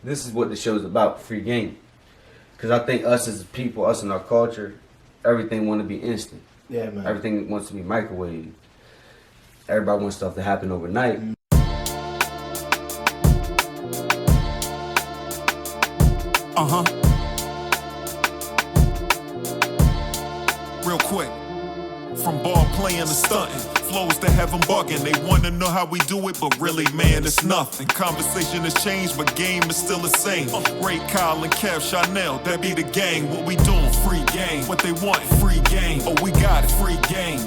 this is what the show's about, free game. Because I think us as people, us in our culture, everything want to be instant. Yeah, man. Everything wants to be microwave. Everybody wants stuff to happen overnight. Real quick. From ball playing to stunting, flows to have them bugging. They wanna know how we do it, but really, man, it's nothing. Conversation has changed, but game is still the same. Ray, Kyle, and Kev, Chanel, that be the gang. What we doing? Free game. What they want? Free game. Oh, we got it. Free game.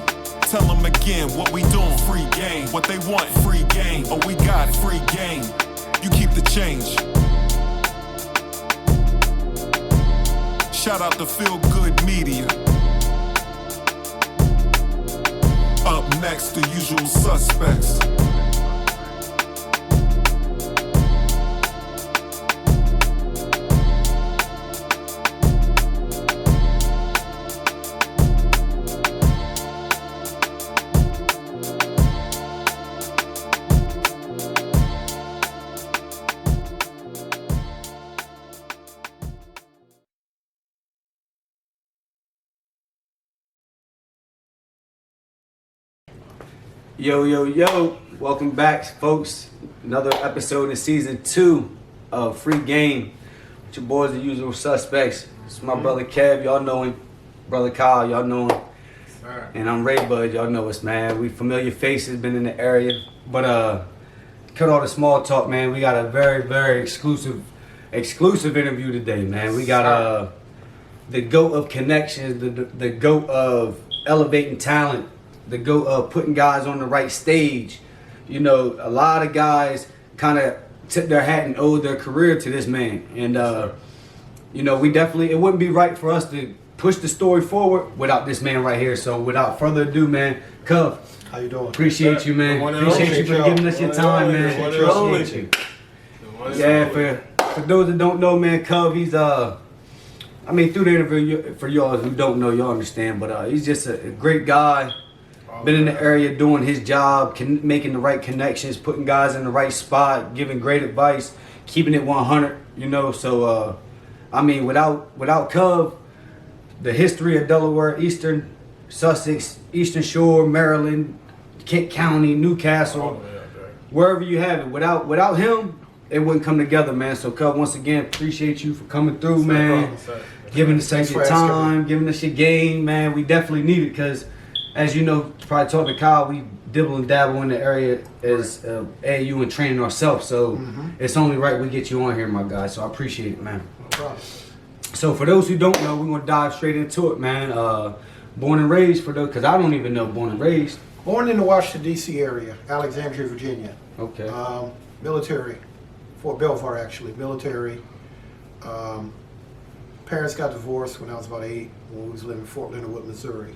Tell them again, what we doing? Free game. What they want? Free game. Oh, we got it. Free game. You keep the change. Shout out to Feel Good Media. Up next, the usual suspects. Yo, yo, yo. Welcome back, folks. Another episode of season 2 of Free Game. With your boys, the usual suspects. It's my brother Kev, y'all know him. Brother Kyle, y'all know him. And I'm Ray Bud, y'all know us, man. We familiar faces, been in the area. But cut all the small talk, man. We got a very, very exclusive interview today, man. We got the GOAT of connections, the GOAT of elevating talent, the GOAT of putting guys on the right stage. You know, a lot of guys kind of tipped their hat and owed their career to this man. And, you know, it wouldn't be right for us to push the story forward without this man right here. So without further ado, man, Cov. How you doing? Appreciate you, man. Appreciate you for giving us your time, man. Appreciate you. Yeah, for those that don't know, man, Cov, he's, I mean, through the interview, for y'all who don't know, y'all understand, but he's just a great guy. Been in the area doing his job, making the right connections, putting guys in the right spot, giving great advice, keeping it 100, you know. So, I mean, without Cov, the history of Delaware, Eastern Sussex, Eastern Shore, Maryland, Kent County, Newcastle, wherever you have it, without him, it wouldn't come together, man. So, Cov, once again, appreciate you for coming through, man. Giving us your time, giving us your game, man. We definitely need it because, as you know, probably talk to Kyle, we dibble and dabble in the area as AAU and training ourselves. So it's only right we get you on here, my guy. So I appreciate it, man. No problem. So for those who don't know, we're going to dive straight into it, man. Born and raised, because I don't even know born and raised. Born in the Washington, D.C. area, Alexandria, Virginia. Okay. Military, Fort Belvoir, actually, military. Parents got divorced when I was about 8, when we was living in Fort Leonard Wood, Missouri.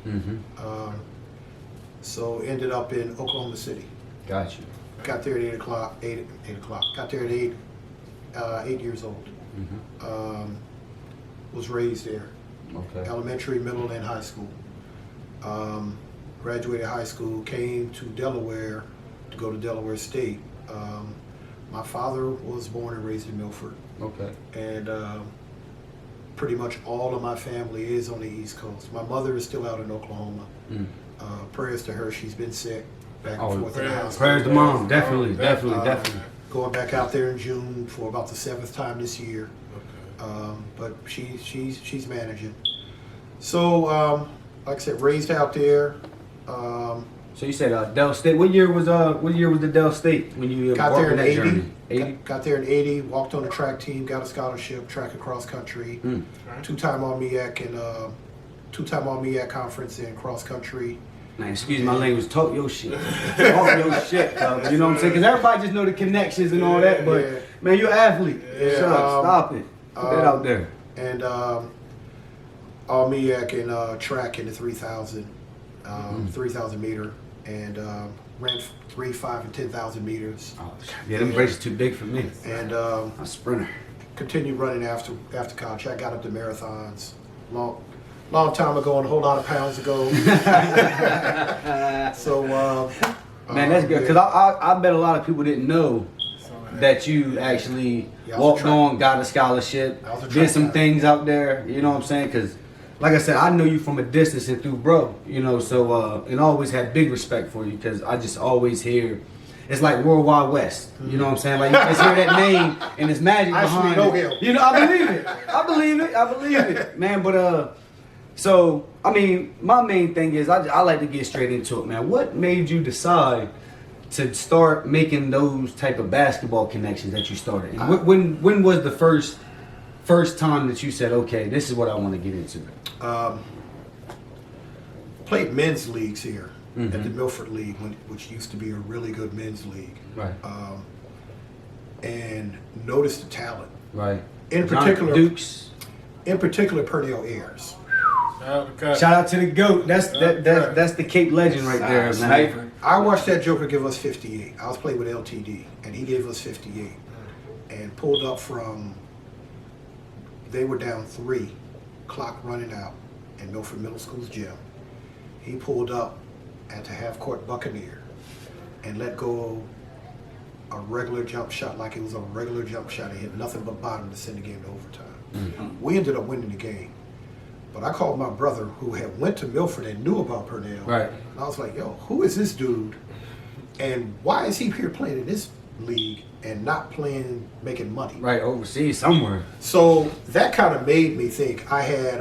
So ended up in Oklahoma City. Got you. Got there at 8 o'clock. Got there at 8 years old. Was raised there. Okay. Elementary, middle, and high school. Graduated high school, came to Delaware to go to Delaware State. My father was born and raised in Milford. Okay. And pretty much all of my family is on the East Coast. My mother is still out in Oklahoma. Prayers to her. She's been sick, back and forth in the house. Prayers to mom. Definitely. Going back out there in June for about the 7th time this year. But she's managing. So, like I said, raised out there. So you said Del State. What year was the Del State when you got there in 80? 80? Got there in 80. Walked on the track team. Got a scholarship, track and cross country. Two-time All-MEAC and two-time All-MEAC conference in cross country. Man, excuse my language. Talk your shit. Talk your shit, Cub. You know what I'm saying? Because everybody just know the connections and all that, but man, you're an athlete. Yeah, Shut up. Stop it. Put that out there. And All-MEAC and track in the 3,000, 3,000 meter, and ran 3, 5, and 10,000 meters. Oh, yeah, them races too big for me. And I'm a sprinter. Continued running after college. I got up to marathons. Long time ago and a whole lot of pounds ago. So man, that's good because I bet a lot of people didn't know that you actually Yeah, I was a walked track- on, got a scholarship, I was a did track some guy. things out there. You know what I'm saying? Because, like I said, I know you from a distance and through bro. You know, so and I always had big respect for you because I just always hear. It's like World Wide West. You know what I'm saying? Like you just hear that name and it's magic I behind actually know it. him. You know, I believe it. I believe it, man. But so I mean, my main thing is I like to get straight into it, man. What made you decide to start making those type of basketball connections that you started? And when was the first time that you said, okay, this is what I want to get into? Played men's leagues here Mm-hmm. at the Milford League, which used to be a really good men's league. Right. And noticed the talent. Right. In John particular, Dukes. Pernell Ayers. Shout out to the GOAT. That's the Cape legend right there, man. I watched that joker give us 58. I was playing with LTD, and he gave us 58. And pulled up from, they were down 3, clock running out in Milford Middle School's gym. He pulled up at the half-court Buccaneer and let go a regular jump shot like it was a regular jump shot. He hit nothing but bottom to send the game to overtime. We ended up winning the game. But I called my brother who had went to Milford and knew about Pernell. Right. And I was like, yo, who is this dude? And why is he here playing in this league and not playing, making money? Right, overseas somewhere. So that kind of made me think. I had,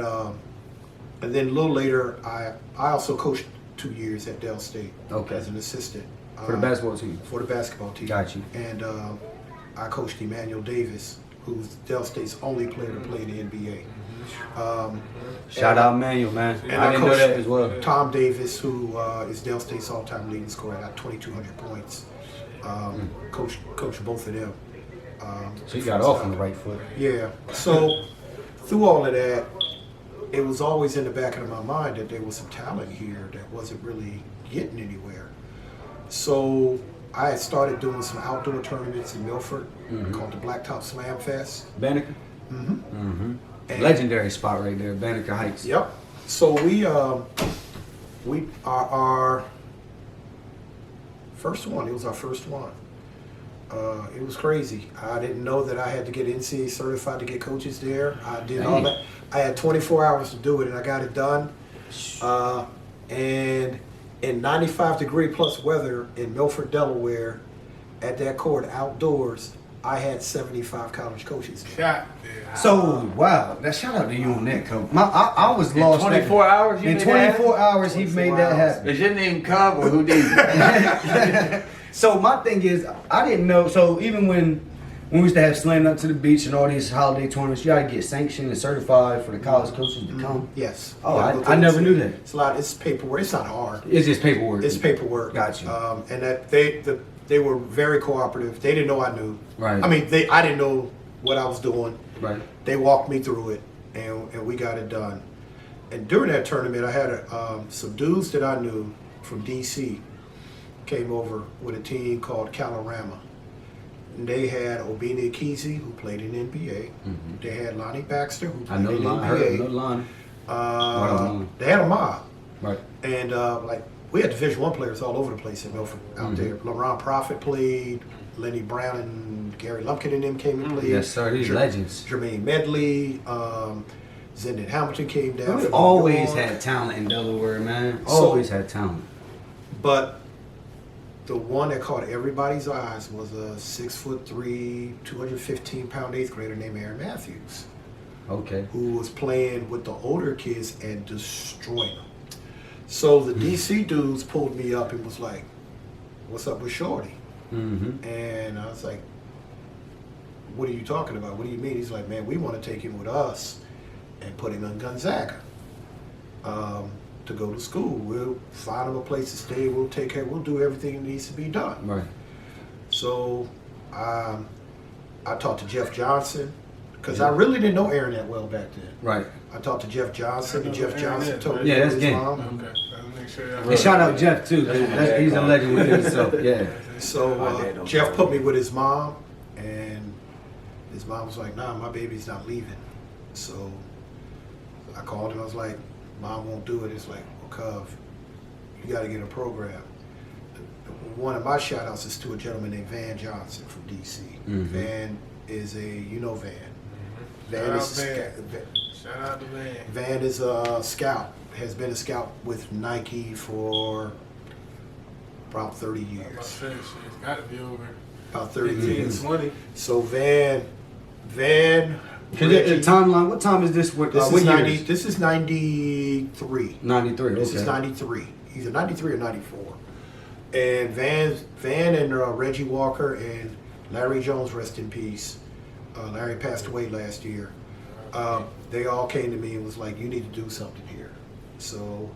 and then a little later, I also coached 2 years at Dell State as an assistant. For the basketball team? For the basketball team. Got you. And I coached Emmanuel Davis, who's Dell State's only player to play in the NBA. Shout out Manuel, man. And I didn't know that as well. Tom Davis, who is Dell State's all-time leading scorer, got 2,200 points. Coached both of them. So you got off on the right foot. Yeah. So through all of that, it was always in the back of my mind that there was some talent here that wasn't really getting anywhere. So I had started doing some outdoor tournaments in Milford called the Blacktop Slam Fest. Banneker? And- Legendary spot right there, Banneker Heights. Yep. So we our first one. It was our first one. It was crazy. I didn't know that I had to get NCAA certified to get coaches there. I did all that. I had 24 hours to do it, and I got it done. And in 95-degree plus weather in Milford, Delaware, at that court outdoors, I had 75 college coaches there. So wow, that shout out to you on that, coach. I was lost. 24 hours. You In made that 24 hours, he made that happen. Is your name Cub or who did it? So my thing is, I didn't know. So even when we used to have Slam Up to the Beach and all these holiday tournaments, you gotta get sanctioned and certified for the college coaches to come. Yes. Oh, Yeah, I never knew that. It's a lot. It's paperwork. It's not hard. It's just paperwork. It's paperwork. Got you. And that they were very cooperative. They didn't know I knew. Right. I mean, I didn't know what I was doing. Right. They walked me through it, and we got it done. And during that tournament, I had some dudes that I knew from D.C. came over with a team called Calorama. And they had Obina Akizi, who played in the NBA. They had Lonnie Baxter, who I played know in the Lon. I heard NBA. no Lon. They had a mob. Right. And we had Division I players all over the place in Milford out there. LaRon Prophet played, Lenny Brown and Gary Lumpkin and them came and played. Yes, sir. These legends. Jermaine Medley, Zendon Hamilton came down. We from always New York. had talent in Delaware, man. Always had talent. But the one that caught everybody's eyes was a 6'3", 215-pound 8th grader named Aaron Matthews, Okay. who was playing with the older kids and destroying them. So the DC dudes pulled me up and was like, "What's up with Shorty?" And I was like, "What are you talking about? What do you mean?" He's like, "Man, we want to take him with us and put him in Gonzaga to go to school. We'll find him a place to stay. We'll take care. We'll do everything that needs to be done." Right. So I talked to Jeff Johnson because I really didn't know Aaron that well back then. Right. I talked to Jeff Johnson, and Jeff Johnson told me Yeah, about that's his game. mom. And shout out Jeff too. He's a legend with himself. Yeah. So Jeff put me with his mom, and his mom was like, "Nah, my baby's not leaving." So I called him. I was like, "Mom won't do it." It's like, "Well, Cov, you got to get a program." one of my shout outs is to a gentleman named Van Johnson from DC. Van is Van. Van is Shout out to Van. Van is a scout, has been a scout with Nike for about 30 years. It's got to be over About 30 15, years. 20. So Van, The timeline. What time is this? What this what is year 90. is This is 93. 93. This is Okay. 93, either 93 or 94. And Van and Reggie Walker and Larry Jones, rest in peace. Larry passed away last year. They all came to me and was like, "You need to do something here." So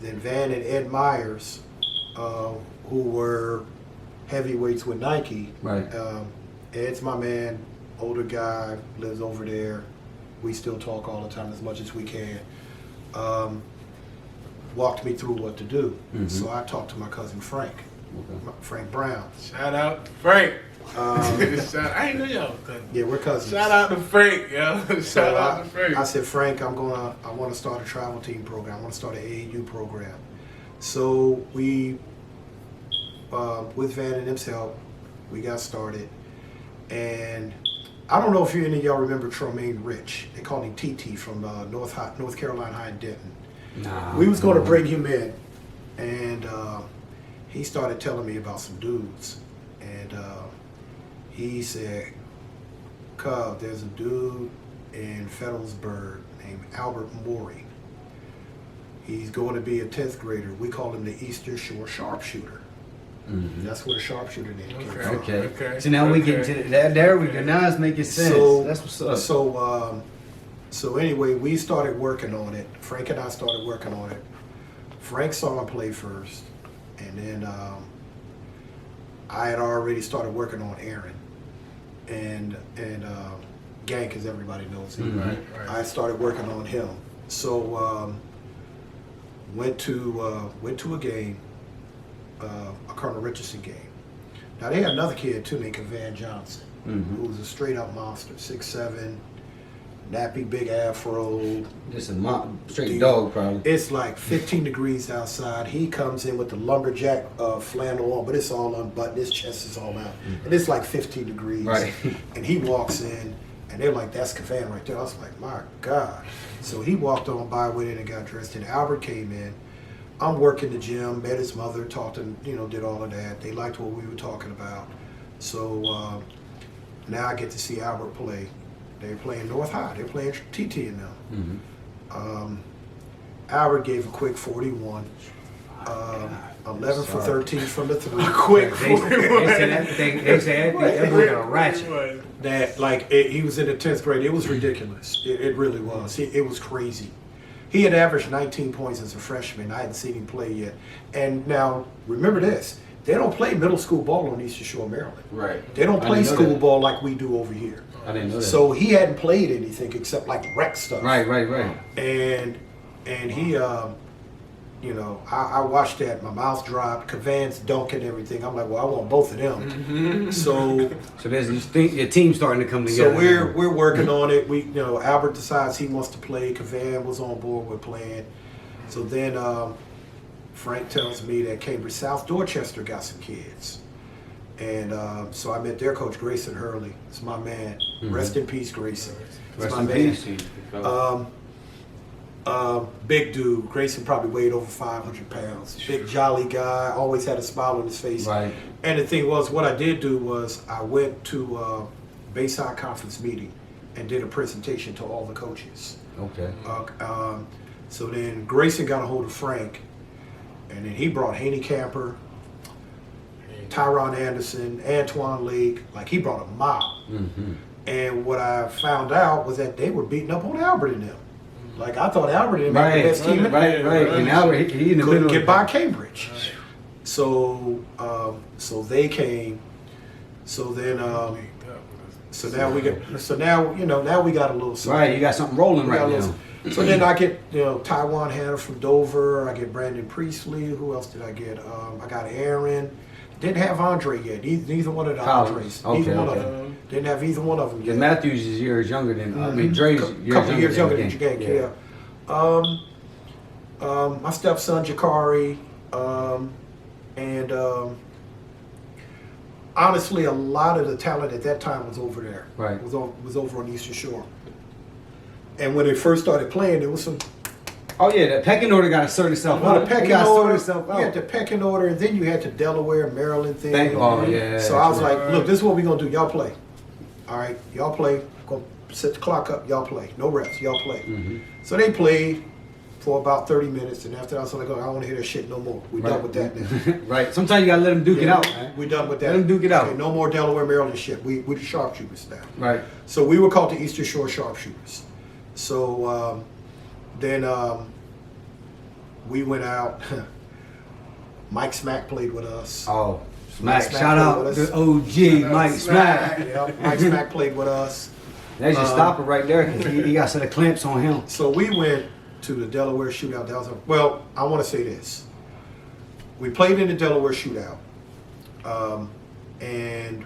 then Van and Ed Myers, who were heavyweights with Nike. Right. Ed's my man, older guy, lives over there. We still talk all the time as much as we can. Walked me through what to do. So I talked to my cousin Frank, Frank Brown. Shout out to Frank. I ain't know y'all was cousins. Yeah, we're cousins. Shout out to Frank, yo. Shout out to Frank. I said, Frank, I want to start a travel team program. I want to start an AAU program. So we, with Van and him's help, we got started. And I don't know if any of y'all remember Tremaine Rich. They called him TT from North Carolina High in Denton. Nah. We was going to bring him in, and he started telling me about some dudes. And he said, "Cub, there's a dude in Federalsburg named Albert Morey. He's going to be a 10th grader. We call him the Eastern Shore Sharpshooter." That's where the sharpshooter name came from. Okay. So now we get to that. There we go. Now it's making sense. That's what's up. So anyway, we started working on it. Frank and I started working on it. Frank saw him play first, and then I had already started working on Aaron and Gank, as everybody knows him. Right. I started working on him. So went to a game, a Colonel Richardson game. Now they had another kid too named Van Johnson, who was a straight up monster, 6'7", nappy, big afro. Just a straight dog, probably. It's like 15 degrees outside. He comes in with the lumberjack flannel on, but it's all unbuttoned. His chest is all out, and it's like 15 degrees. Right. And he walks in, and they're like, "That's Cavan right there." I was like, "My God!" So he walked on by with it and got dressed. And Albert came in. I'm working the gym, met his mother, talked and did all of that. They liked what we were talking about. So now I get to see Albert play. They're playing North High. They're playing TT and them. Albert gave a quick 41. 11 for 13 from the three. Quick They said that thing. They said that boy got a ratchet. That he was in the 10th grade. It was ridiculous. It really was. It was crazy. He had averaged 19 points as a freshman. I hadn't seen him play yet. And now remember this: they don't play middle school ball on Eastern Shore, Maryland. Right. They don't I play didn't know school that. ball like we do over here. I didn't know that. So he hadn't played anything except like rec stuff. Right. And he, I watched that. My mouth dropped. Cavan's dunking everything. I'm like, well, I want both of them. So there's your team starting to come together. So we're working on it. Albert decides he wants to play. Cavan was on board with playing. So then Frank tells me that Cambridge South Dorchester got some kids. And so I met their coach, Grayson Hurley. It's my man. Rest in peace, Grayson. It's Rest my in man. peace. Big dude. Grayson probably weighed over 500 pounds. Big jolly guy. Always had a smile on his face. Right. And the thing was, what I did do was I went to Bayside Conference meeting and did a presentation to all the coaches. Okay. So then Grayson got a hold of Frank, and then he brought Haney Camper, Tyron Anderson, Antoine Lake. Like, he brought a mob. And what I found out was that they were beating up on Albert and them. Like, I thought Albert and them had the best team. Right. And Albert, he in the Couldn't middle. get by Cambridge. So they came. So then now we got a little something. Right, you got something rolling right now. So then I get Taiwan Hannah from Dover. I get Brandon Priestley. Who else did I get? I got Aaron. Didn't have Andre yet. Neither one of the Andres. Neither one of them. Didn't have either one of them yet. Matthews is years younger than Dre's A couple of years younger than Jagak, yeah. My stepson Jakari, And honestly, a lot of the talent at that time was over there. Right. Was over on the Eastern Shore. And when they first started playing, there was some. Oh yeah, the pecking order got to sort itself Well, out. the pecking It order, gotta sort itself you had out. the pecking order, and then you had the Delaware, Maryland thing. Oh yeah. So I was that's like, look, this is what we're gonna do. Y'all play. All right, y'all play. Go set the clock up. Y'all play. No reps. Y'all play. Mm-hmm. So they played for about 30 minutes, and after that, I was like, oh, I don't want to hear that shit no more. We're done with that now. right. Sometimes you gotta let them duke it out, man. We're done with that. Let them duke it out. Okay, no more Delaware, Maryland shit. We the sharpshooters now. Right. So we were called the Eastern Shore Sharpshooters. So then we went out. Mike Smack played with us. Oh, Smack! Smack Shout out played to with us. OG Mike Smack. Yeah, Mike Smack played with us. That's your stopper right there. 'Cause he got a set of clamps on him. So we went to the Delaware shootout. Well, I want to say this. We played in the Delaware shootout. And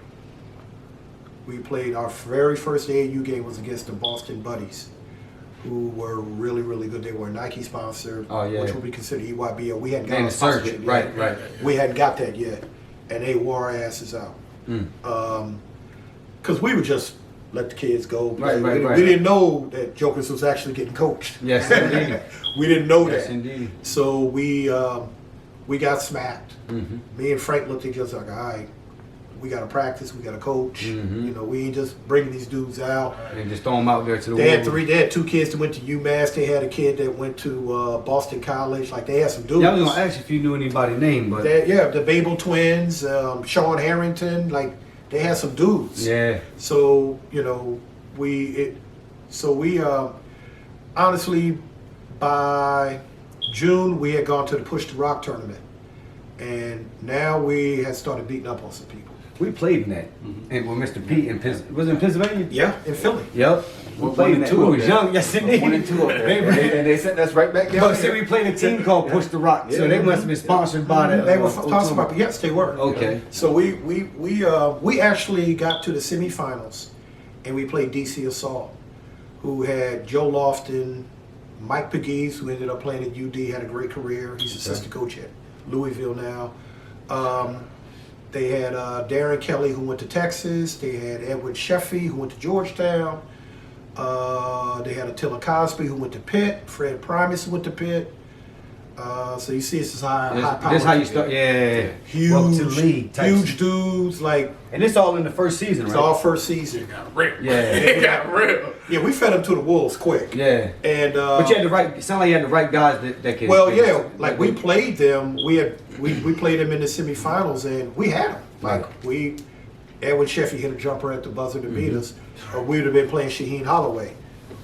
we played our very first AAU game was against the Boston Buddies, who were really, really good. They were a Nike sponsor, Oh, yeah. which would be considered EYBL. We hadn't got And our the sponsorship circuit, yet. right. We hadn't got that yet, and they wore our asses out. Because we would just let the kids go. Right. We didn't know that Jokers was actually getting coached. Yes, indeed. We didn't know Yes, that. indeed. So we got smacked. Mm-hmm. Me and Frank looked at each other like, all right, we got to practice, we got to coach. Mhm. You know, we ain't just bringing these dudes out. And just throw them out there to the They had wolves. they had two kids that went to UMass. They had a kid that went to Boston College. Like, they had some dudes. Yeah, I was gonna ask if you knew anybody's name, but The Babel twins, Sean Harrington. Like, they had some dudes. yeah, So, you know, honestly, by June, we had gone to the Push to Rock tournament. And now we had started beating up on some people. we played in that. And with Mr. Pete in was it in Pennsylvania? Yeah, in Philly. Yep. We played in that. We was young. Yes, indeed. 1 and 2 up there. And they sent us right back down. But see, we played a team called Push the Rock, so they must have been sponsored by that. They were sponsored by, yes, they were. Okay. So we actually got to the semifinals, and we played DC Assault, who had Joe Lofton, Mike Pegues, who ended up playing at UD, had a great career. He's assistant coach at Louisville now. They had Darren Kelly, who went to Texas. They had Edward Sheffy, who went to Georgetown. They had Attila Cosby, who went to Pitt. Fred Primus, who went to Pitt. So you see, this is high power. This how you start. Yeah. Welcome to the league. type Huge shit. dudes. Like, And it's all in the first season, it's right? all first season. Got real. Yeah. It got real. Yeah, we fed them to the wolves quick. Yeah. And But you had the right. It sounded like you had the right guys that could. well, yeah, like we played them. We played them in the semifinals, and we had them. Like, Edwin Sheffy hit a jumper at the buzzer to beat us, or we would have been playing Shaheen Holloway.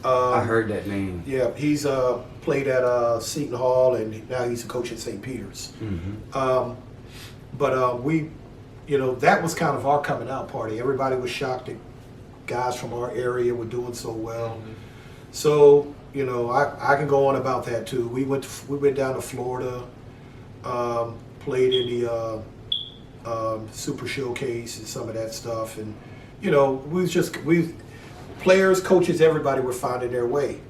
I heard that name. Yeah, he's played at Seton Hall, and now he's a coach at St. Peter's. But we, you know, that was kind of our coming out party. Everybody was shocked that guys from our area were doing so well. So, you know, I can go on about that too. We went down to Florida, played in the Super Showcase and some of that stuff, and you know, players, coaches, everybody were finding their way.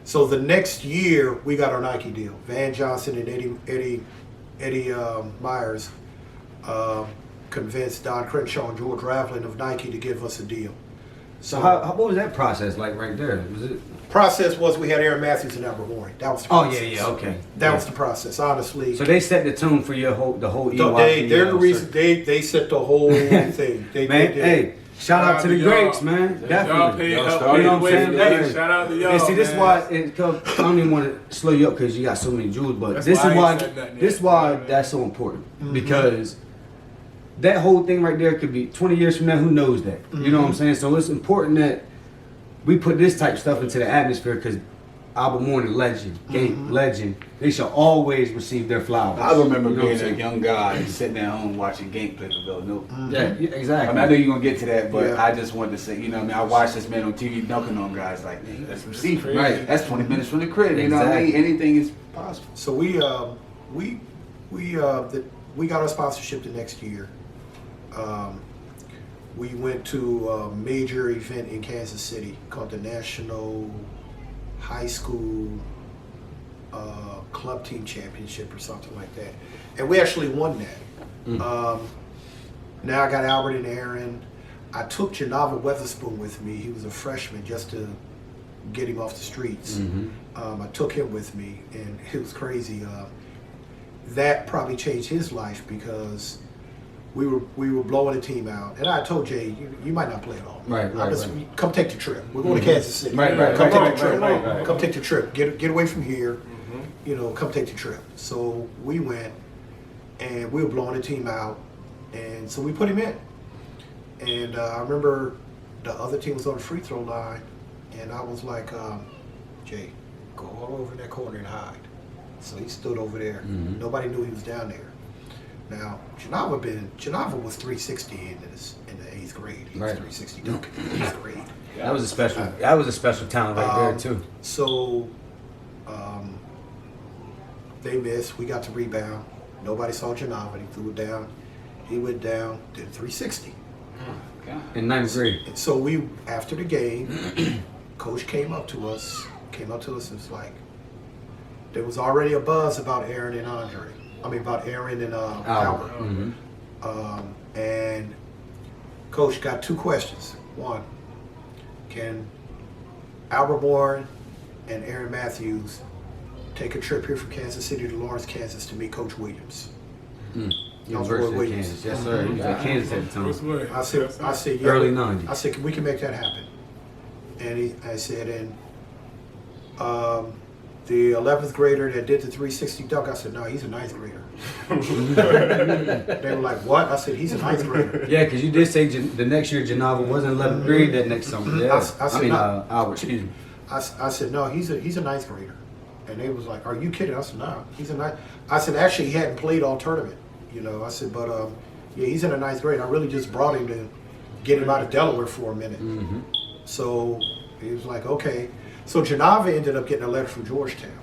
So the next year we got our Nike deal. Van Johnson and Eddie Myers convinced Don Crenshaw and George Raveling of Nike to give us a deal. So what was that process like right there? Was it? Process was we had Aaron Matthews and Albert Warren. That was the Oh process. yeah, okay. That was the process, honestly. So they set the tone for the whole EYBL. They're the reason they set the whole thing. They Man, did. hey, shout out to the greats, man. Y'all Definitely. paid Y'all help started me the way with today. it. Shout out to y'all. And see, this is man. why I don't even want to slow you up because you got so many jewels, but That's this why I is ain't why said nothing this yet. why that's so important because that whole thing right there could be 20 years from now. Who knows that? You know what I'm saying? So it's important that we put this type of stuff into the atmosphere because Albert Warren, legend, game legend, they shall always receive their flowers. I remember You know what being I'm a saying? young guy sitting at home watching game play for Villanova. Yeah, exactly. I mean, I know you're gonna get to that, but Yeah. I just wanted to say, you know, what I mean, I watched this man on TV dunking on guys like, man, that's some seafood. Right. That's 20 minutes from the crib. You know what I mean? Exactly. Anything is possible. So we got our sponsorship the next year. We went to a major event in Kansas City called the National High School Club Team Championship or something like that, and we actually won that. Now I got Albert and Aaron. I took Janava Weatherspoon with me. He was a freshman just to get him off the streets. I took him with me, and it was crazy. That probably changed his life because we were blowing the team out. And I told Jay, you might not play at all. Right. Come take the trip. We're going to Kansas City. Right. Come take the trip. Right. Come take the trip. Get away from here. You know, come take the trip. So we went, and we were blowing the team out, and so we put him in. And I remember the other team was on the free throw line, and I was like, Jay, go all over in that corner and hide. So he stood over there. Nobody knew he was down there. Now, Janava was 360 in the 8th grade. He was 360 dunking in the 8th grade. That was a special talent right there too. So they missed. We got to rebound. Nobody saw Janava. He threw it down. He went down, did 360. In 9th grade. And so we, after the game, coach came up to us and was like, there was already a buzz about Aaron and about Aaron and Albert. And coach got 2 questions. One, can Albert Bourne and Aaron Matthews take a trip here from Kansas City to Lawrence, Kansas to meet Coach Williams? University of Kansas. Yes, sir. He was at Kansas at the time. I said, yeah. Early 90s. I said, we can make that happen. And I said, and the 11th grader that did the 360 dunk, I said, no, he's a 9th grader. They were like, what? I said, he's a 9th grader. Yeah, because you did say the next year Janava was in 11th grade that next summer. Yeah. I said, Albert, excuse me. I said, no, he's a 9th grader. And they was like, are you kidding? I said, no, he's a 9th. I said, actually, he hadn't played all tournament. You know, I said, but yeah, he's in the 9th grade. I really just brought him to get him out of Delaware for a minute. So he was like, okay. So Janava ended up getting a letter from Georgetown.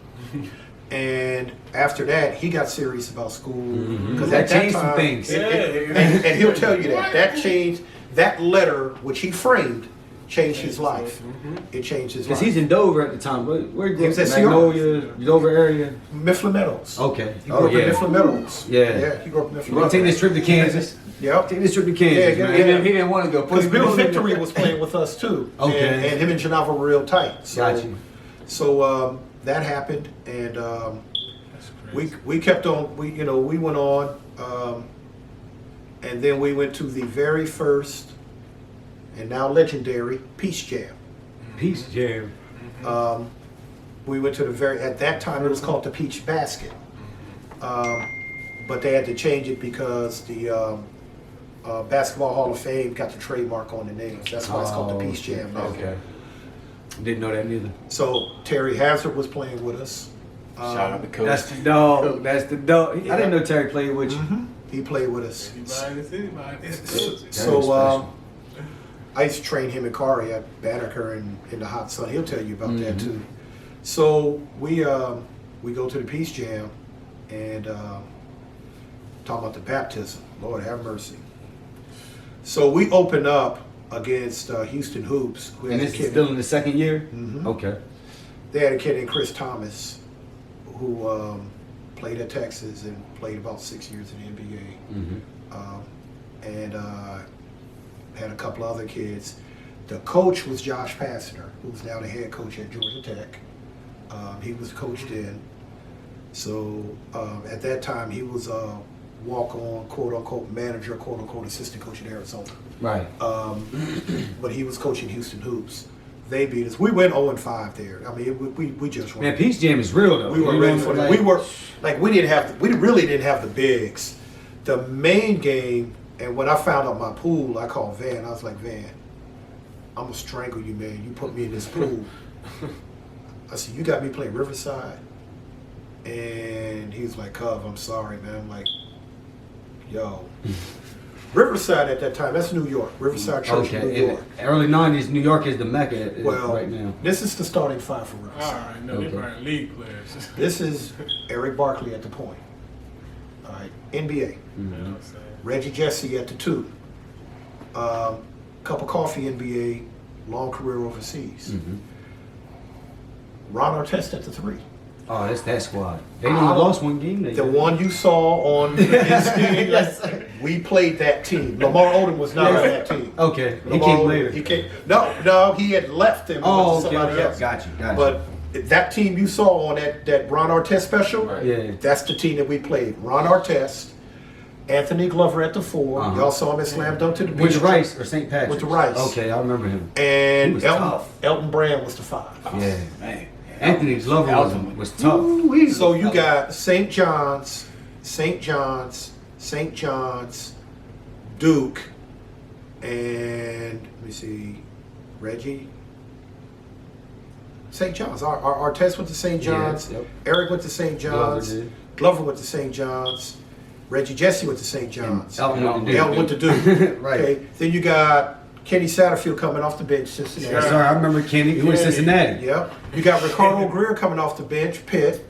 And after that, he got serious about school. Because that changed some things. And he'll tell you that changed, that letter, which he framed, changed his life. It changed his life. Because he's in Dover at the time. Where he was at Magnolia, Dover area? Mifflin Meadows. Okay. He grew up in Mifflin Meadows. Yeah. He grew up in Mifflin We're going Meadows. to take this trip to Kansas. Yep. Take this trip to Kansas, man. He didn't want to go. Because Bill Victory was playing with us too. Okay. And him and Janava were real tight. So, Got you. So that happened, and we kept on. We went on, and then we went to the very first, and now legendary Peace Jam. Peace Jam. We went to at that time it was called the Peach Basket, but they had to change it because the Basketball Hall of Fame got the trademark on the name. That's why it's called the Peace Jam now. Okay. Didn't know that neither. So Terry Hazard was playing with us. Shout out to Coach. That's the dog. That's the dog. I didn't know Terry played with you. He played with us. Anybody. So I used to train him and Kari at Banneker and in the hot sun. He'll tell you about that too. So we go to the Peace Jam and talk about the baptism. Lord have mercy. So we open up against Houston Hoops. And this is still in the second year? Okay. They had a kid named Chris Thomas who played at Texas and played about 6 years in the NBA. And had a couple other kids. The coach was Josh Pastner, who's now the head coach at Georgia Tech. He was coached in. So at that time, he was a walk-on, quote-unquote manager, quote-unquote assistant coach at Arizona. Right. But he was coaching Houston Hoops. They beat us. We went 0-5 there. I mean, we just won. Man, Peace Jam is real though. We were ready for that. We really didn't have the bigs. The main game, and when I found out my pool, I called Van. I was like, Van, I'm gonna strangle you, man. You put me in this pool. I said, you got me playing Riverside. And he was like, Cov, I'm sorry, man. I'm like, yo. Riverside at that time, that's New York. Riverside Church, New York. Early 90s, New York is the mecca Well, right now. this is the starting five for All Riverside. right, no, they're probably league players. This is Eric Barkley at the point. All right, NBA. Reggie Jesse at the 2. Cup of Coffee NBA, long career overseas. Ron Artest at the 3. Oh, that's that squad. They only lost one game. The one you saw on ESPN, we played that team. Lamar Odom was not on that team. Okay, he Lamar came Odom, later. He came. No, he had left and went to somebody else. Got you. But that team you saw on that Ron Artest special, Yeah. that's the team that we played. Ron Artest, Anthony Glover at the 4. Y'all saw him at Slam Dunk to the beach. Went to Rice or St. Patrick's? Went to Rice. Okay, I remember him. He And was tough. Elton Brand was the 5. Yeah. Man. Anthony Glover was tough. So you got St. John's, Duke, and let me see, Reggie. St. John's. Our test went to St. John's. Yeah, yep. Eric went to St. John's. Glover went to St. John's. Reggie Jesse went to St. John's. Elton went to Duke. Right. Okay. Then you got Kenny Satterfield coming off the bench, Cincinnati. Yes, sir. I remember Kenny. He went to Cincinnati. Yep. You got Ricardo Greer coming off the bench, Pitt.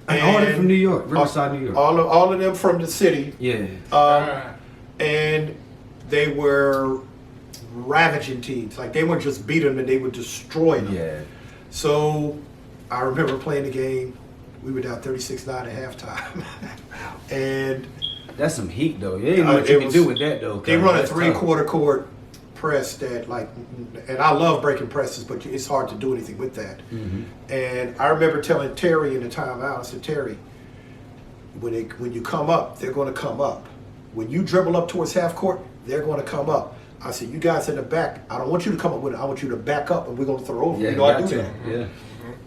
And all of them from New York, Riverside, New York. All of them from the city. Yeah. And they were ravaging teams. Like, they weren't just beat them, and they would destroy them. Yeah. So I remember playing the game. We were down 36-9 at halftime. And That's some heat, though. You ain't know what you can do with that, though. they run a That's tough. 3/4 court press that, like, and I love breaking presses, but it's hard to do anything with that. And I remember telling Terry in the timeout, I said, Terry, when you come up, they're going to come up. When you dribble up towards half court, they're going to come up. I said, you guys in the back, I don't want you to come up with it. I want you to back up, and we're going to throw over. Yeah, you know, I got do to. that. Yeah.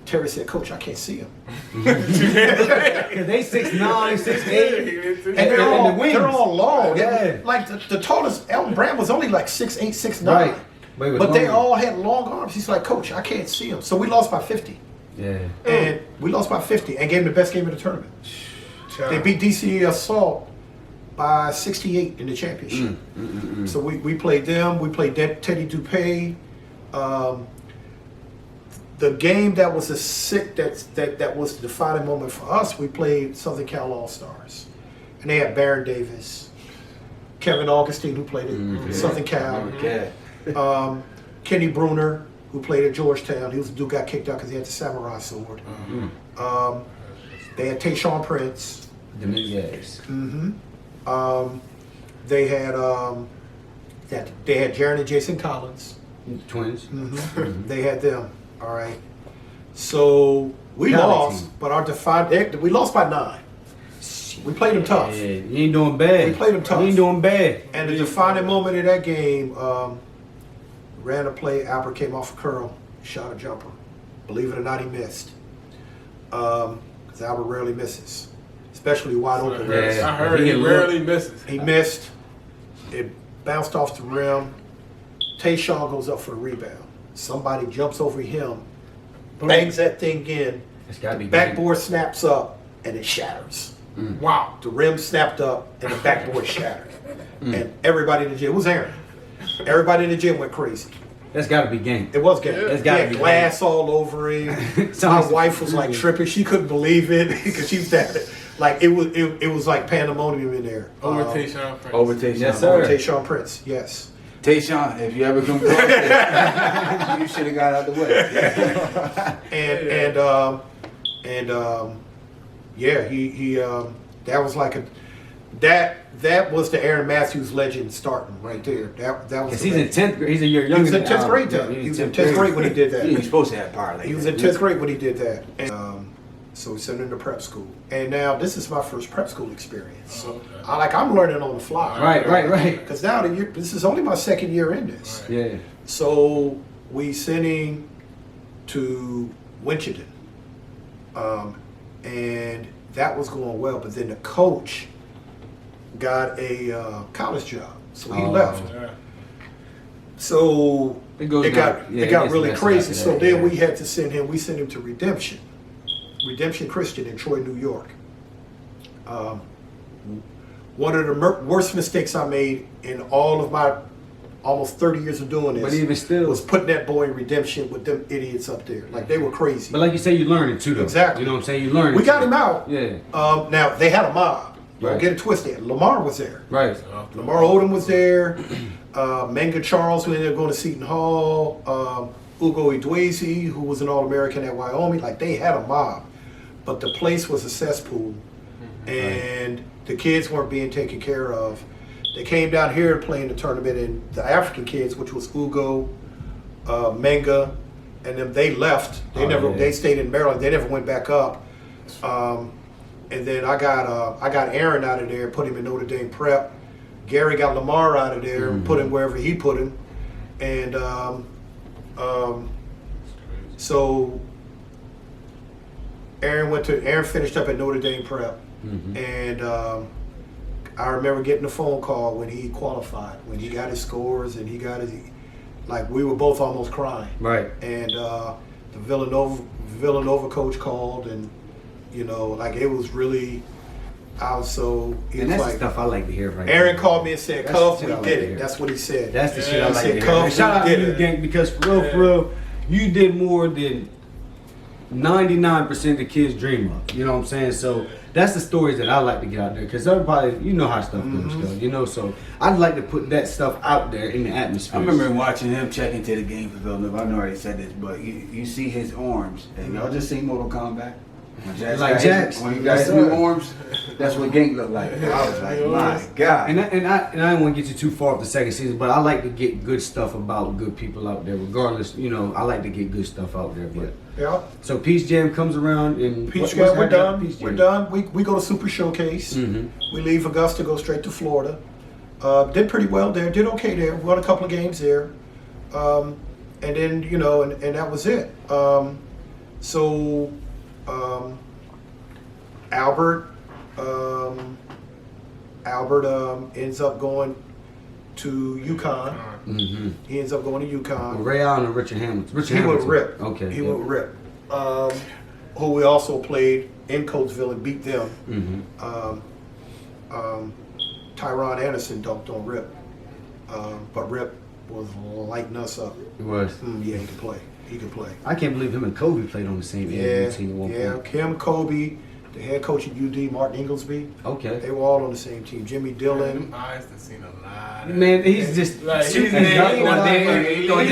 Terry said, Coach, I can't see him. Because they 6'9", 6'8". And they're all long. Yeah. Like the tallest, Elton Brand was only like 6'8", 6'9". Right. But they all had long arms. He's like, Coach, I can't see him. So we lost by 50. Yeah. And we lost by 50 and gave them the best game of the tournament. They beat DC Assault by 68 in the championship. So we played them. We played Teddy Dupay. The game that was that was the defining moment for us, we played Southern Cal All-Stars. And they had Baron Davis, Kevin Augustine, who played at Southern Cal. Kenny Bruner, who played at Georgetown. He was the dude got kicked out because he had the samurai sword. They had Tayshaun Prince. Yes. They had Jaron and Jason Collins. Twins. They had them. All right. So we Cali lost, team. but we lost by 9. We played them tough. Yeah, you ain't doing bad. We played them tough. You ain't doing bad. And the defining moment of that game, ran a play. Albert came off a curl, shot a jumper. Believe it or not, he missed. Because Albert rarely misses, especially wide open. Yeah. I heard he rarely misses. He missed. It bounced off the rim. Tayshaun goes up for the rebound. Somebody jumps over him, bangs that thing in. It's got to be Backboard snaps up, and it shatters. Wow. The rim snapped up, and the backboard shattered. And everybody in the gym, it was Aaron. Everybody in the gym went crazy. That's got to be game. It was game. That's He gotta had be glass all over him. My wife was like tripping. She couldn't believe it because she was that. Like it was like pandemonium in there. Over Tayshaun Prince. Over Tayshaun. Yes, sir. Tayshaun Prince, yes. Tayshaun, if you ever come close, you should have got out the way. Yeah, he that was like that was the Aaron Matthews legend starting right there. That was. Because he's in 10th grade. He's a year He younger was in than 10th grade then. He was in 10th grade when he did that. You're supposed to have power like He was that. in 10th grade when he did that. And, so we sent him to prep school. And now this is my first prep school experience. So I'm learning on the fly. Right. Because now this is only my second year in this. Yeah. So we sent him to Winchendon. And that was going well. But then the coach got a college job. So he left. Yeah. So it got really crazy. So then yeah. we had to send him to Redemption Christian in Troy, New York. One of the worst mistakes I made in all of my almost 30 years of doing this, But even still, was putting that boy in Redemption with them idiots up there. Like, they were crazy. But like you say, you learn it too, though. Exactly. You know what I'm saying? You learn it. We got him out. Yeah. Now, they had a mob. Don't Right. get it twisted. Lamar was there. Right. Lamar Odom was there. Menga Charles, who ended up going to Seton Hall. Ugo Idwezi, who was an All-American at Wyoming. Like, they had a mob. but the place was a cesspool, and the kids weren't being taken care of. They came down here to play in the tournament, and the African kids, which was Ugo, Menga, and then they left. They stayed in Maryland. They never went back up. And then I got Aaron out of there, put him in Notre Dame Prep. Gary got Lamar out of there, and put him wherever he put him. And so Aaron finished up at Notre Dame Prep. And I remember getting a phone call when he qualified, when he got his scores and he got his, like we were both almost crying. Right. And the Villanova coach called, and you know, like it was really, I was so. And that's the stuff I like to hear. Right. Aaron called me and said, "Cubs, we like did it." That's what he said. That's the shit I like to hear. Cubs, Shout out we to did you, it. gang, because for real, you did more than 99% of the kids dream of. You know what I'm saying? So that's the stories that I like to get out there, because everybody, you know how stuff goes, you know. So I'd like to put that stuff out there in the atmosphere. I remember watching him check into the game for Villanova. I know I already said this, but you see his arms. And y'all just seen Mortal Kombat? When Jax when he got his new arms, that's what Gang looked like. I was like, my God. And I don't want to get you too far off the second season, but I like to get good stuff about good people out there, regardless. You know, I like to get good stuff out there. But Yeah. so Peach Jam comes around and Peach what's Jam, we're happening? done. Peach We're Jam. done. We go to Super Showcase. We leave Augusta, go straight to Florida. Did pretty well there. Did okay there. Won a couple of games there. And then, you know, and that was it. Albert ends up going to UConn. He ends up going to UConn. Ray Allen and Richard Hamilton. He went Rip. Okay. He went Rip. Who we also played in Coatesville and beat them. Tyron Anderson dunked on Rip. But Rip was lighting us up. It was. Yeah, he could play. I can't believe him and Kobe played on the same NBA team at one point. Him, Kobe, the head coach at UD, Martin Inglesby. Okay. They were all on the same team. Jimmy Dillon. Eyes have seen a lot. Man, he's just Like, shooting he's and like- dunking.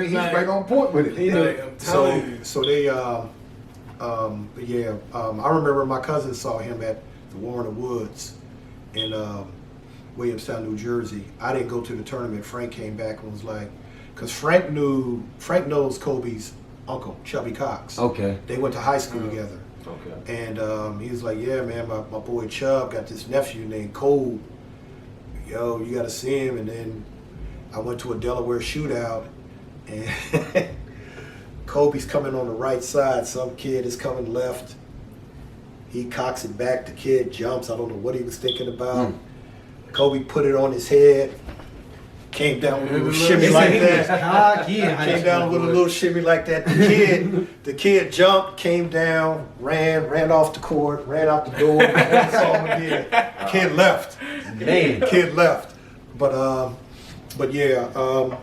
He's right on point with it. Like, I'm telling you. So they, I remember my cousin saw him at the Warner Woods in Williamstown, New Jersey. I didn't go to the tournament. Frank came back and was like, because Frank knows Kobe's uncle, Chubby Cox. Okay. They went to high school together. Okay. And he was like, yeah, man, my boy Chubb got this nephew named Cole. Yo, you got to see him. And then I went to a Delaware shootout, and Kobe's coming on the right side. Some kid is coming left. He cocks it back. The kid jumps. I don't know what he was thinking about. Kobe put it on his head. Came down with a little shimmy like that. Came down with a little shimmy like that. The kid jumped, came down, ran off the court, ran out the door. Never saw him again. Kid left. Man. Kid left. But yeah.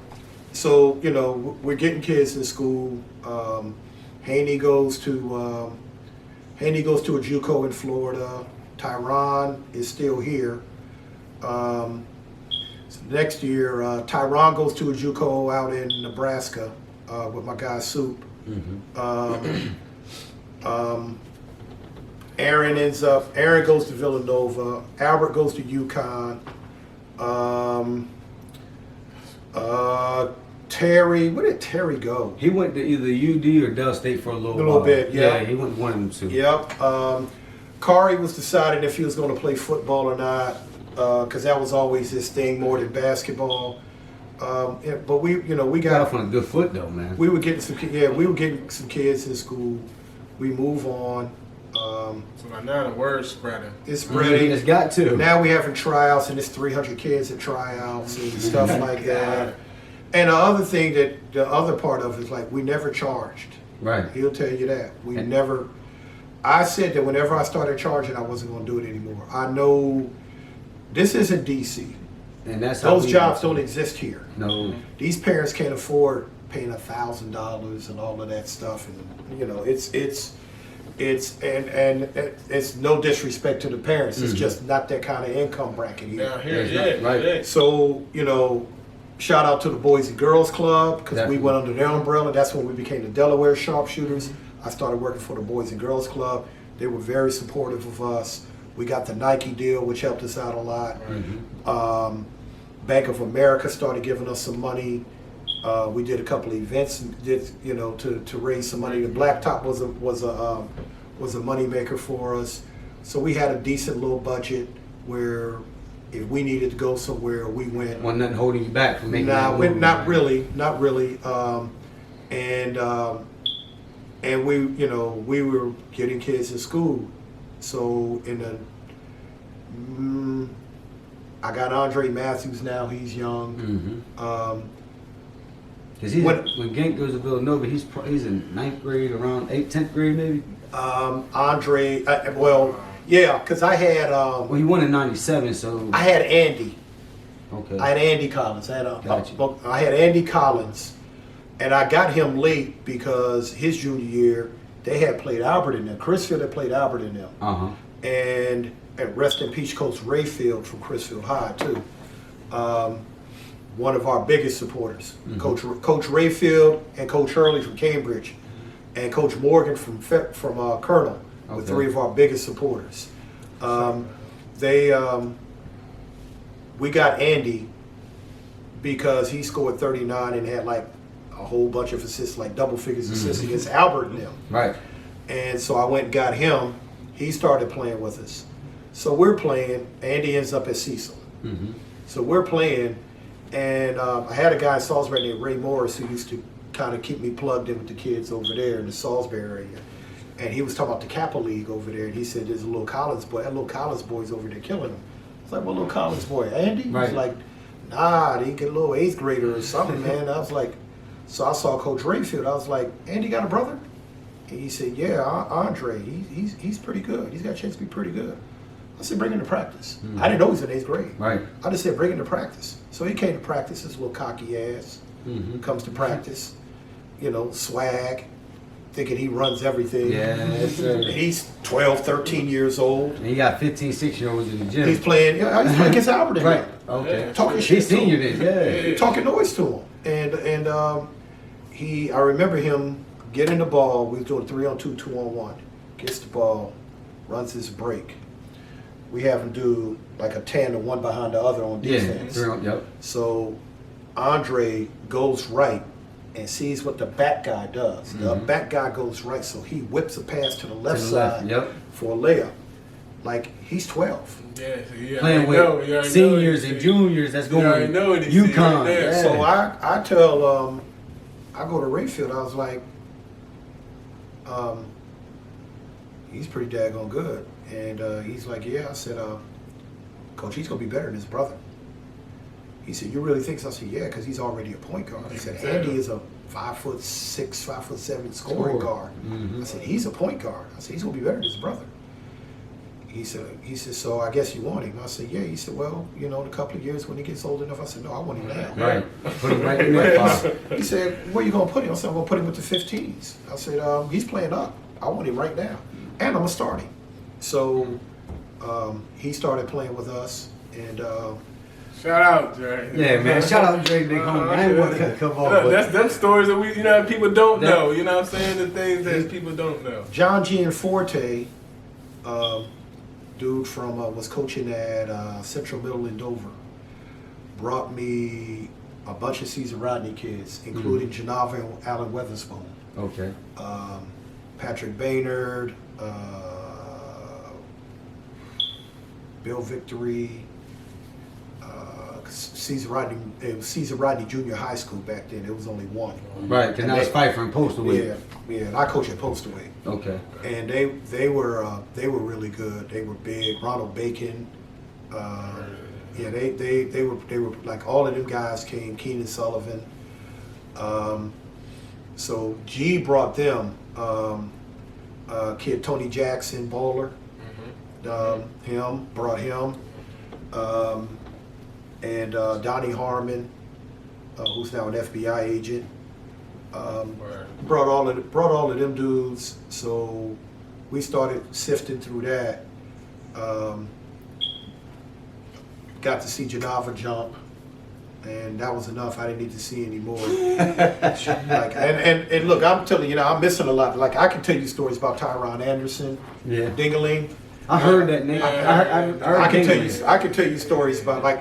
So you know, we're getting kids in school. Haney goes to a JUCO in Florida. Tyron is still here. Next year, Tyron goes to a JUCO out in Nebraska with my guy Soup. Aaron goes to Villanova. Albert goes to UConn. Terry, where did Terry go? He went to either UD or Dell State for a little while. Bit, yeah. Yeah, he went to one of them two. Yep. Kari was deciding if he was going to play football or not, because that was always his thing more than basketball. But we Got got off on a good foot though, man. we were getting some kids in school. We move on. So by now the word's spreading. It's spreading. It's got to. Now we having tryouts, and it's 300 kids at tryouts and stuff like that. And the other part of it is like we never charged. Right. He'll tell you that. We never. I said that whenever I started charging, I wasn't going to do it anymore. I know this isn't DC. And that's Those jobs don't exist here. No. These parents can't afford paying $1,000 and all of that stuff, and you know it's no disrespect to the parents. It's just not that kind of income bracket here. Down here, Yeah, right. yeah. So you know, shout out to the Boys and Girls Club because we Definitely. went under their umbrella. That's when we became the Delaware Sharpshooters. I started working for the Boys and Girls Club. They were very supportive of us. We got the Nike deal, which helped us out a lot. Bank of America started giving us some money. We did a couple of events, to raise some money. The Blacktop was a money maker for us. So we had a decent little budget where if we needed to go somewhere, we went. Wasn't nothing holding you back from making Nah, that move, not really. And we were getting kids in school. So I got Andre Matthews now. He's young. Because when Gank goes to Villanova, he's in 9th grade, around 10th grade maybe. Andre, because I had. Well, he won in '97, so I had Andy. Okay. I had Andy Collins. I Gotcha. had Andy Collins, and I got him late because his junior year they had played Albert in them. Chrisfield had played Albert in them. And rest in peace, Coach Rayfield from Chrisfield High too. One of our biggest supporters, Coach Rayfield and Coach Hurley from Cambridge, and Coach Morgan from Colonel, were three of our biggest supporters. We got Andy because he scored 39 and had like a whole bunch of assists, like double figures assists against Albert and them. Right. And so I went and got him. He started playing with us. So we're playing. Andy ends up at Cecil. So we're playing. And I had a guy in Salisbury named Ray Morris who used to kind of keep me plugged in with the kids over there in the Salisbury area. And he was talking about the Kappa League over there. And he said, there's a little Collins boy. That little Collins boy's over there killing him. I was like, what little Collins boy? Andy? Right. He was like, nah, he get a little 8th grader or something, man. I was like, so I saw Coach Rayfield. I was like, Andy got a brother? And he said, yeah, Andre. He's pretty good. He's got a chance to be pretty good. I said, bring him to practice. I didn't know he was in 8th grade. Right. I just said, bring him to practice. So he came to practice, his little cocky ass. Comes to practice, swag, thinking he runs everything. Yeah, sir. He's 12, 13 years old. And he got 15, 16-year-olds in the gym. He's playing against Albert. Right. Okay. Talking shit He's to senior him. then. Yeah. Talking noise to him. And I remember him getting the ball. We were doing 3-on-2, 2-on-1. Gets the ball, runs his break. We have him do like a tandem, one behind the other on defense. Yep. So Andre goes right and sees what the back guy does. The back guy goes right, so he whips a pass to the left side for a layup. Like, he's 12. Yeah, so you Playing with seniors and juniors, that's going UConn. Right. Yeah. So I tell, I go to Rayfield, I was like, he's pretty daggone good. And he's like, yeah. I said, Coach, he's going to be better than his brother. He said, you really think so? I said, yeah, because he's already a point guard. I said, Andy is a 5'6", 5'7" scoring guard. I said, he's a point guard. I said, he's going to be better than his brother. He said, so I guess you want him. I said, yeah. He said, well, in a couple of years when he gets old enough. I said, no, I want him now. Right. Put him right in there. He said, where you going to put him? I said, I'm going to put him with the 15s. I said, he's playing up. I want him right now. And I'm going to start him. So he started playing with us. And shout out, Dre. Yeah, man. Shout out Dre, big homie. I ain't want to come off. That's them stories that people don't know. You know what I'm saying? The things that people don't know. John Gianforte, dude from was coaching at Central Middle in Dover, brought me a bunch of Caesar Rodney kids, including Genava and Alan Weatherspoon. Okay. Patrick Baynard, Bill Victory, Caesar Rodney. It was Caesar Rodney Junior High School back then. It was only one. Right, because now it's Pfeiffer and Postalway. Yeah, and I coached at Postalway. Okay. And they were really good. They were big. Ronald Bacon. They were like all of them guys came. Keenan Sullivan. So G brought them. Kid Tony Jackson, bowler. Him brought him. And Donnie Harmon, who's now an FBI agent, brought all of them dudes. So we started sifting through that. Got to see Genava jump. and that was enough. I didn't need to see any more. Like, and look, I'm telling you, I'm missing a lot. Like, I can tell you stories about Tyron Anderson, Dingaling. I heard that name. I can tell you stories about, like,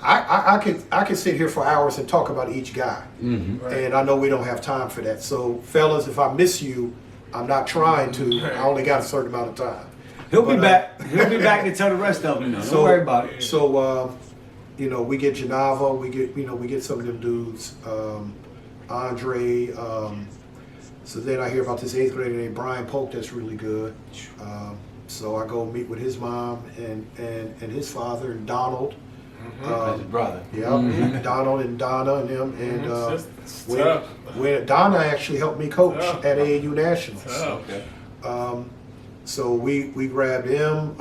I could sit here for hours and talk about each guy, and I know we don't have time for that. So, fellas, if I miss you, I'm not trying to. I only got a certain amount of time. He'll be back. He'll be back to tell the rest of them. Don't worry about it. So, we get Janava, we get some of them dudes, Andre. So then I hear about this 8th grader named Brian Polk that's really good. So I go meet with his mom and his father and Donald. His brother. Yeah, Donald and Donna and them. And when Donna actually helped me coach at AAU Nationals. So we grabbed him.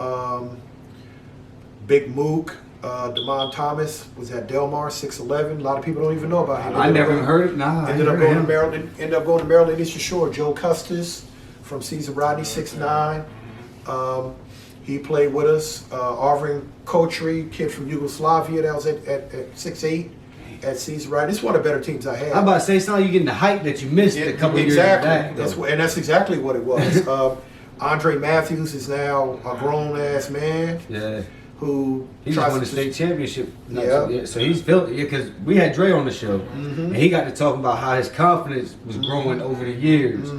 Big Mook, Damon Thomas was at Delmar, 6'11". A lot of people don't even know about him. I never heard it. Ended up going to Maryland. Ended up going to Maryland Eastern Shore. Joe Custis from Cesar Rodney, 6'9". He played with us. Arvin Kotri, kid from Yugoslavia, that was at 6'8". At Cesar Rodney. This is one of the better teams I had. I'm about to say, something you getting the hype that you missed a couple years back. That's exactly what it was. Andre Matthews is now a grown-ass man. Yeah. Who he just won the state championship. So he's feeling it because we had Dre on the show, and he got to talk about how his confidence was growing over the years.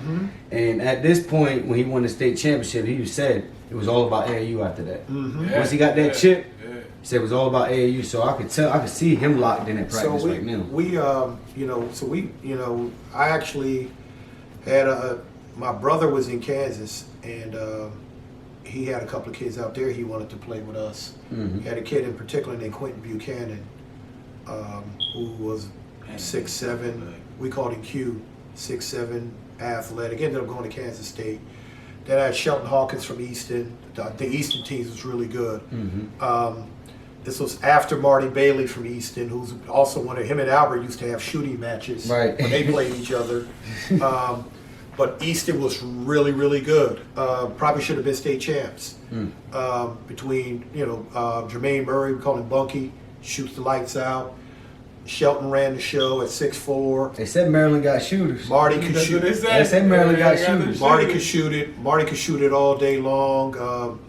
And at this point, when he won the state championship, he said it was all about AAU after that. Once he got that chip, he said it was all about AAU. So I could see him locked in at practice right now. I actually had my brother was in Kansas, and he had a couple of kids out there he wanted to play with us. He had a kid in particular named Quentin Buchanan, who was 6'7". We called him Q, 6'7", athletic. Ended up going to Kansas State. Then I had Shelton Hawkins from Easton. The Easton teams was really good. This was after Marty Bailey from Easton, who's also him and Albert used to have shooting matches when they played each other. But Easton was really, really good. Probably should have been state champs. Between, Jermaine Murray, we call him Bunky, shoots the lights out. Shelton ran the show at 6'4". They said Maryland got shooters. Marty could shoot. They said Maryland got shooters. Marty could shoot it. Marty could shoot it all day long.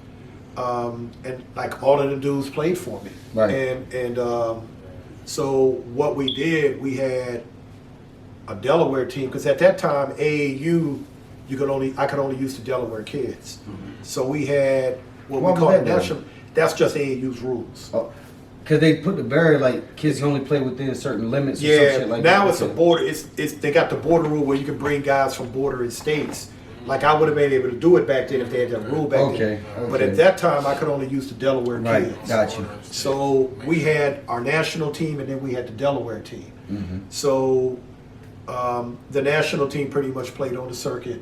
And like all of the dudes played for me. So what we did, we had a Delaware team, because at that time AAU I could only use the Delaware kids. So we had what we call national. That's just AAU's rules. Because they put the barrier like kids can only play within certain limits. Or some shit like now that. it's a border. It's they got the border rule where you can bring guys from bordering states. Like I would have been able to do it back then if they had that rule back then. But at that time I could only use the Delaware kids. Got you. So we had our national team and then we had the Delaware team. So the national team pretty much played on the circuit.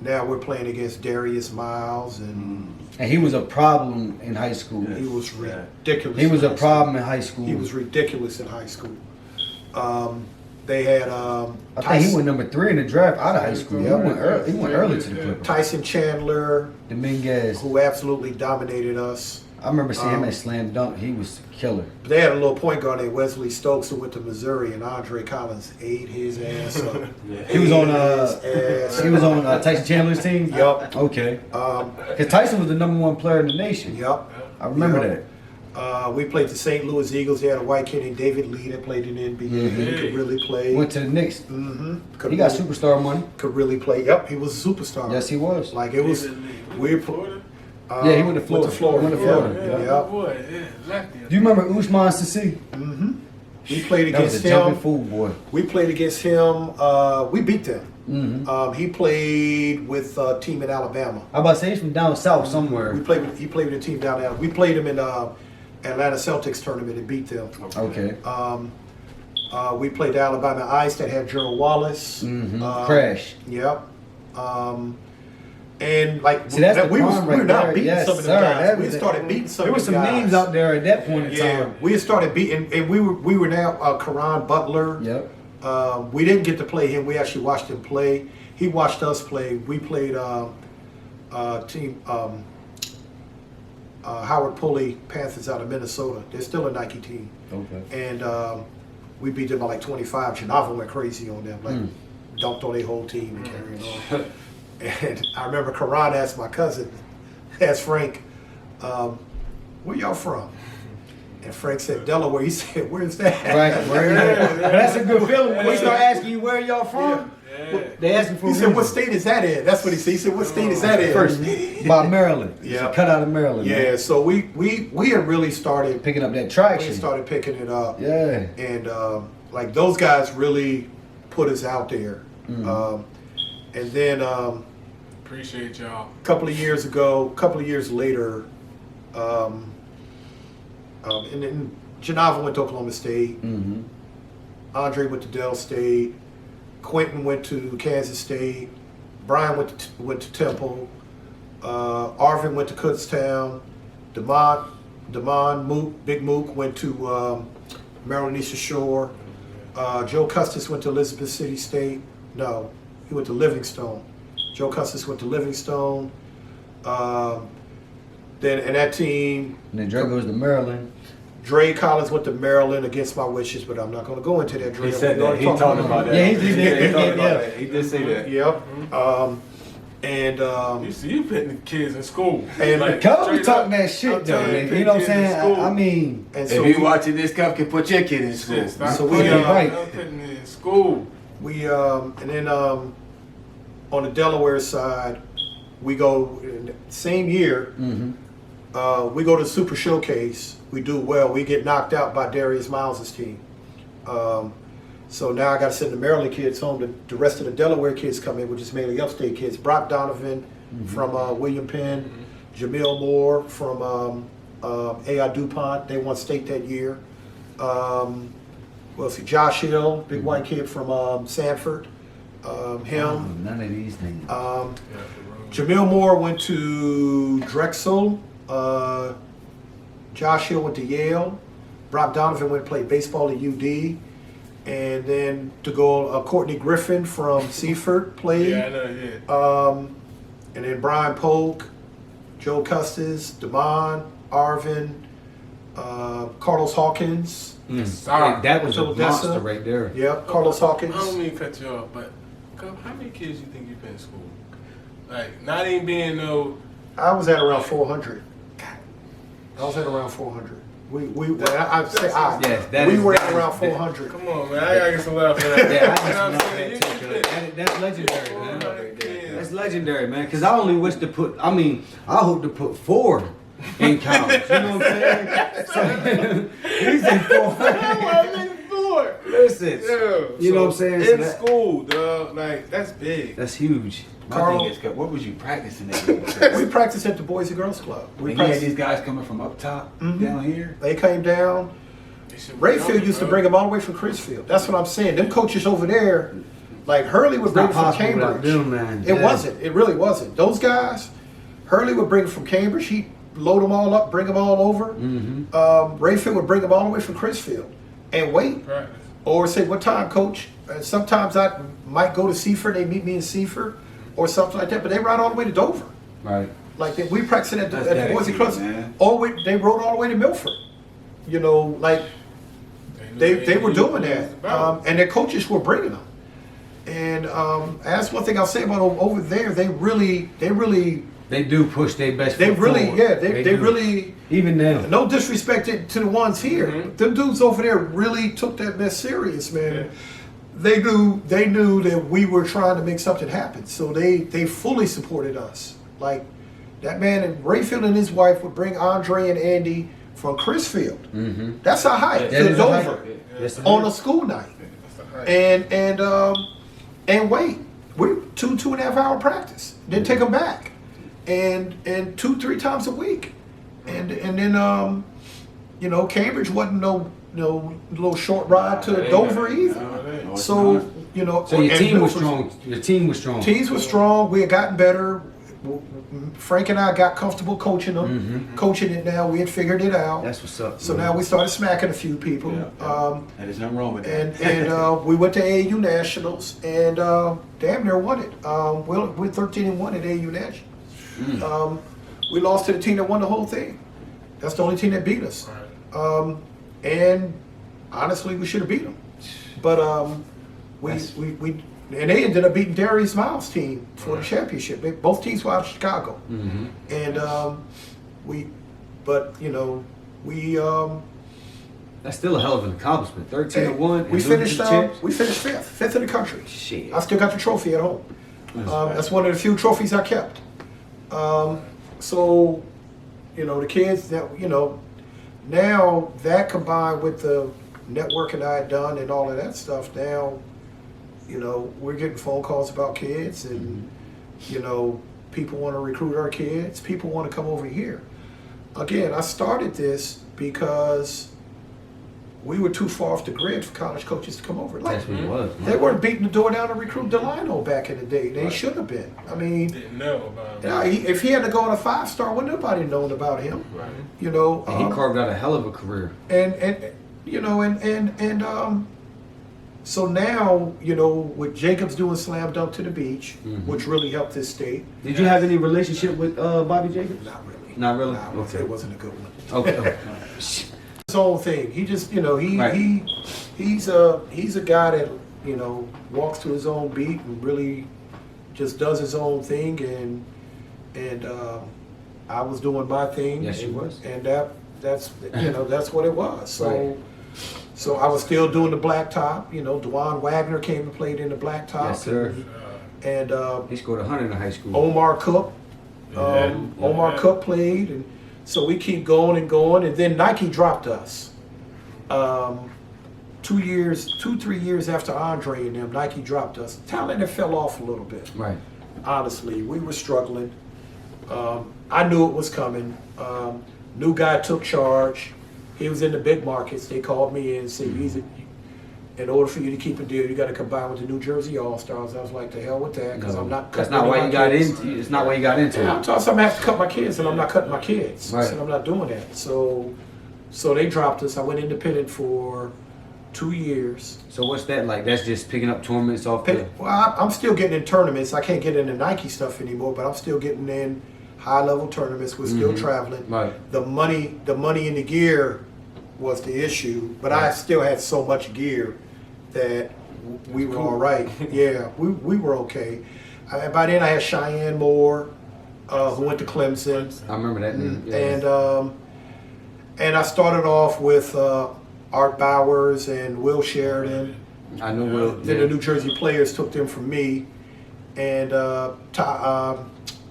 Now we're playing against Darius Miles and he was a problem in high school. He was ridiculous. He was a problem in high school. He was ridiculous in high school. They had I think he went number 3 in the draft out of high school. He went early to the Clippers. Tyson Chandler, Dominguez, who absolutely dominated us. I remember seeing him at Slam Dunk. He was a killer. They had a little point guard named Wesley Stokes who went to Missouri, and Andre Collins ate his ass up. He was on Tyson Chandler's team. Yup. Okay. Because Tyson was the #1 player in the nation. Yup. I remember that. We played the St. Louis Eagles. They had a white kid named David Lee that played in the NBA. He could really play. Went to the Knicks. He got superstar money. Could really play. Yep, he was a superstar. Yes, he was. Like it was. We Florida. Yeah, he went to Florida. Went to Florida. Do you remember Usman Sissi? We played against him. Jumping fool boy. We played against him. We beat them. He played with a team in Alabama. I about to say he's from down south somewhere. He played with a team down there. We played him in Atlanta Celtics tournament and beat them. Okay. We played the Alabama Ice that had Gerald Wallace. Crash. Yep. And like see, that's we were not beating some of them guys. We started beating some of them guys. There were some names out there at that point in time. We started beating, and we were now Karan Butler. Yep. We didn't get to play him. We actually watched him play. He watched us play. We played team. Howard Pulley Panthers out of Minnesota. They're still a Nike team. Okay. And we beat them by like 25. Chinava went crazy on them, like dumped on their whole team and carrying on. And I remember Karan asked my cousin, asked Frank, where y'all from? And Frank said, Delaware. He said, where's that? Right. But that's a good feeling when they start asking you where y'all from. Yeah. They asking for. He said, what state is that in? That's what he said. He said, what state is that in? First, by Maryland. Yeah. Cut out of Maryland. Yeah. Man. So we had really started Picking up that We traction. started picking it up. Yeah. And like those guys really put us out there. And then Appreciate y'all. a couple of years later, and then Genava went to Oklahoma State. Andre went to Dell State. Quentin went to Kansas State. Brian went to Temple. Arvin went to Kutztown. Damon Mook, Big Mook went to Maryland Eastern Shore. Joe Custis went to Elizabeth City State. No, he went to Livingstone. Joe Custis went to Livingstone. Then and that team. And then Dre goes to Maryland. Dre Collins went to Maryland against my wishes, but I'm not going to go into that. Dre, He said we that. already He talked talked about that. Yeah, he He did. talked Yeah. about that. He did say that. Yep. And You see, you putting the kids in school. And Like, Cuz straight be talking up, that shit I'm though. telling Man. you, You know what I'm kids in saying? school. I mean, and If you watching this, Cup can put your kid in school. Stop So we, putting it right. I'm putting it in school. we and then on the Delaware side, we go in the same year. We go to Super Showcase. We do well. We get knocked out by Darius Miles' team. So now I got to send the Maryland kids home. The rest of the Delaware kids come in, which is mainly upstate kids. Brock Donovan from William Penn, Jamil Moore from A.I. DuPont. They won state that year. Well, see, Josh Hill, big white kid from Sanford. Him. none of these things. Jamil Moore went to Drexel. Josh Hill went to Yale. Brock Donovan went to play baseball at UD. And then to go, Courtney Griffin from Seaford played. Yeah, I know, yeah. And then Brian Polk, Joe Custis, Damon, Arvin, Carlos Hawkins. Sorry. That was a Odessa. monster right there. Yep, Carlos Hawkins. I don't mean to cut you off, but how many kids you think you've been in school? Like, not even being no. I was at around 400. I was at around 400. We were at around 400. Come on, man. I gotta get some love for that. Yeah, I You know what I'm just saying? love that too, 'cause that's legendary, man. 400 kids. That's legendary, man. Because I only wish to put. I mean, I hope to put 4 in college. You know what I'm saying? So, he's in 400. Listen, you know what I'm saying? So In that- school, dog. Like, that's big. That's huge. My Carl- thing is, Cup, what was you practicing at? We practiced at the Boys and Girls Club. And you had these guys coming from up top, down here. They came down. Rayfield used to bring them all the way from Crisfield. That's what I'm saying. Them coaches over there, like Hurley would It's bring not them from possible without Cambridge. them, man. It Yeah. wasn't. It really wasn't. Those guys, Hurley would bring them from Cambridge. He'd load them all up, bring them all over. Rayfield would bring them all the way from Crisfield and wait. Practice. Or say, what time, coach? Sometimes I might go to Seaford. They meet me in Seaford or something like that. But they ride all the way to Dover. Right. Like we practicing at the That's Boys and dedicated, Girls. man. They rode all the way to Milford. You know, like they were doing that, and their coaches were bringing them. And that's one thing I'll say about over there. They really, They do push their best. they foot really, forward. yeah, they do. really. Even now. No disrespect to the ones here. Them dudes over there really took that mess serious, man. They knew that we were trying to make something happen, so they fully supported us. Like that man and Rayfield and his wife would bring Andre and Andy from Crisfield. That's a hike That to is a hike. Dover Yes, it on is. a school night, and wait, we're 2.5 hour practice. Then take them back, and 2-3 times a week, and then you know, Cambridge wasn't no little short ride to Dover either. No, it's So not. you know, So your and team was Milford- strong. Your team was strong. Teams were strong. We had gotten better. Frank and I got comfortable coaching them, coaching it now. We had figured it out. That's what's up. So now we started smacking a few people. Yeah. And there's nothing wrong with that. And we went to AAU Nationals and damn near won it. We're 13-1 at AAU Nationals. We lost to the team that won the whole thing. That's the only team that beat us. Right. And honestly, we should have beat them. But we and they ended up beating Darius Miles' team for the championship. Both teams were out of Chicago. And That's still a hell of an accomplishment. 13-1. We finished fifth in the country. Shit. I still got the trophy at home. That's one of the few trophies I kept. So, the kids that, now that combined with the networking I had done and all of that stuff, now, we're getting phone calls about kids and, people want to recruit our kids. People want to come over here. Again, I started this because we were too far off the grid for college coaches to come over. That's what it was. Man. They weren't beating the door down to recruit Duane back in the day. They should have been. I mean, Didn't know about him. yeah, if he had to go on a 5-star, wouldn't nobody known about him. Right. And he carved out a hell of a career. So now, with Jacobs doing Slam Dunk to the Beach, which really helped this state. Did you have any relationship with Bobby Jacobs? Not really. Not really? Nah, Okay. It wasn't a good one. Okay. His own thing. He just, he's a guy that, walks to his own beat and really just does his own thing. And I was doing my thing. Yes, you was. And that's what it was. So. So I was still doing the Blacktop. Duane Wagner came and played in the Blacktop. Yes, sir. And He scored 100 in high school. Omar Cook. Omar Cook played, and so we keep going and going. And then Nike dropped us. 3 years after Andre and them, Nike dropped us. Talent had fell off a little bit. Right. Honestly, we were struggling. I knew it was coming. New guy took charge. He was in the big markets. They called me in and said, in order for you to keep a deal, you got to combine with the New Jersey All-Stars. I was like, the hell with that, because I'm not That's cutting not why my you got kids. into. It's not why you got into Yeah, it. I'm talking something I have to cut my kids, and I'm not cutting my kids. Right. I said, I'm not doing that. So they dropped us. I went independent for 2 years. So what's that like? That's just picking up tournaments off the. Well, I'm still getting in tournaments. I can't get into Nike stuff anymore, but I'm still getting in high-level tournaments. We're still traveling. Right. The money in the gear was the issue, but I still had so much gear that we were all right. Yeah, we were okay. By then I had Cheyenne Moore, who went to Clemson. I remember that name. Yeah. And I started off with Art Bowers and Will Sheridan. I know Will. Then the New Jersey Players took them from me, and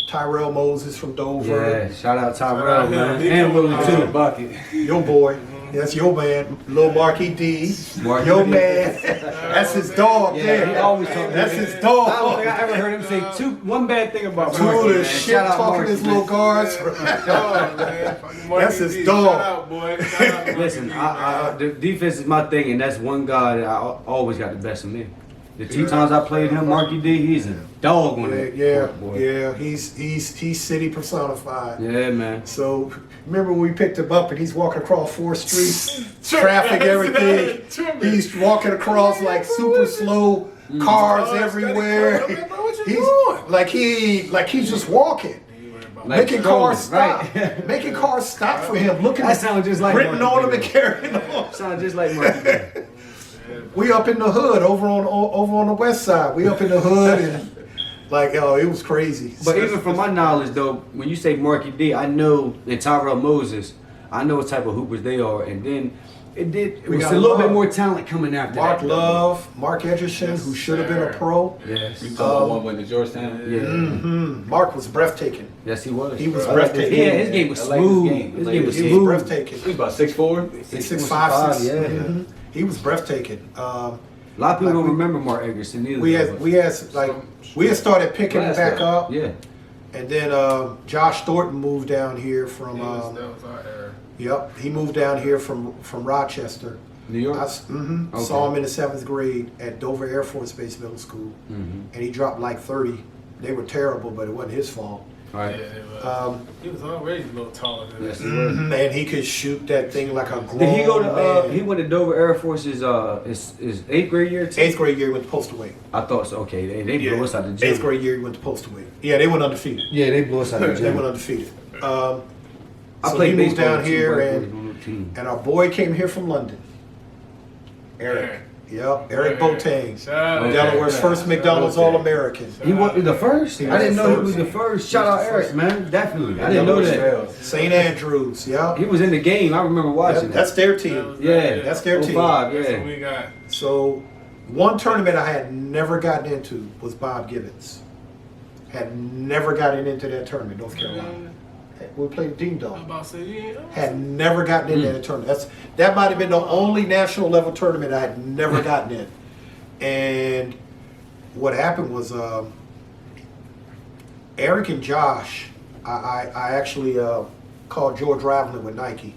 Tyrell Moses from Dover. Yeah, shout out Tyrell, man. And Willie too. Bucket. Your boy. That's your man, Lil Marky D. Marky Your D. man. That's his dog Yeah, there. he always talking. That's his I don't think dog. I ever heard him say one bad thing about Two Marky, of the man. shit Shout out talking Marky, his man. little guards. Dog, man. That's his Marky D, dog. Shout out, boy. Shout out, Marky Listen, D, the defense is my thing, and that's one guy that I always got the best of me. The 2 times I played him, Marky D, he's a dog on it. Yeah, boy. yeah. He's city personified. Yeah, man. So remember when we picked him up and he's walking across 4th Street, traffic, everything. He's walking across like super slow, cars everywhere. I'm like, bro, what you He's doing? like he's just walking. Like Making strolling, cars stop. right? Making cars stop for him. Looking That sounds just like written Marky on him D, and carrying on. Sounds just like Marky D. We up in the hood over on the west side. We up in the hood and it was crazy. But even from my knowledge, though, when you say Marky D, I know, and Tyrell Moses, I know what type of hoopers they are. And then it We was got a little bit Love. more talent coming after Mark that. Love, Mark Edgerton, who should have been a pro. Yes. You talking about one with the Georgetown? Yeah. Mark was breathtaking. Yes, he was. He was I like this breathtaking. Yeah, his game was I like his smooth. game. His I like game was his He game. was smooth. breathtaking. He's about 6'4". 6'5", 6'6". Yeah. Mhm. He was breathtaking. A lot of people Like don't remember Mark Egerson either. We had started picking him Last back guy. up, Yeah. and then Josh Thornton moved down here from. That was our era. Yep, he moved down here from Rochester. New York. I Okay. saw him in the 7th grade at Dover Air Force Base Middle School, and he dropped like 30. They were terrible, but it wasn't his fault. Right. Yeah, it was. He was already a little taller than Yes, us. he was. And he could shoot that thing like a grown Did he go to? man. He went to Dover Air Force his 8th grade year too. 8th grade year, he went to postal weight. I thought so. Okay, they blew us out the gym. 8th grade year, he went to postal weight. Yeah, they went undefeated. Yeah, they blew us out the They gym. went undefeated. So he moved down here, and our boy came here from London. Eric. Yep, Eric Boateng. Delaware's first McDonald's All-American. He was the first? He I didn't was know the he was the first. Shout out Eric, man. Definitely. I didn't know that. St. Andrews, yeah. He was in the game. I remember watching that. That's their team. Yeah. That's their team. 05, That's yeah. what we got. So, one tournament I had never gotten into was Bob Gibbons. Had never gotten into that tournament, North Carolina. We played Ding I'm Dong. about to say, yeah. Had never gotten into that tournament. That might have been the only national level tournament I had never gotten in. And what happened was Eric and Josh, I actually called George Raveling with Nike.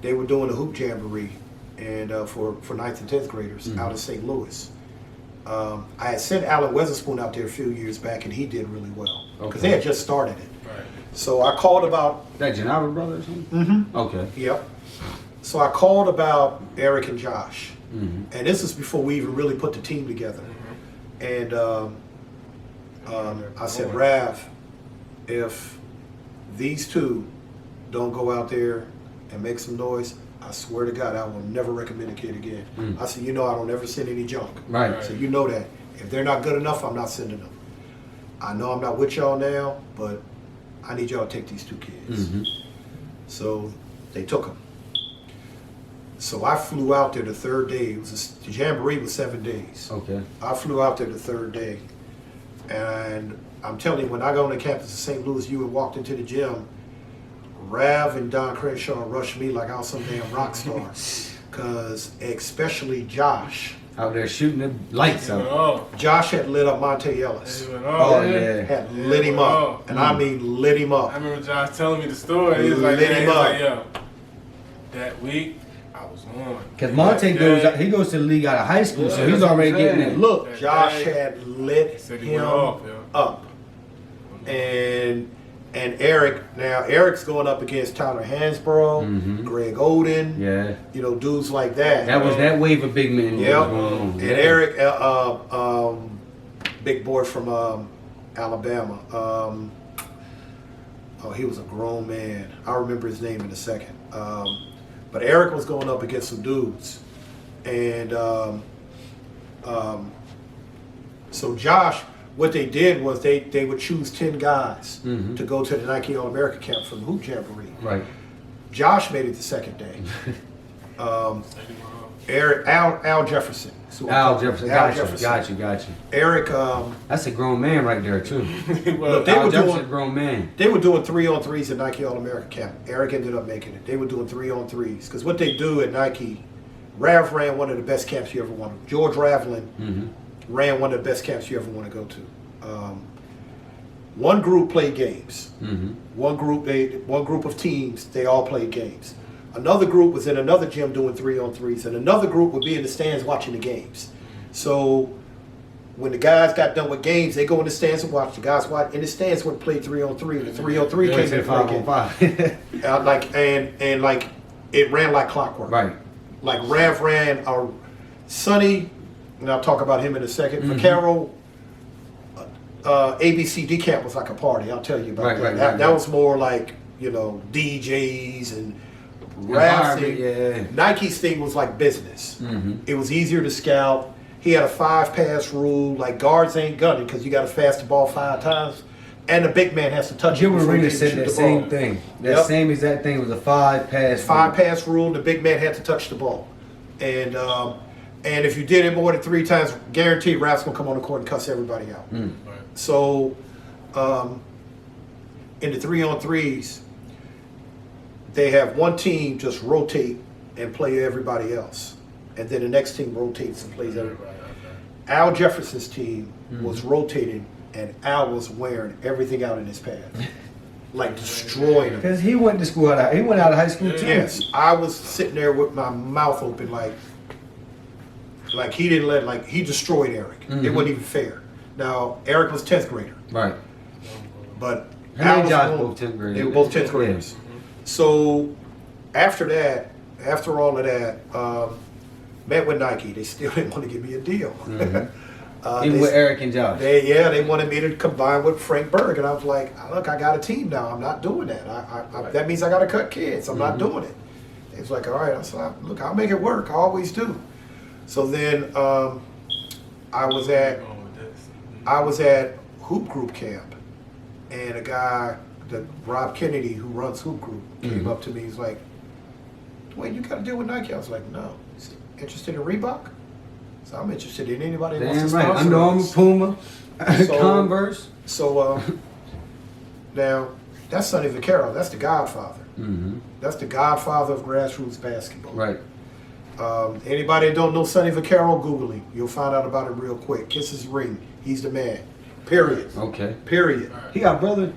They were doing a hoop jamboree and for 9th and 10th graders out of St. Louis. I had sent Alan Weatherspoon out there a few years back, and he did really well because they had just started it. Right. So I called about That Genaro brothers? Mm-hmm. Okay. Yep. So I called about Eric and Josh, and this is before we even really put the team together. And I said, Rav, if these two don't go out there and make some noise, I swear to God, I will never recommend a kid again. I said, I don't ever send any junk. Right. So you know that. If they're not good enough, I'm not sending them. I know I'm not with y'all now, but I need y'all to take these two kids. So they took them. So I flew out there the third day. The jamboree was 7 days. Okay. I flew out there the third day. And I'm telling you, when I got on the campus of St. Louis U and walked into the gym, Rav and Don Crenshaw rushed me like I was some damn rock star. Because especially Josh. Out there shooting the lights out. Josh had lit up Monte Ellis. Oh, yeah. Had lit him up. And I mean lit him up. I remember Josh telling me the story. He was like, Lit him up. yo, that week, I was on. Because Monte goes to the league out of high school, so he's already getting it. Look, Josh had lit him off, up. And Eric, now Eric's going up against Tyler Hansborough, Greg Oden, dudes like that. That was that wave of big men. Yep. And Eric, big boy from Alabama. He was a grown man. I'll remember his name in a second. But Eric was going up against some dudes. And so Josh, what they did was they would choose 10 guys to go to the Nike All-America camp from the hoop jamboree. Right. Josh made it the second day. Al Jefferson. Al Jefferson. Got you. Eric. That's a grown man right there too. Look, they Al were Jefferson, doing grown man. They were doing 3-on-3s at Nike All-America camp. Eric ended up making it. They were doing 3-on-3s because what they do at Nike, Rav ran one of the best camps you ever wanted. George Raveling ran one of the best camps you ever want to go to. One group played games. One group of teams, they all played games. Another group was in another gym doing 3-on-3s, and another group would be in the stands watching the games. So when the guys got done with games, they go in the stands and watch. The guys in the stands would play 3-on-3, and the 3-on-3 came in to play game. It ran like clockwork. Right. Like Rav ran Sonny, and I'll talk about him in a second. Vaquero, ABCD camp was like a party. I'll tell you about that. That was more like DJs and Rav's thing. Nike's thing was like business. It was easier to scout. He had a 5-pass rule. Like guards ain't gunning because you got to pass the ball 5 times, and the big man has to touch it. Jim Arena said that same thing. That same exact thing was a 5-pass. 5-pass rule. The big man had to touch the ball, and if you did it more than 3 times, guaranteed Raf's gonna come on the court and cuss everybody out. So, in the 3-on-3s, they have one team just rotate and play everybody else, and then the next team rotates and plays everybody. Al Jefferson's team was rotating, and Al was wearing everything out in his path, like destroying them. Because he went to school he went out of high school too. Yes, I was sitting there with my mouth open, like he didn't he destroyed Eric. It wasn't even fair. Now Eric was 10th grader, right? But Al and Josh both 10th graders. They were both 10th graders. So after all of that, met with Nike. They still didn't want to give me a deal. Even with Eric and Josh. They wanted me to combine with Frank Berg, and I was like, look, I got a team now. I'm not doing that. That means I got to cut kids. I'm not doing it. He was like, all right. I said, look, I'll make it work. I always do. So then I was at Hoop Group camp, and a guy, Rob Kennedy, who runs Hoop Group, came up to me. He's like, Duane, you got to deal with Nike. I was like, no. He's interested in Reebok? So I'm interested in anybody that wants to sponsor Under Armour, Puma, Converse. So now, that's Sonny Vaccaro. That's the godfather. That's the godfather of grassroots basketball. Right. Anybody that don't know Sonny Vaccaro, Google him. You'll find out about him real quick. Kiss his ring. He's the man. Period. Okay. Period. He got brother?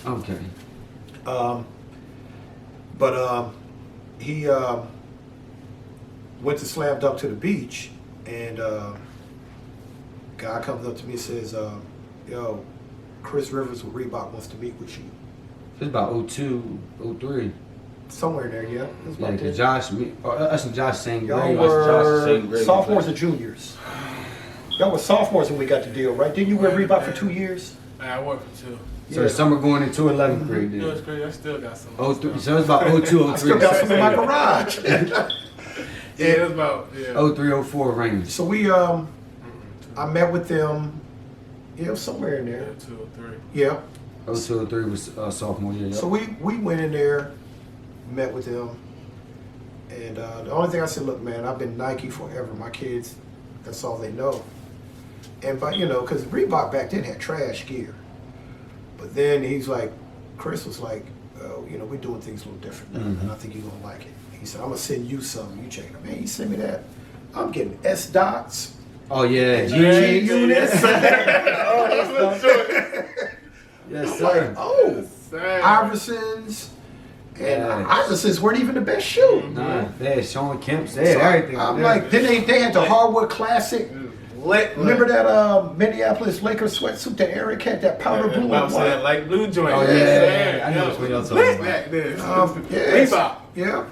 Okay. But he went to slam dunk to the beach, and guy comes up to me and says, yo, Chris Rivers with Reebok wants to meet with you. It's about 02, 03. Somewhere in there, yeah. It was about Yeah, that. us and Josh same Y'all grade. were sophomores or juniors? Y'all were sophomores when we got the deal, right? Didn't you wear Reebok for 2 years? I worked for 2. So the summer going into 11th grade You know, then. it's crazy. I still got some. 03, so it's about 02, 03. I still got some in my garage. Yeah, it was about 03, 04 range. So we, I met with them, somewhere in there. 2 or 3. Yeah. 02, 03 was sophomore year. So we went in there, met with them, and the only thing I said, look, man, I've been Nike forever. My kids, that's all they know. And but because Reebok back then had trash gear. But then he's like, Chris was like, we're doing things a little different now, and I think you're gonna like it. He said, I'm gonna send you something. You check it out. Man, you send me that. I'm getting S dots. Oh yeah, Yes, yes like, sir. Iversons. And Yes. Iversons weren't even the best shoe. Nah, they had Sean Kemp's, they had everything. I'm like, then they had the Hardwood Classic. Remember that Minneapolis Lakers sweatsuit that Eric had, that powder blue and white? Like blue joint. Oh yeah, I know what y'all talking about. Back then. Reebok. Yeah.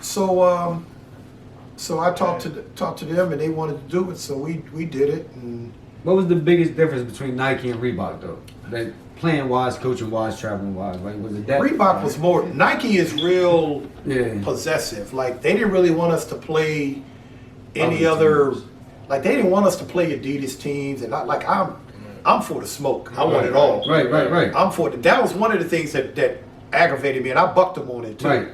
So I talked to them, and they wanted to do it, so we did it. And What was the biggest difference between Nike and Reebok though? Like playing wise, coaching wise, traveling wise. Like was it that? Reebok was more. Nike is real Yeah. possessive. Like they didn't really want us to play any Other other. teams. Like they didn't want us to play Adidas teams, and I'm for the smoke. I want it all. Right. I'm for it. That was one of the things that aggravated me, and I bucked them on it too. Right.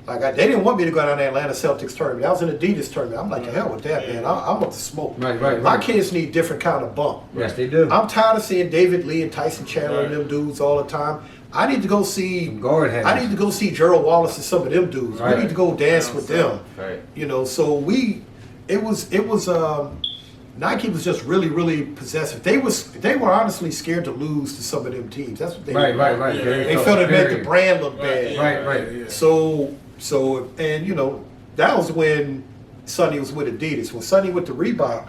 Like they didn't want me to go down to the Atlanta Celtics tournament. That was an Adidas tournament. I'm like, the hell with that, man. I want the smoke. Right. My kids need different kind of bump. Yes, they do. I'm tired of seeing David Lee and Tyson Chandler and them dudes all the time. I need to go see. Guard heads. I need to go see Gerald Wallace and some of them dudes. Right. We need to go dance with them. Right. So it was Nike was just really possessive. They were honestly scared to lose to some of them teams. That's what they Right. Yeah. They felt it made the brand look bad. Right. So that was when Sonny was with Adidas. When Sonny went to Reebok,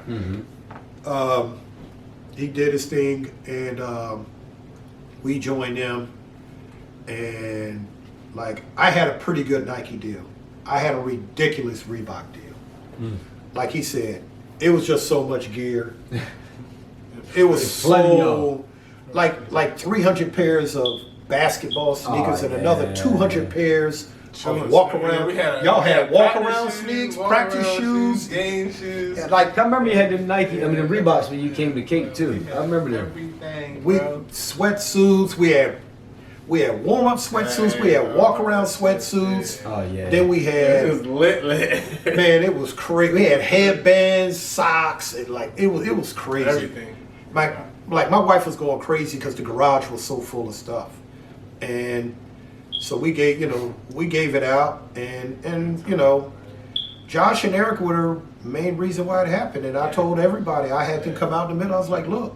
he did his thing, and we joined them. And like I had a pretty good Nike deal. I had a ridiculous Reebok deal. Like he said, it was just so much gear. It was so like 300 pairs of basketball sneakers and another 200 pairs. Walk around. Y'all had walk around sneaks, practice shoes, game shoes. and like I remember you had the Nike, the Reeboks when you came to Cape too. I remember them. Everything, we bro. sweatsuits. We had warm up sweatsuits. We had walk around sweatsuits. Oh yeah. Then we It was had lit. man, it was crazy. We had headbands, socks, and like it was crazy. Everything. My wife was going crazy because the garage was so full of stuff, and so we gave it out, and Josh and Eric were the main reason why it happened, and I told everybody I had to come out in the middle. I was like, look,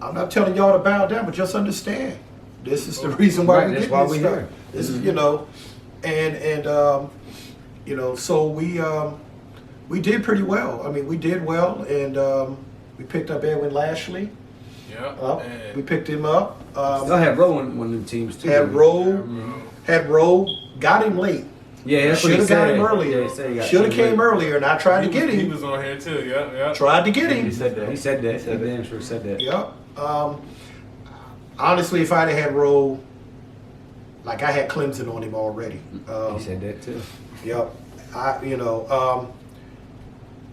I'm not telling y'all to bow down, but just understand this is the reason why we that's get why this we stuff. here. This is so we did pretty well. I mean, we did well, and we picked up Edwin Lashley. Yeah. We picked him up. Y'all had Rowe on one of them teams too. Had Rowe, got him late. Yeah, that's what he should have got said. him earlier. Yeah, he said he got Should have him came earlier, and I tried to get He him. was on here too. Yeah. Tried to get him. He said that. He said that. He damn sure said that. Yep. Honestly, if I'd have had Rowe, like I had Clemson on him already. He said that too. Yep.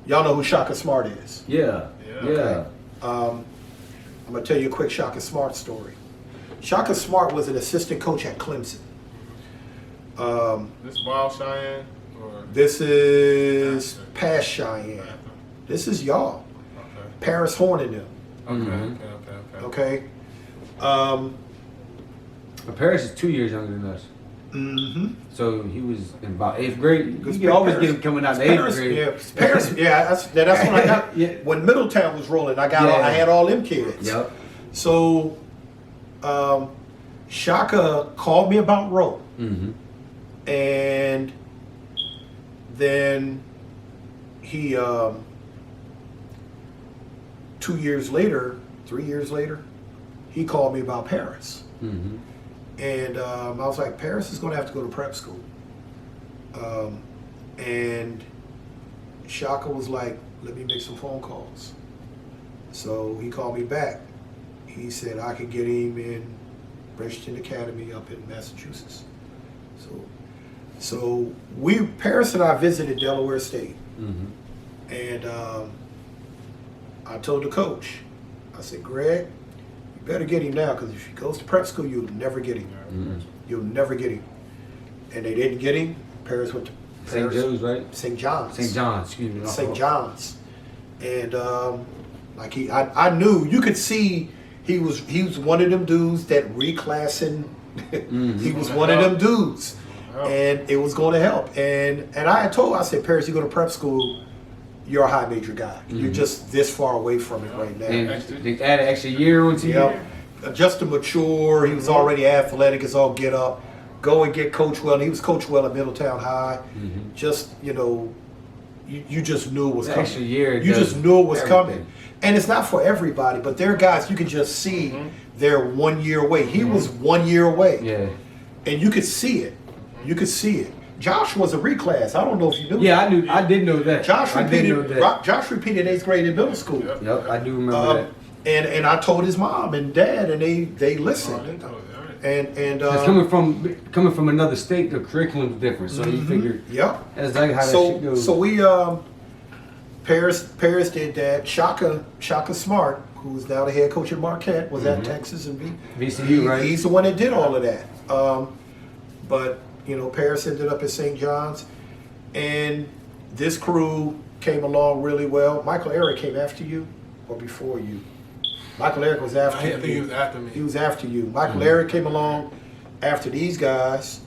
Y'all know who Shaka Smart is. Yeah. Okay. I'm gonna tell you a quick Shaka Smart story. Shaka Smart was an assistant coach at Clemson. This Wild Cheyenne or This is past Cheyenne. This is y'all. okay. Paris Horn and them. Okay. Okay. But Paris is 2 years younger than us. Mm-hmm. So he was in about 8th grade. Because You always Paris- get him coming out the 8th Paris, grade. yeah, Paris, yeah, that's when I got. Yeah. When Middletown was rolling, I had all them kids. Yep. So, Shaka called me about Rowe, Mm-hmm. and then he 2 years later, 3 years later, he called me about Paris. Mm-hmm. And I was like, Paris is going to have to go to prep school. And Shaka was like, let me make some phone calls. So he called me back. He said I could get him in Bridgeton Academy up in Massachusetts. So Paris and I visited Delaware State. Mm-hmm. And I told the coach, I said, Greg, you better get him now, because if he goes to prep school, you'll never get him. Mm-hmm. You'll never get him. And they didn't get him. Paris went to St. Joe's, right? St. John's. St. John's, excuse me. St. John's. And I knew, you could see he was one of them dudes that reclassing. Mm-hmm. He was one of them dudes. And it was going to help. And I had told, I said, Paris, you go to prep school, you're a high major guy. Mm-hmm. You're just this far away from it right now. And they added an extra year onto you. Yep. Just to mature, he was already athletic as all get up. Go and get Coach Well. He was Coach Well at Middletown High. Mm-hmm. Just, you just knew it was The coming. extra year You does just knew it was everything. coming. And it's not for everybody, but there are guys you can just see they're 1 year away. He was 1 year away. Yeah. And you could see it. You could see it. Josh was a reclass. I don't know if you knew. Yeah, I knew. I did know that. Josh I did know repeated. that. Josh repeated 8th grade in middle school. Yep, I do remember that. And I told his mom and dad, and they listened. And It's coming from another state, the curriculum's different. So you figure yep. that's like how that shit goes. So we Paris did that. Shaka Smart, who's now the head coach at Marquette, was at Texas and VCU, right? He's the one that did all of that. But Paris ended up at St. John's, and this crew came along really well. Michael Eric came after you or before you? Michael Eric was after you. I think he was after me. He was after you. Michael Eric came along after these guys,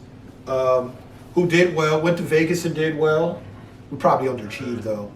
who did well, went to Vegas and did well. We probably underachieved though.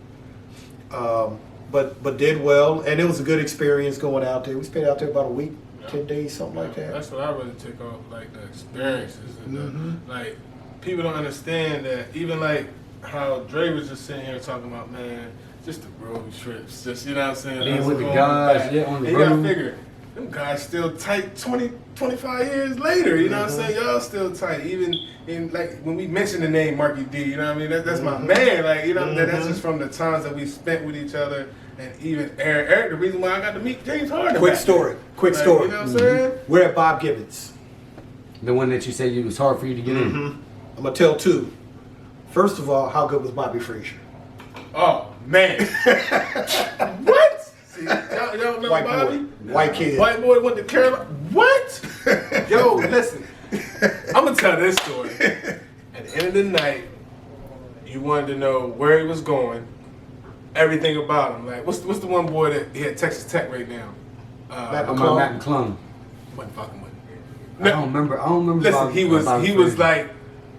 But did well, and it was a good experience going out there. We spent out there about a week, 10 days, something like that. That's what I really took off, like the experiences. And like, people don't understand that, even like how Dre was just sitting here talking about, man, just the road trips, just, you know what I'm saying? Being Us with the going guys, back. yeah, on the And you gotta road. figure, them guys still tight 20, 25 years later, you know what I'm saying? Y'all still tight, even in, like, when we mention the name Marky D, you know what I mean? That's my man, like, you know, that's just from the times that we spent with each other. And even Eric, the reason why I got to meet James Harden. Quick back story. then. Quick Like, story. You know what I'm saying? We're at Bob Gibbons. The one that you said it was hard for you to get in. I'm gonna tell two. First of all, how good was Bobby Frazier? Oh, man. What? See, y'all know White Bobby? boy, white kid. White boy went to Carolina. What? Yo, listen. I'm going to tell this story. At the end of the night, you wanted to know where he was going, everything about him. Like, what's the one boy that he had Texas Tech right now? Matt Matt McClung. Wasn't fucking with him. I don't remember. Listen, Bobby- he was Bobby he was Frazier. like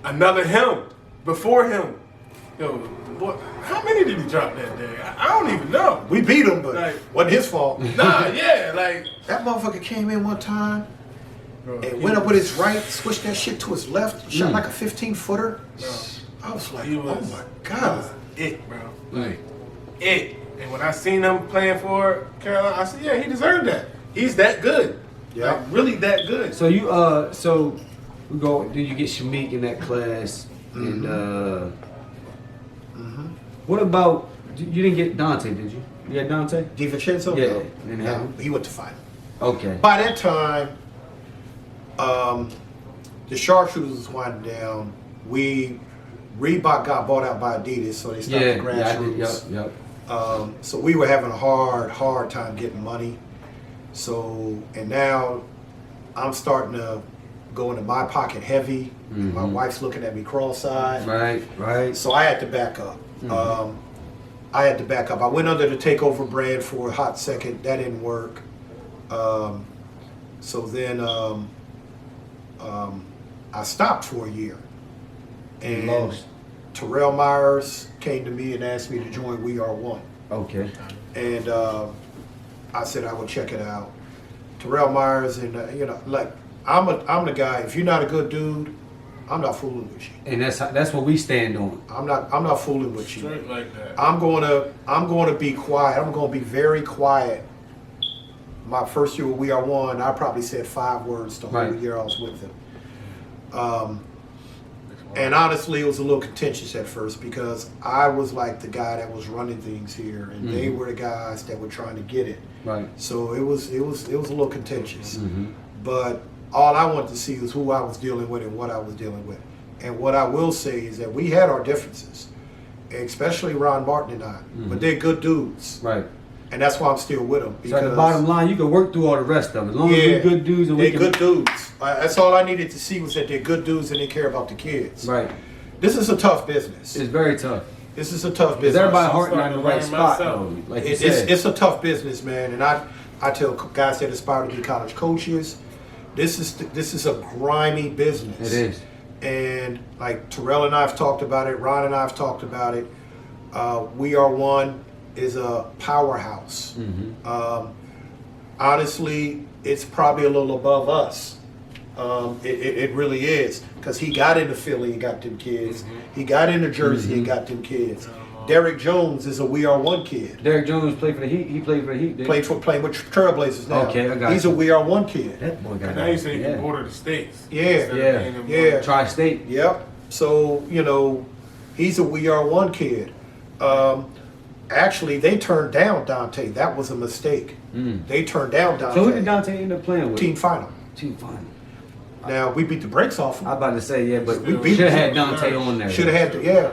another him before him. Yo, boy, how many did he drop that day? I don't even know. We beat him, but Like- wasn't his fault. Nah, yeah, like That motherfucker came in one time bro, and he went up with was- his right, switched that shit to his left, shot like a 15-footer. I was like, He oh was, my That was God. it, bro. Like it. And when I seen him playing for Carolina, I said, yeah, he deserved that. He's that good. Yeah. Like really that good. So you so we go. Did you get Shamik in that class? And what about, you didn't get Dante, did you? You had Dante? DiVincenzo? Yeah. No, he went to final. Okay. By that time, the sharpshooters was winding down. Reebok got bought out by Adidas, so they stopped the grassroots. Yep. So we were having a hard time getting money. So, and now I'm starting to go into my pocket heavy. My wife's looking at me cross-eyed. Right. So I had to back up. I went under the Takeover brand for a hot second. That didn't work. So then I stopped for a year. And Terrell Myers came to me and asked me to join We Are One. Okay. And I said I would check it out. Terrell Myers, and like I'm the guy. If you're not a good dude, I'm not fooling with you. And that's what we stand on. I'm not fooling with you. Straight like that. I'm going to be quiet. I'm going to be very quiet. My first year with We Are One, I probably said 5 words the whole year I was with him. And honestly, it was a little contentious at first because I was like the guy that was running things here, and they were the guys that were trying to get it. Right. So it was a little contentious. But all I wanted to see was who I was dealing with and what I was dealing with. And what I will say is that we had our differences, especially Ron Martin and I. But they're good dudes. Right. And that's why I'm still with them. So at the bottom line, you can work through all the rest of it. As long as we're good dudes and they're good dudes. That's all I needed to see was that they're good dudes and they care about the kids. Right. This is a tough business. It's very tough. This is a tough Because business. everybody heart not in the right spot, though. Like you said. It's a tough business, man. And I tell guys that aspire to be college coaches, this is a grimy business. It is. And like Terrell and I have talked about it, Ron and I have talked about it. We Are One is a powerhouse. Honestly, it's probably a little above us. It really is, because he got into Philly and got them kids. He got into Jersey and got them kids. Derek Jones is a We Are One kid. Derek Jones played for the Heat. He played for the Heat. Playing with Trailblazers now. Okay, I got He's you. a We Are One kid. That boy got Now you say you can order the states. Yeah. Tri-State. Yep. So he's a We Are One kid. Actually, they turned down Dante. That was a mistake. They turned down Dante. So who did Dante end up playing with? Team final. Team final. Now we beat the brakes off him. I was about to say, yeah, but We we beat should have him. had Dante on there. Should have had to, yeah.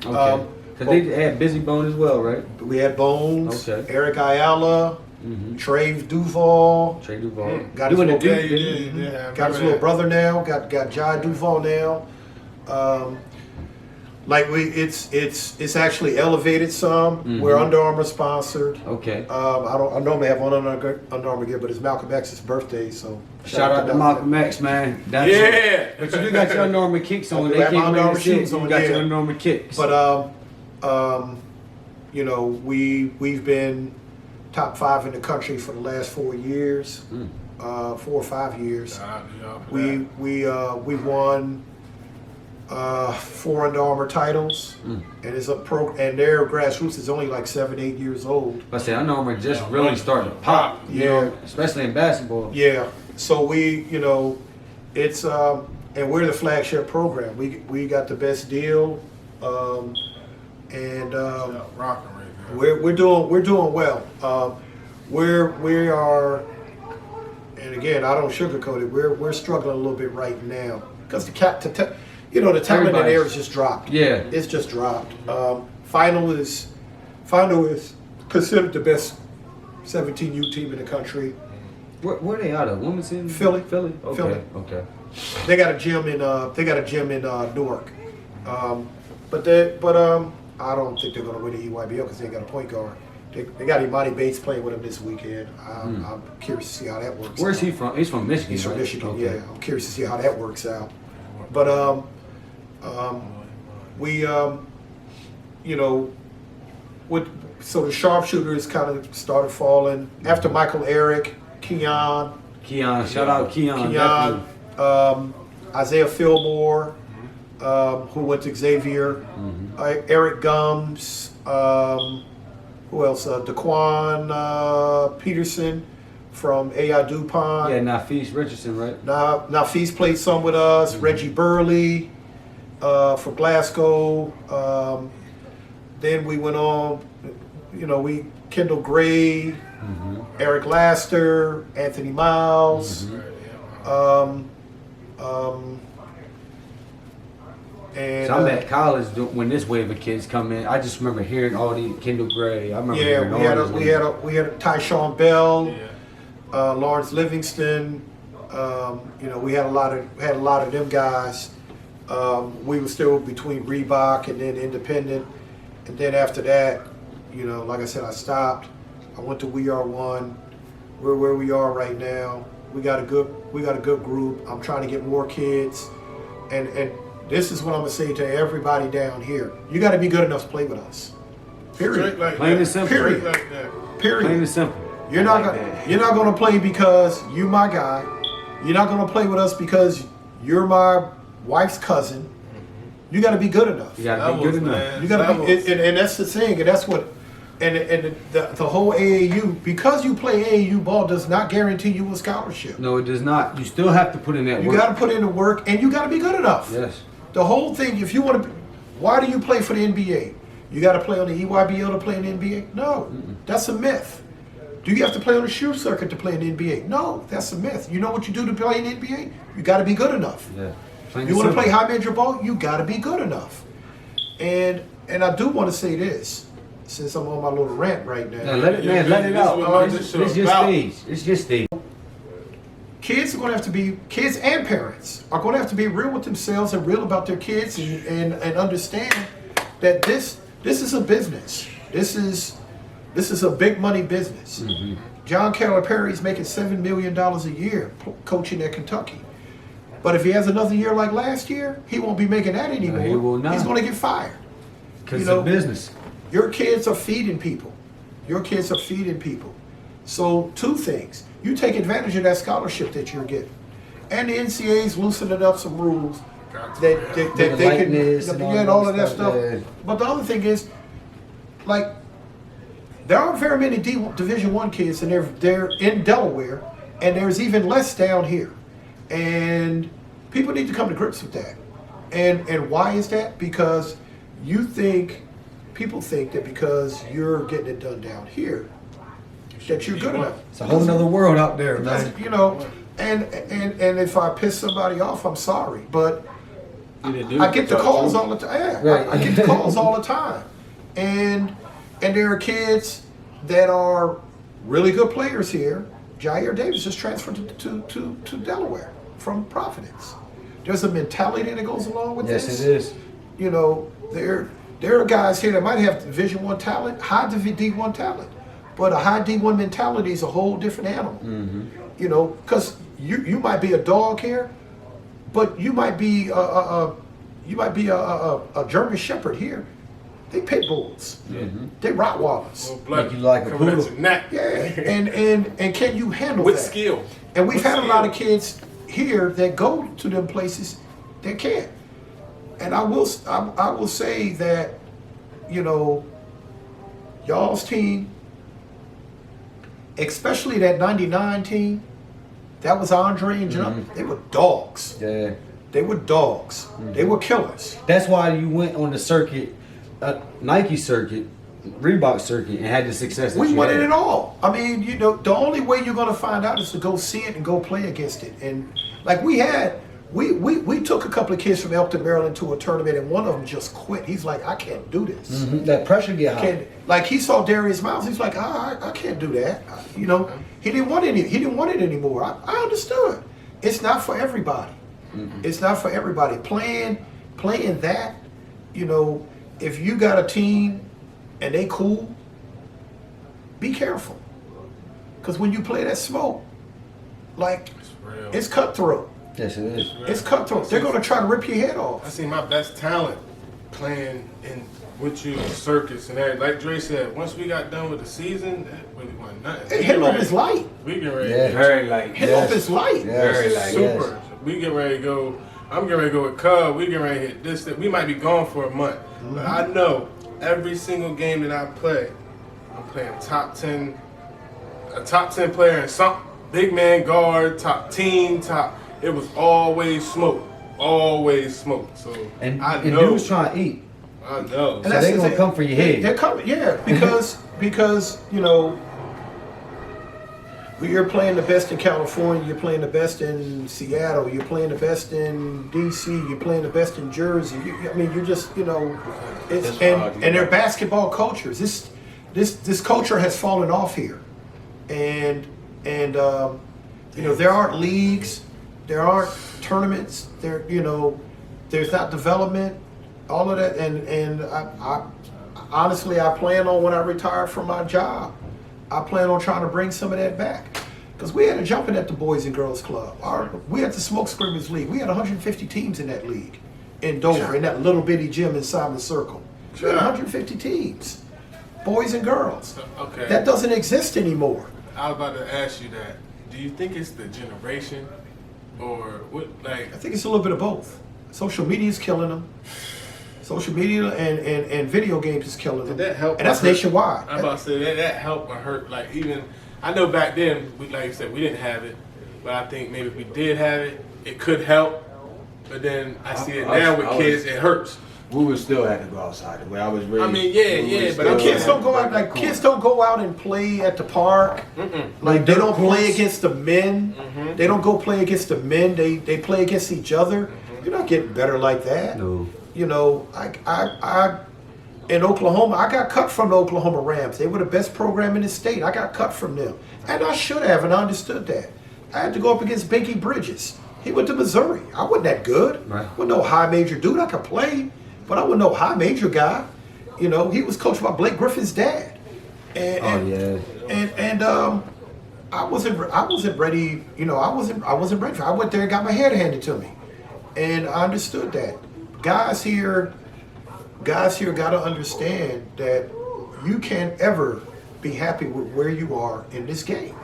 Okay. Because they had Busy Bone as well, right? We had Bones, Okay. Eric Ayala, Trey Duval. Trey Duval. Got his Doing the little, Duke, didn't he? got his little brother now. Got Jai Duval now. It's actually elevated some. We're Under Armour sponsored. Okay. I normally have one Under Armour gear, but it's Malcolm X's birthday, so Shout out to Malcolm X, man. That's But you do got your Under Armour kicks on. I do They have can't my Under wear Armour the shit. shoes on, You got yeah. your Under Armour kicks. But we've been top 5 in the country for the last 4 years, 4 or 5 years. We won 4 Under Armour titles, and it's and their grassroots is only like 7-8 years old. I say Under Armour just really starting to pop. You know, especially in basketball. Yeah. So it's and we're the flagship program. We got the best deal, and Rocking right now. we're doing well. We are, and again, I don't sugarcoat it. We're struggling a little bit right now because the talent in there is just dropped. Yeah. It's just dropped. Final is considered the best 17U team in the country. Where they out of? Wilmington? Philly. Okay. Philly. Okay. They got a gym in Newark, but I don't think they're going to win the EYBL because they got a point guard. They got Imani Bates playing with them this weekend. I'm curious to see how that works. Where's out. he from? He's from Michigan. He's from right? Michigan. Okay. Yeah, I'm curious to see how that works out. But so the sharpshooters kind of started falling after Michael Eric, Keon, Shout out Keon. Isaiah Fillmore, who went to Xavier, Eric Gums, who else? Daquan Peterson from AI DuPont. Yeah, Nafis Richardson, right? Nafis played some with us. Reggie Burley, for Glasgow. Then we went on, Kendall Gray, Eric Laster, Anthony Miles. And so I'm at college when this wave of kids come in. I just remember hearing all these Kendall Gray. I remember hearing all these. We had a Tyshawn Bell, Lawrence Livingston. We had a lot of them guys. We were still between Reebok and then independent, and then after that, like I said, I stopped. I went to We Are One. We're where we are right now. We got a good group. I'm trying to get more kids, and this is what I'm gonna say to everybody down here. You got to be good enough to play with us. Period. Plain and simple. Period. Period. Plain and simple. You're not gonna play because you my guy. You're not gonna play with us because you're my wife's cousin. You got to be good enough. You got to be good enough. You got to be, and that's the thing, and that's what, and the whole AAU, because you play AAU ball does not guarantee you a scholarship. No, it does not. You still have to put in that work. You got to put in the work, and you got to be good enough. Yes. The whole thing, if you want to, why do you play for the NBA? You got to play on the EYBL to play in the NBA? No, that's a myth. Do you have to play on the shoe circuit to play in the NBA? No, that's a myth. You know what you do to play in the NBA? You got to be good enough. Yeah. You want to play high major ball? You got to be good enough. And I do want to say this, since I'm on my little rant right now. Yeah, let it out. It's your stage. It's your stage. Kids and parents are going to have to be real with themselves and real about their kids and understand that this is a business. This is a big money business. John Calipari's making $7 million a year coaching at Kentucky. But if he has another year like last year, he won't be making that anymore. No, he will not. He's going to get fired. Because it's a business. Your kids are feeding people. So two things. You take advantage of that scholarship that you're getting. And the NCAA's loosening up some rules that they can, and all of that stuff. Yeah. But the other thing is, like, there aren't very many Division I kids, and they're in Delaware, and there's even less down here. And people need to come to grips with that. And why is that? Because people think that because you're getting it done down here, that you're good enough. It's a whole nother world out there, man. And if I piss somebody off, I'm sorry. But I get the calls all the time. Yeah, right. I get the calls all the time. And there are kids that are really good players here. Jair Davis just transferred to Delaware from Providence. There's a mentality that goes along with this. Yes, it is. There are guys here that might have Division I talent, high D1 talent, but a high D1 mentality is a whole different animal. Because you might be a dog here, but you might be a German Shepherd here. They pit bulls. They Rottweilers. Make you like a poodle. Yeah, and can you handle with that? skill? And we've had a lot of kids here that go to them places that can't. And I will say that, y'all's team, especially that '99 team, that was Andre and John. They were dogs. Yeah. They were dogs. They were killers. That's why you went on the circuit, Nike circuit, Reebok circuit, and had the success that we you wanted had. it all. I mean, the only way you're going to find out is to go see it and go play against it. And like we took a couple of kids from Elkton, Maryland to a tournament, and one of them just quit. He's like, I can't do this. That pressure get high. Like he saw Darius Miles, he's like, I can't do that. He didn't want it anymore. I understood. It's not for everybody. It's not for everybody. Playing that, if you got a team and they cool, be careful. Because when you play that smoke, like, it's cutthroat. Yes, it is. It's cutthroat. They're going to try to rip your head off. I see my best talent playing with you in circuits and everything. Like Dre said, once we got done with the season, that really wasn't nothing. Hey, hit up is light. We get ready. Yeah, very light. Hit up is light. Very light. Super. Yes. We get ready to go. I'm getting ready to go with Cub. We get ready to hit this. We might be gone for a month. But I know every single game that I play, I'm playing a top 10 player in some big man guard, top team, top. It was always smoke. always smoke. So And I know. dudes trying to eat. I know. So they gonna come for your head. They're coming, yeah, because you know, you're playing the best in California, you're playing the best in Seattle, you're playing the best in DC, you're playing the best in Jersey. I mean, you're just, you know, it's and they're basketball cultures. This culture has fallen off here, and you know, there aren't leagues, there aren't tournaments, there's not development, all of that, and I honestly, I plan on when I retire from my job, I plan on trying to bring some of that back. Because we had a jumping at the Boys and Girls Club. We had the Smoke Scrimmage League. We had 150 teams in that league in Dover, in that little bitty gym in Simon Circle. We had 150 teams, boys and girls. Okay. That doesn't exist anymore. I was about to ask you that. Do you think it's the generation, or what? Like, I think it's a little bit of both. Social media is killing them. Social media and video games is killing them. Did that help? And that's nationwide. I'm about to say that helped or hurt. Like, even I know back then, like you said, we didn't have it, but I think maybe if we did have it, it could help. But then I see it now with kids, it hurts. We would still have to go outside the way I was raised. I mean, yeah, but And kids don't go out like kids don't go out and play at the park. Like they don't play against the men. They don't go play against the men. They play against each other. You're not getting better like that. No. You know, I in Oklahoma, I got cut from the Oklahoma Rams. They were the best program in the state. I got cut from them, and I should have, and I understood that. I had to go up against Binky Bridges. He went to Missouri. I wasn't that good. Right. Wasn't no high major dude. I could play, but I wasn't no high major guy. You know, he was coached by Blake Griffin's dad. And I wasn't ready. You know, I wasn't ready for it. I went there and got my head handed to me, and I understood that. Guys here got to understand that you can't ever be happy with where you are in this game.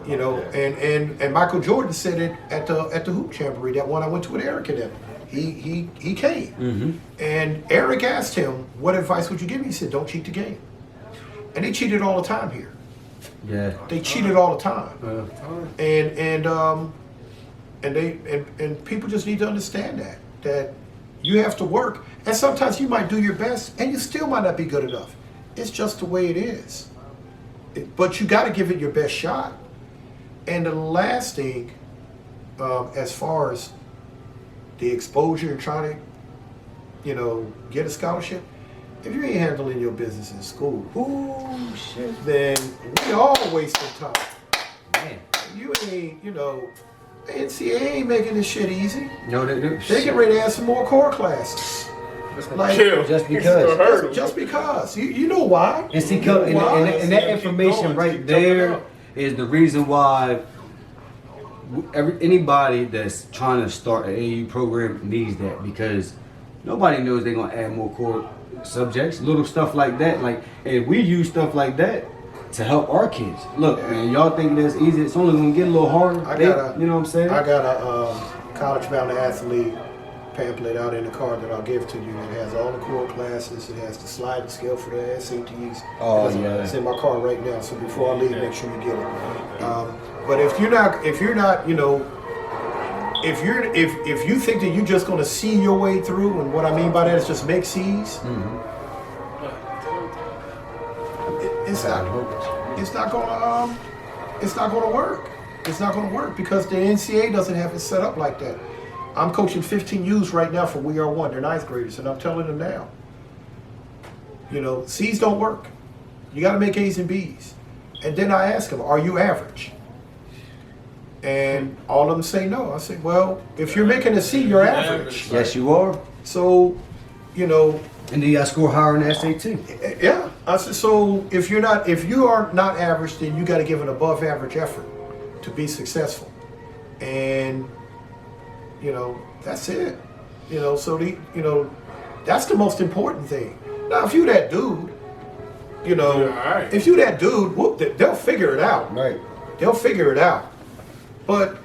You know, and Michael Jordan said it at the hoop jamboree, that one I went to with Eric and them. He came, and Eric asked him, "What advice would you give me?" He said, "Don't cheat the game." And they cheated all the time here. Yeah. They cheated all the time, and people just need to understand that you have to work, and sometimes you might do your best, and you still might not be good enough. It's just the way it is. But you got to give it your best shot. And the last thing, as far as the exposure and trying to, you know, get a scholarship, if you ain't handling your business in school, then we all wasting time. Man. You ain't, you know, the NCAA ain't making this shit easy. No, they do. They get ready to add some more core classes. Like, Just because. just because. You know why. And see, You know why. and that information right there is the reason why anybody that's trying to start an AAU program needs that, because nobody knows they're going to add more core subjects, little stuff like that. Like, and we use stuff like that to help our kids. Look, man, y'all think that's easy. It's only going to get a little harder. You know what I'm saying? I got a college-bound athlete pamphlet out in the car that I'll give to you. It has all the core classes. It has the sliding scale for the SATs. Oh, yeah. It's in my car right now. So before I leave, make sure you get it. But if you're not, you know, if you think that you're just going to see your way through, and what I mean by that is just make C's, it's not going to work. It's not going to work because the NCAA doesn't have it set up like that. I'm coaching 15 U's right now for We Are One. They're ninth graders, and I'm telling them now. You know, C's don't work. You got to make A's and B's. And then I ask them, "Are you average?" And all of them say no. I say, well, if you're making a C, you're average. Yes, you are. So, you know. And then you got to score higher in the SAT. Yeah. I said, so if you are not average, then you got to give an above average effort to be successful. And, you know, that's it. You know, so that's the most important thing. Now, if you that dude, you know, if you that dude, whoop, they'll figure it out. Right. They'll figure it out. But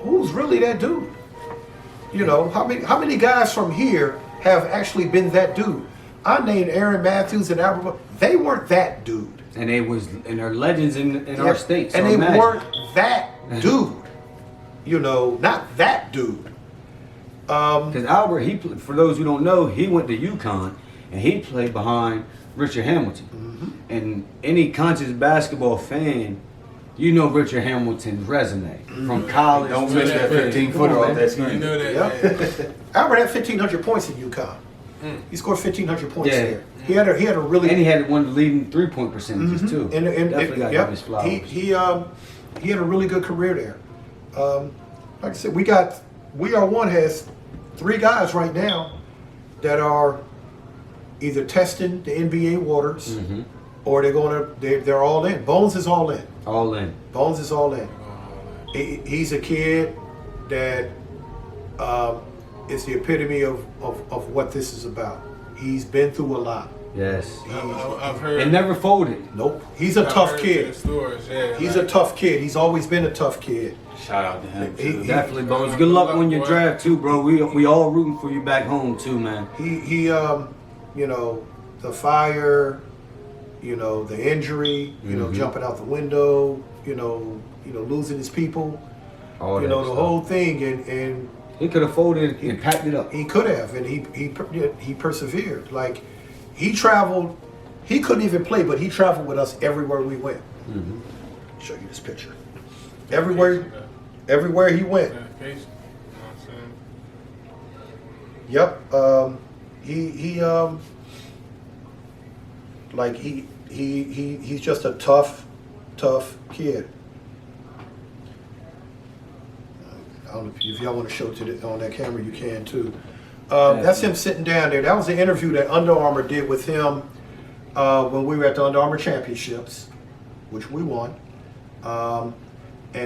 who's really that dude? You know, how many guys from here have actually been that dude? I named Aaron Matthews and Albert. They weren't that dude. And they're legends in our state. So and they imagine. weren't that dude. You know, not that dude. Because Albert, for those who don't know, he went to UConn and he played behind Richard Hamilton. And any conscious basketball fan, you know Richard Hamilton's resume from college. Don't miss that 15-footer off that screen. You know that. Yep. Albert had 1,500 points in UConn. He scored 1,500 points there. He had a really and he had one of the leading 3-point percentages too. And Definitely got to give his flowers. He had a really good career there. Like I said, We Are One has 3 guys right now that are either testing the NBA waters or they're all in. Bones is all in. All in. Bones is all in. He's a kid that is the epitome of what this is about. He's been through a lot. Yes. I've heard. And never folded. Nope. He's a tough kid. He's a tough kid. He's always been a tough kid. Shout out to him. Definitely, Bones. Good luck on your draft too, bro. We all rooting for you back home too, man. He you know, the fire, you know, the injury, you know, jumping out the window, you know, losing his people, All you that know, the stuff. whole thing, and He could have folded and packed it up. he could have, and he persevered. Like he traveled, he couldn't even play, but he traveled with us everywhere we went. Show you this picture. Everywhere he went. Yep. He's just a tough kid. I don't know if y'all want to show on that camera, you can too. That's him sitting down there. That was an interview that Under Armour did with him when we were at the Under Armour Championships, which we won. And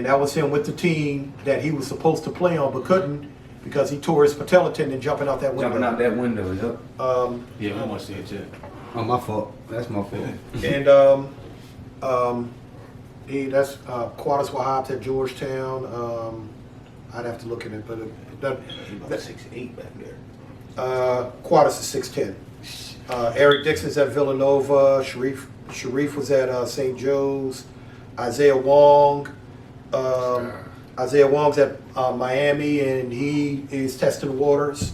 that was him with the team that he was supposed to play on but couldn't because he tore his patella tendon jumping out that window. Jumping out that window, yep. Yeah, I want to see it too. Oh, my fault. That's my fault. And that's Quadras Wahab at Georgetown. I'd have to look at it, but He's about 6'8" back there. Quadras is 6'10". Eric Dixon's at Villanova. Sharif was at St. Joe's. Isaiah Wong's at Miami, and he is testing waters.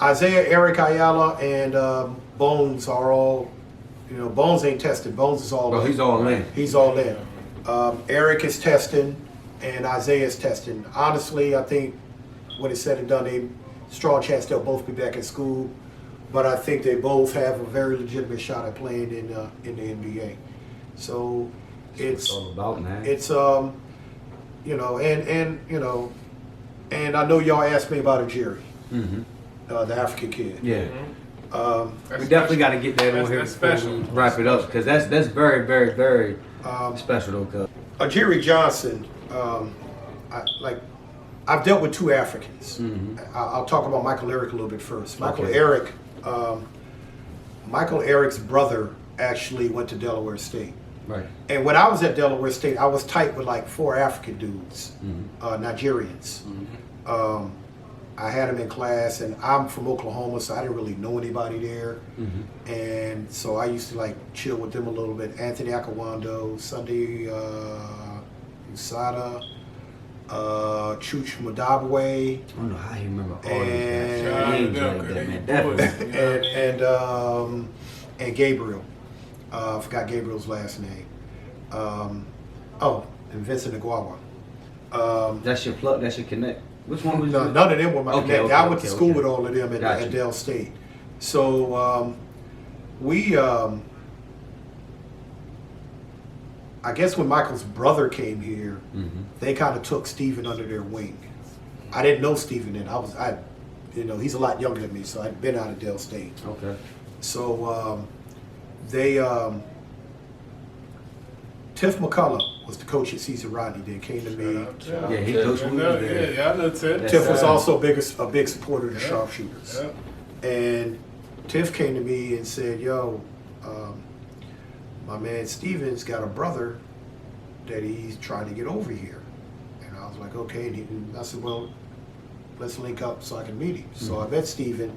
Isaiah, Eric Ayala, and Bones are all, Bones ain't tested. Bones is all in. He's all in. He's all in. Eric is testing, and Isaiah is testing. Honestly, I think when it's said and done, a strong chance they'll both be back in school. But I think they both have a very legitimate shot at playing in the NBA. So it's all about, man. It's and I know y'all asked me about Ajiri, the African kid. Yeah. We definitely got to get that on here before we wrap it up, because that's very, very, very special though. Ajiri Johnson, I've dealt with 2 Africans. I'll talk about Michael Eric a little bit first. Michael Eric's brother actually went to Delaware State. Right. And when I was at Delaware State, I was tight with like 4 African dudes, Nigerians. I had them in class, and I'm from Oklahoma, so I didn't really know anybody there. And so I used to like chill with them a little bit. Anthony Akawando, Sunday Usada, Chuch Mudabwe. I don't know how you remember all and, these names like that, man. Definitely. and Gabriel. I forgot Gabriel's last name. And Vincent Aguawa. That's your plug. That's your connect. Which one was None of them were my connect. I went to school with all of them at Dell State. So I guess when Michael's brother came here, they kind of took Stephen under their wing. I didn't know Stephen then. He's a lot younger than me, so I'd been out of Dell State. Okay. So Tiff McCullough was the coach at Cesar Rodney. Then came to me. Yeah, he coached me there. Yeah, I know Tiff. Tiff was also a big supporter of the sharpshooters. And Tiff came to me and said, "Yo, my man Steven's got a brother that he's trying to get over here." And I was like, "Okay." And I said, "Well, let's link up so I can meet him." So I met Steven.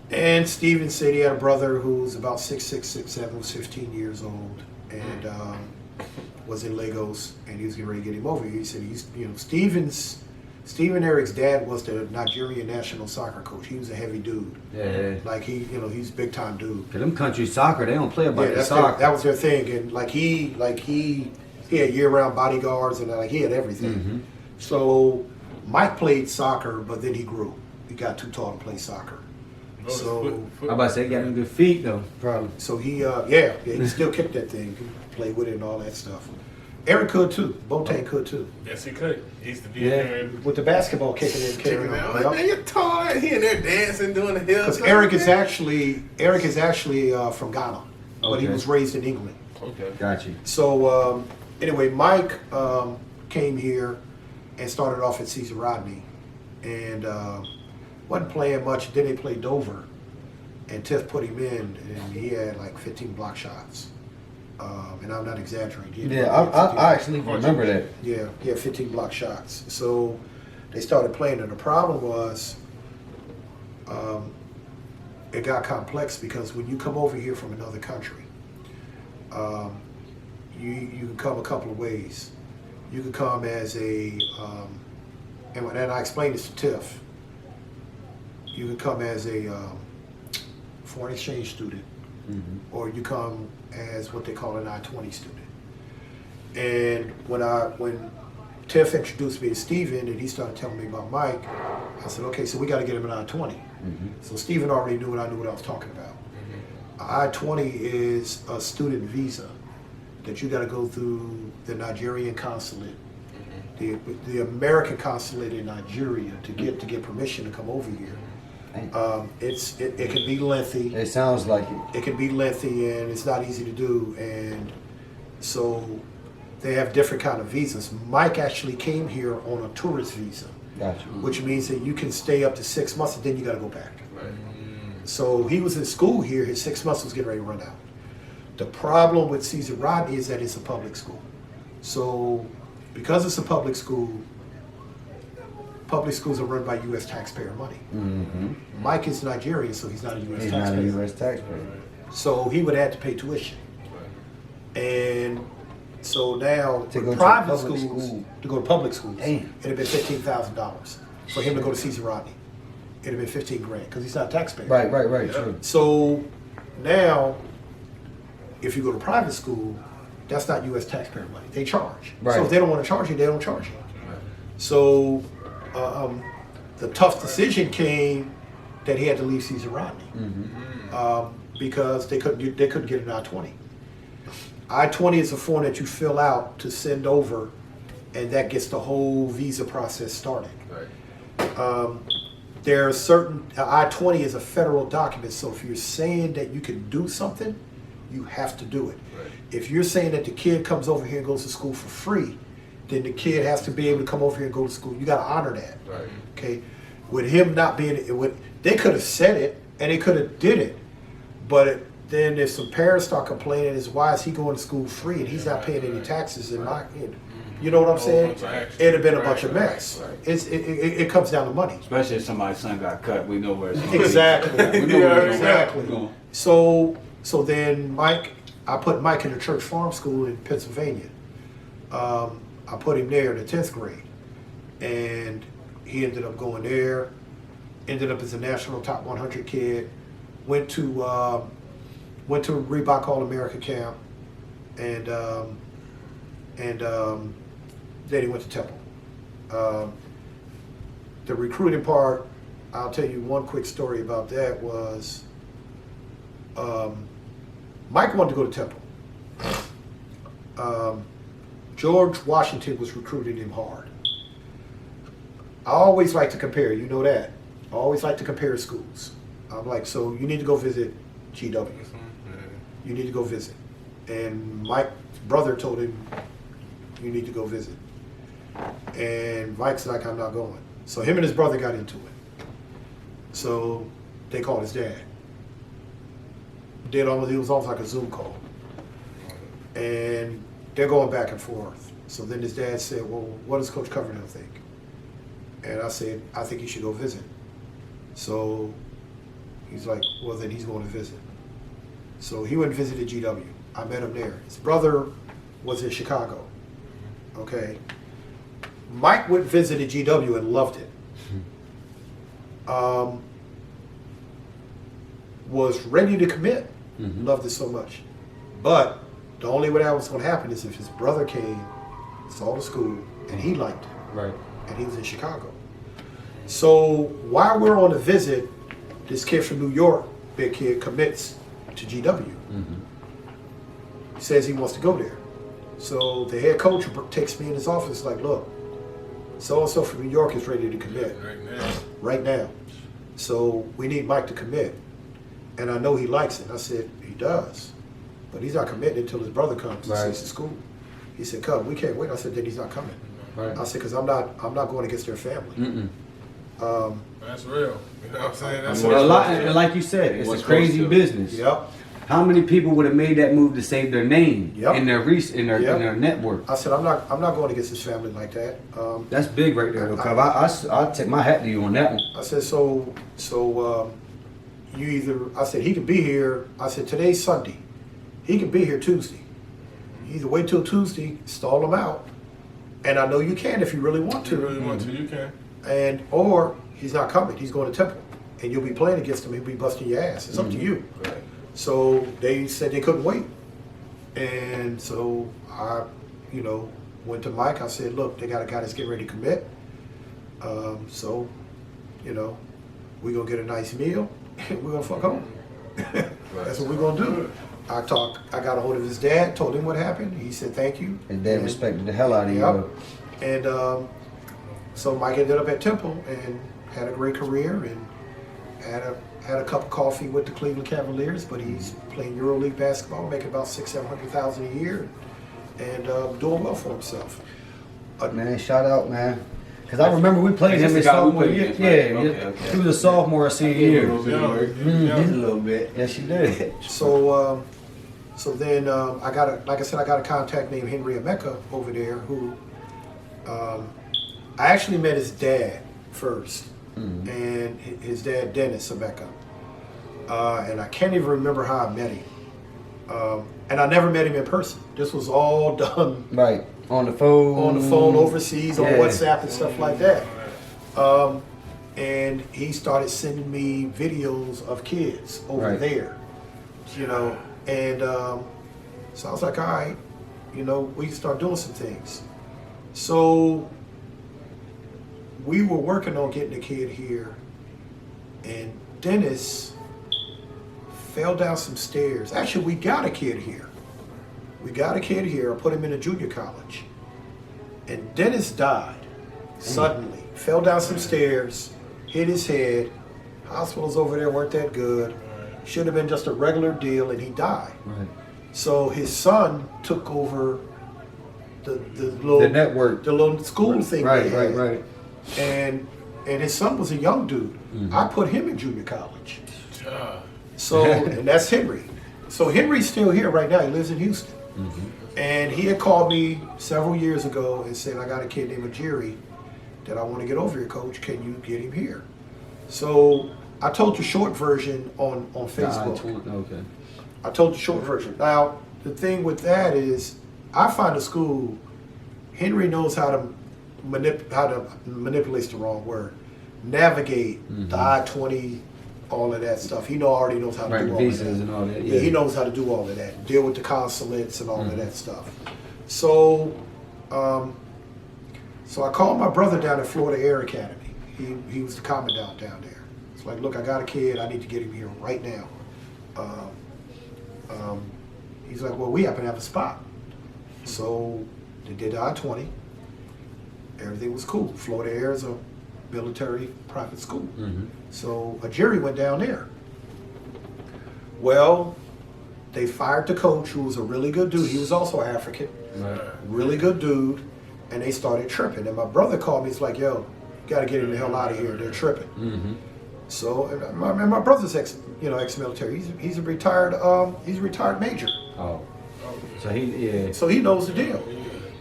And Steven said he had a brother who's about 6'6", 6'7", was 15 years old, and Stephen Eric's dad was the Nigerian national soccer coach. He was a heavy dude. Yeah. Like he's a big time dude. Cause them country soccer, they don't play about the That soccer. was their thing. And he had year-round bodyguards and he had everything. Mm-hmm. So Mike played soccer, but then he grew. He got too tall to play soccer. So I'm about to say, he got them good feet though, probably. So he he still kicked that thing, played with it and all that stuff. Eric could too. Boateng could too. Yes, he could. He used to be Yeah. in there and With the basketball kicking and carrying kicking on. out. Like, man, you're tall. He in there dancing, doing the hills. Because Eric is actually from Ghana, but he Okay. was raised in England. Okay. Got you. So anyway, Mike came here and started off at Caesar Rodney, and wasn't playing much. Then they played Dover, and Tiff put him in, and he had like 15 block shots. And I'm not exaggerating. He had Yeah, probably I actually remember that. Yeah, he had 15 block shots. So they started playing, and the problem was it got complex because when you come over here from another country, you can come a couple of ways. You can come as a, and I explained this to Tiff, you can come as a foreign exchange student, or you come as what they call an I-20 student. And when Tiff introduced me to Steven and he started telling me about Mike, I said, okay, so we got to get him an I-20. So Steven already knew I knew what I was talking about. I-20 is a student visa that you got to go through the Nigerian consulate, the American consulate in Nigeria to get permission to come over here. It can be lengthy. It sounds like it. It can be lengthy and it's not easy to do, and so they have different kind of visas. Mike actually came here on a tourist visa, Got you. which means that you can stay up to 6 months and then you got to go back. Right. So he was in school here. His 6 months was getting ready to run out. The problem with Caesar Rodney is that it's a public school. So because it's a public schools are run by U.S. taxpayer money. Mike is Nigerian, so he's not a U.S. He's not taxpayer. a U.S. taxpayer. So he would have to pay tuition. And so now To go with to private public schools, school. to go to public schools, Damn. it'd have been $15,000 for him to go to Caesar Rodney. It'd have been 15 grand because he's not a taxpayer. Right, true. So now, if you go to private school, that's not U.S. taxpayer money. They charge. Right. So if they don't want to charge you, they don't charge you. So the tough decision came that he had to leave Caesar Rodney because they couldn't get an I-20. I-20 is a form that you fill out to send over, and that gets the whole visa process started. Right. There are certain I-20 is a federal document, so if you're saying that you can do something, you have to do it. Right. If you're saying that the kid comes over here and goes to school for free, then the kid has to be able to come over here and go to school. You got to honor that. Right. Okay. With him not being, they could have said it and they could have did it, but then if some parents start complaining, is why is he going to school free and he's not paying any taxes in my kid? You know what I'm saying? It'd have been a bunch of mess. It comes down to money. Especially if somebody's son got cut, we know where it's going. Exactly. We know where it's Exactly. going. So then I put Mike in a church farm school in Pennsylvania. I put him there in the 10th grade, and he ended up going there. Ended up as a national top 100 kid. Went to Reebok All America camp, and then he went to Temple. The recruiting part, I'll tell you one quick story about that was Mike wanted to go to Temple. George Washington was recruiting him hard. I always like to compare, you know that. I always like to compare schools. I'm like, so you need to go visit GW. You need to go visit. And Mike's brother told him, you need to go visit. And Mike's like, I'm not going. So him and his brother got into it. So they called his dad. It was almost like a Zoom call. And they're going back and forth. So then his dad said, well, what does Coach Coverdale think? And I said, I think you should go visit. So he's like, well, then he's going to visit. So he went and visited GW. I met him there. His brother was in Chicago. Okay. Mike went visited GW and loved it. Was ready to commit. Loved it so much. But the only way that was going to happen is if his brother came, saw the school, and he liked it. Right. And he was in Chicago. So while we're on the visit, this kid from New York, big kid, commits to GW. Says he wants to go there. So the head coach takes me in his office like, look, so-and-so from New York is ready to commit. Right now. So we need Mike to commit. And I know he likes it. I said, he does. But he's not committing until his brother comes and sees the school. He said, come, we can't wait. I said, then he's not coming. Right. I said, because I'm not going against their family. That's real. You know what I'm saying? That's a lot, and like you said, it's a crazy business. Yep. How many people would have made that move to save their name in their in their network? I said, I'm not going against his family like that. That's big right there, though, Cov. I take my hat to you on that one. I said, so you either, I said, he can be here. I said, today's Sunday. He can be here Tuesday. You either wait till Tuesday, stall him out. And I know you can if you really want to. If you really want to, you can. Or he's not coming. He's going to Temple. And you'll be playing against him. He'll be busting your ass. It's up to you. Right. So they said they couldn't wait. And so I, went to Mike. I said, look, they got a guy that's getting ready to commit. So, we're going to get a nice meal. And we're going to fuck home. That's what we're going to do. I got a hold of his dad, told him what happened. He said thank you. His dad respected the hell out of you. And so Mike ended up at Temple and had a great career and had a cup of coffee with the Cleveland Cavaliers, but he's playing EuroLeague basketball, making about $600,000-700,000 a year, and doing well for himself. Man, shout out, man. Because I remember we played him in sophomore year. Okay. He was a sophomore, senior year. Just a little bit. Yes, you did. So then I got a contact named Henry Emeka over there who I actually met his dad first, and his dad Dennis Emeka, and I can't even remember how I met him, and I never met him in person. This was all done on the phone, overseas, on WhatsApp and stuff like that. And he started sending me videos of kids over there, and so I was like, all right, we can start doing some things. So we were working on getting a kid here, and Dennis fell down some stairs. Actually, we got a kid here. I put him in a junior college. And Dennis died suddenly. Fell down some stairs, hit his head. Hospitals over there weren't that good. Should have been just a regular deal, and he died. Right. So his son took over the network, the little school thing. Right. And his son was a young dude. I put him in junior college. So, and that's Henry. So Henry's still here right now. He lives in Houston. And he had called me several years ago and said, I got a kid named Jerry that I want to get over here, coach. Can you get him here? So I told the short version on Facebook. Okay. I told the short version. Now, the thing with that is, I find a school, Henry knows how to manipulate's the wrong word, navigate the I-20, all of that stuff. He already knows how to do all of that. And all that. Yeah, he knows how to do all of that. Deal with the consulates and all of that stuff. So, so I called my brother down at Florida Air Academy. He was the commandant down there. It's like, look, I got a kid. I need to get him here right now. He's like, well, we happen to have a spot. So they did the I-20. Everything was cool. Florida Air is a military private school. So a jury went down there. Well, they fired the coach, who was a really good dude. He was also African. Really good dude. And they started tripping. And my brother called me. He's like, yo, you got to get him the hell out of here. They're tripping. So, and my brother's ex-military. He's a retired major. Oh. So So he knows the deal.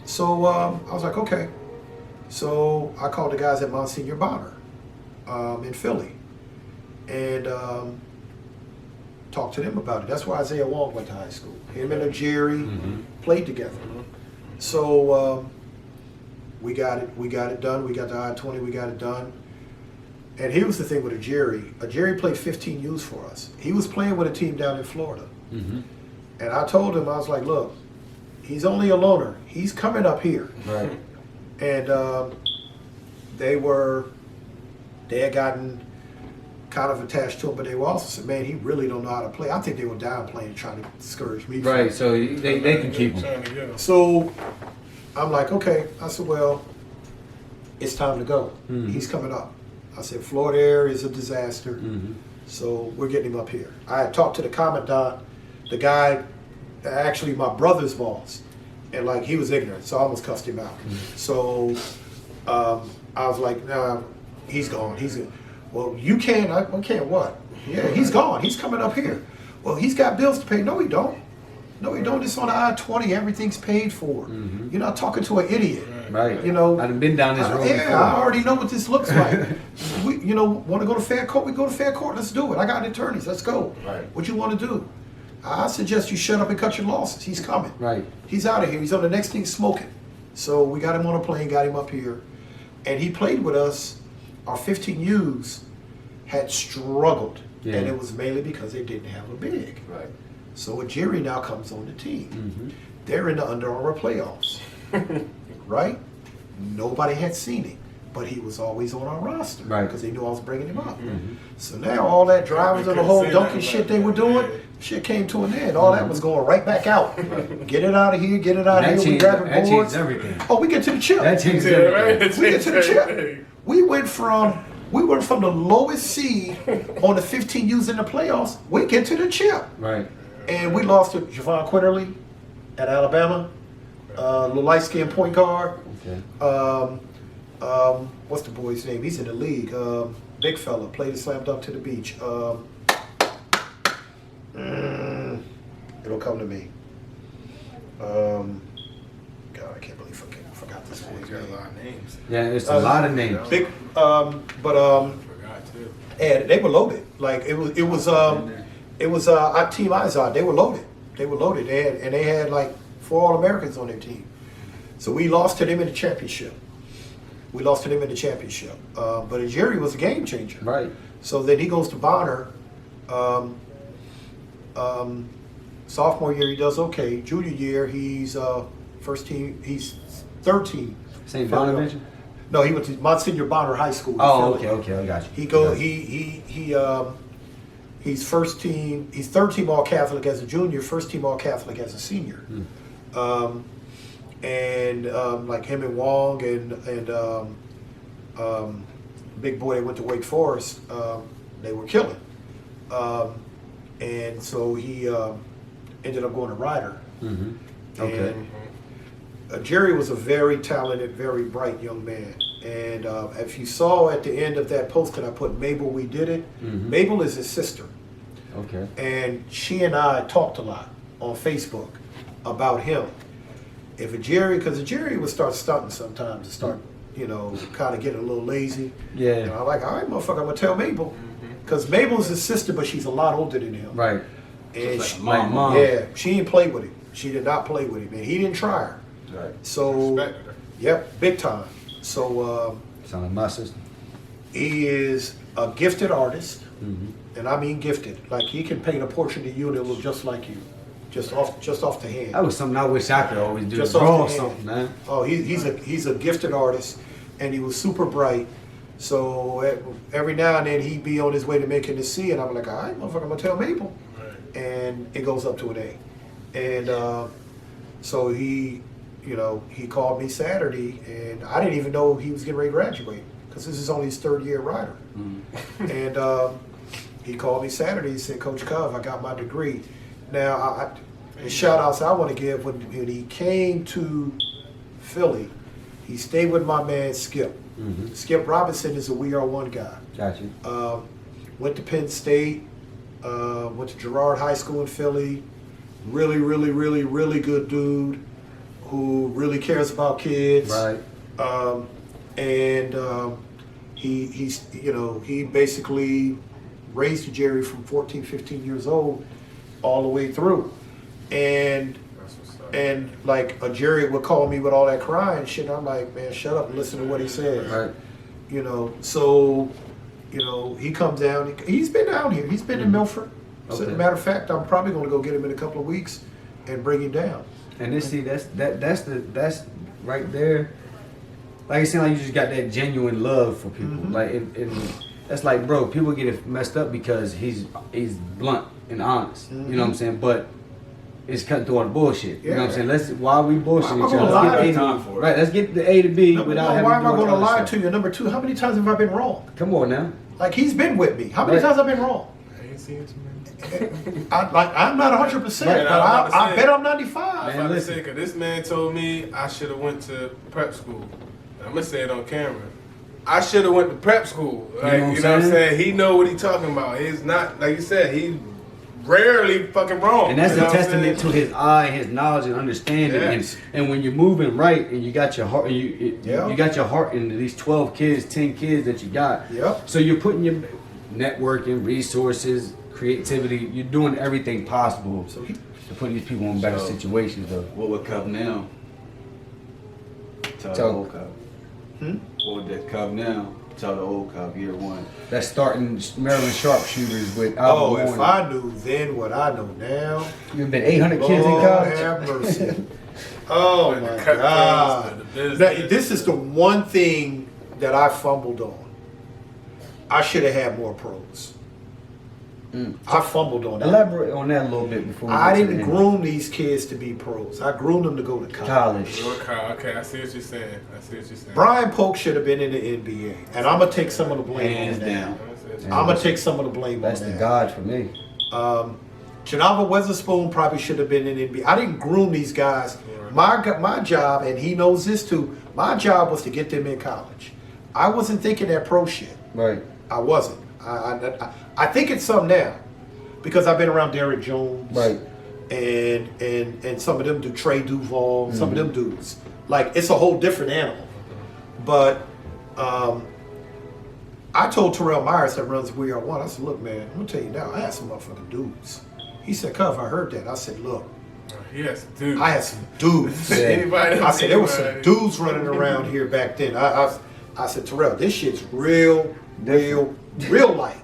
So I was like, okay. So I called the guys at Monsignor Bonner in Philly and talked to them about it. That's where Isaiah Wong went to high school. Him and Jerry played together. So We got it done. We got the I-20. We got it done. And here was the thing with a Jerry. A Jerry played 15 U's for us. He was playing with a team down in Florida. Mm-hmm. And I told him, I was like, look, he's only a loner. He's coming up here. Right. And they had gotten kind of attached to him, but they were also said, man, he really don't know how to play. I think they were downplaying, trying to discourage me. Right, so they can keep him. So I'm like, okay. I said, well, it's time to go. Mm-hmm. He's coming up. I said, Florida Air is a disaster, Mm-hmm. so we're getting him up here. I had talked to the commandant, the guy, actually my brother's boss, and like he was ignorant, so I almost cussed him out. Mm-hmm. So I was like, nah, he's gone. Well, you can't. I can't what? Yeah, he's gone. He's coming up here. Well, he's got bills to pay. No, he don't. No, he don't. It's on the I-20. Everything's paid for. Mm-hmm. You're not talking to an idiot. Right. You know, I've been down this road yeah, before. I already know what this looks like. We, want to go to fair court? We go to fair court. Let's do it. I got attorneys. Let's go. Right. What you want to do? I suggest you shut up and cut your losses. He's coming. Right. He's out of here. He's on the next thing smoking. So we got him on a plane, got him up here, and he played with us. Our 15 U's had struggled, Yeah. and it was mainly because they didn't have a big. Right. So a Jerry now comes on the team. Mm-hmm. They're in the Under Armour playoffs, right? Nobody had seen him, but he was always on our roster, Right. Because they knew I was bringing him up. Mm-hmm. So now all that drivers and the whole dunking shit they were doing, shit came to an end. All that was going right back out. Get it out of here, get it out of here. We grabbing that boards. changed everything. Oh, we get to the chip. That changed everything. We get to the chip. We went from the lowest seed on the 15 U's in the playoffs. We get to the chip. Right. And we lost to Javon Quinterly at Alabama, little light-skinned point guard. Okay. What's the boy's name? He's in the league. Big fella, played a slam dunk to the beach. It'll come to me. God, I can't believe I forgot this boy's Got a name. lot of names. Yeah, it's a lot of names. Big, Forgot too. and they were loaded. Like it was our team Izod. They were loaded. They had like 4 All-Americans on their team. So we lost to them in the championship. But Jerry was a game changer. Right. So then he goes to Bonner. Sophomore year he does okay. Junior year he's first team. He's third team. St. Bonaventure? No, he went to Monsignor Bonner High School. in Oh, Philly. okay, I got you. He goes. He's first team. He's third team All Catholic as a junior. First team All Catholic as a senior. Like him and Wong and big boy that went to Wake Forest, they were killing. And so he ended up going to Ryder. Mm-hmm. Okay. And Jerry was a very talented, very bright young man. And if you saw at the end of that post that I put Mabel, we did it. Mhm. Mabel is his sister. Okay. And she and I talked a lot on Facebook about him. If a Jerry, because a Jerry would start stunting sometimes and start, kind of getting a little lazy. Yeah. And I'm like, all right, motherfucker, I'm going to tell Mabel. Because Mabel's his sister, but she's a lot older than him. Right. And like she, My mom. yeah, she didn't play with him. She did not play with him. And he didn't try her. Right. So, Respect her. yep, big time. So, Sound like my sister. he is a gifted artist. Mm-hmm. And I mean gifted. Like, he can paint a portrait of you that look just like you. Just off the hand. That was something I wish I could always do. Just Draw off the hand. something, man. Oh, he's a gifted artist, and he was super bright. So every now and then he'd be on his way to making the C, and I'm like, all right, motherfucker, I'm gonna tell Mabel, Right. and it goes up to an A. And so he called me Saturday, and I didn't even know he was getting ready to graduate because this is only his 3rd year Rider. And he called me Saturday. He said, Coach Cov, I got my degree. Now, the shout outs I want to give, when he came to Philly, he stayed with my man Skip. Mm-hmm. Skip Robinson is a We Are One guy. Got you. Went to Penn State, went to Girard High School in Philly. Really, really, really, really good dude who really cares about kids. Right. He basically raised Jerry from 14, 15 years old all the way through. And That's what's up. And like a Jerry would call me with all that crying and shit. And I'm like, man, shut up and listen to what he says. Right. You know, so, you know, he comes down. He's been down here. He's been in Milford. So, as a matter of fact, I'm probably going to go get him in a couple of weeks and bring him down. And this, see, that's right there. Like it seems like you just got that genuine love for people. Like, and that's like, bro, people get it messed up because he's blunt and honest. You know what I'm saying? But it's cutting through all the bullshit. You know what I'm saying? Why are we bullshitting each other? Let's get the A to B without having to. Why am I going to lie to you? Number two, how many times have I been wrong? Come on now. Like, he's been with me. How many times have I been wrong? I ain't seen it too many. I'm not 100%, but I bet I'm 95. Man, listen, because this man told me I should have went to prep school. I'm going to say it on camera. I should have went to prep school. Like, you know what I'm saying? He know what he talking about. He's not, like you said, he rarely fucking wrong. And that's a testament to his eye, his knowledge and understanding. Yes. And when you're moving right and you got your heart, you got your heart into these 12 kids, 10 kids that you got. Yep. So you're putting your networking, resources, creativity, you're doing everything possible to put these people in better situations though. What would Cub now? Tell the old Cub. What would that Cub now? Tell the old Cub year one. That's starting Maryland sharpshooters with Oh, if I knew then what I know now. You've been 800 kids in Lord college. have mercy. Oh my God. Now, this is the one thing that I fumbled on. I should have had more pros. I fumbled on that. Elaborate on that a little bit before we I get to didn't the end. groom these kids to be pros. I groomed them to go to college. Okay, I see what you're saying. Brian Polk should have been in the NBA, and I'm gonna take some of the blame Hands on that. down. I'm gonna take some of the blame That's on the that. God for me. Janava Weatherspoon probably should have been in the NBA. I didn't groom these guys. My job, and he knows this too. My job was to get them in college. I wasn't thinking that pro shit. Right. I wasn't. I think it's some now, because I've been around Derrick Jones, Right. and some of them do Trey Duval, some of them dudes. Like, it's a whole different animal. But I told Terrell Myers that runs We Are One, I said, look, man, I'm gonna tell you now, I had some motherfucking dudes. He said, Cuff, I heard that. I said, look, Yes, dude. I had some dudes. I said, there was some dudes running around here back then. I said, Terrell, this shit's real light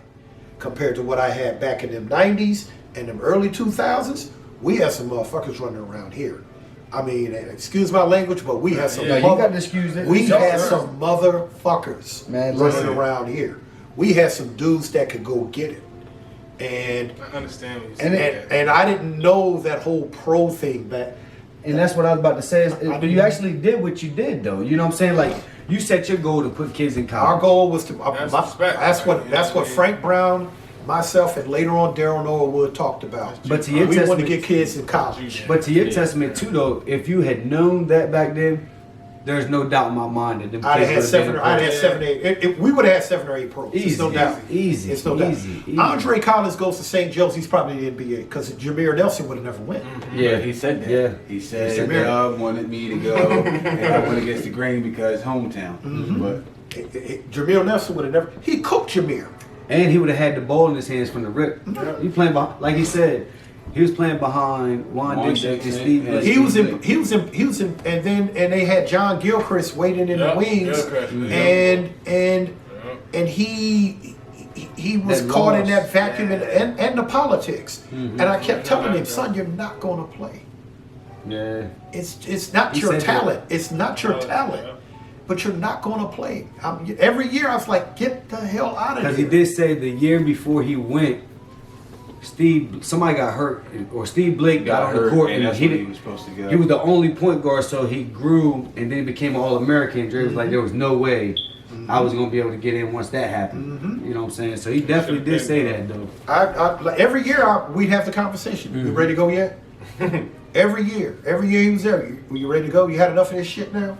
compared to what I had back in them 90s and them early 2000s. We had some motherfuckers running around here. I mean, excuse my language, but we had some. Yeah, you got to excuse it. We had some motherfuckers running around here. We had some dudes that could go get it. And I understand what you're saying. and I didn't know that whole pro thing back. And that's what I was about to say. But you actually did what you did, though. You know what I'm saying? Like, you set your goal to put kids in college. Our goal was to. That's what Frank Brown, myself, and later on Daryl Noah Wood talked about. But to your we wanted to testament, get kids in college. But to your testament too, though, if you had known that back then, there's no doubt in my mind that them I'd kids have had would have been 7 or 8. We would have had 7 or 8 pros. Easy, It's no doubt. easy, It's no doubt. easy. Andre Collins goes to St. Joe's. He's probably in the NBA because Jameer Nelson would have never went. Yeah, He said that. Yeah. He said Jameer. Dub wanted me to go, and I went against the grain because hometown. But Jameer Nelson would have never. He cooked Jameer. And he would have had the ball in his hands from the rip. He playing behind, like he said, he was playing behind Juan Dixon and Steve. and He was in, and they had John Gilchrist waiting in the wings, and he was That caught in loss. that vacuum and the politics. And I kept telling him, son, you're not going to play. Yeah. It's not He your said that. talent. It's not your talent. But you're not going to play. Every year I was like, get the hell out of Because here. he did say the year before he went, somebody got hurt, or Steve Blake got on the court, and that's he when he was supposed to go. He was the only point guard, so he grew and then became an All-American. Dre was like, there was no way I was going to be able to get in once that happened. You know what I'm saying? So he definitely did say that, though. Like, every year we'd have the conversation. You ready to go yet? Every year he was there. Were you ready to go? You had enough of this shit now?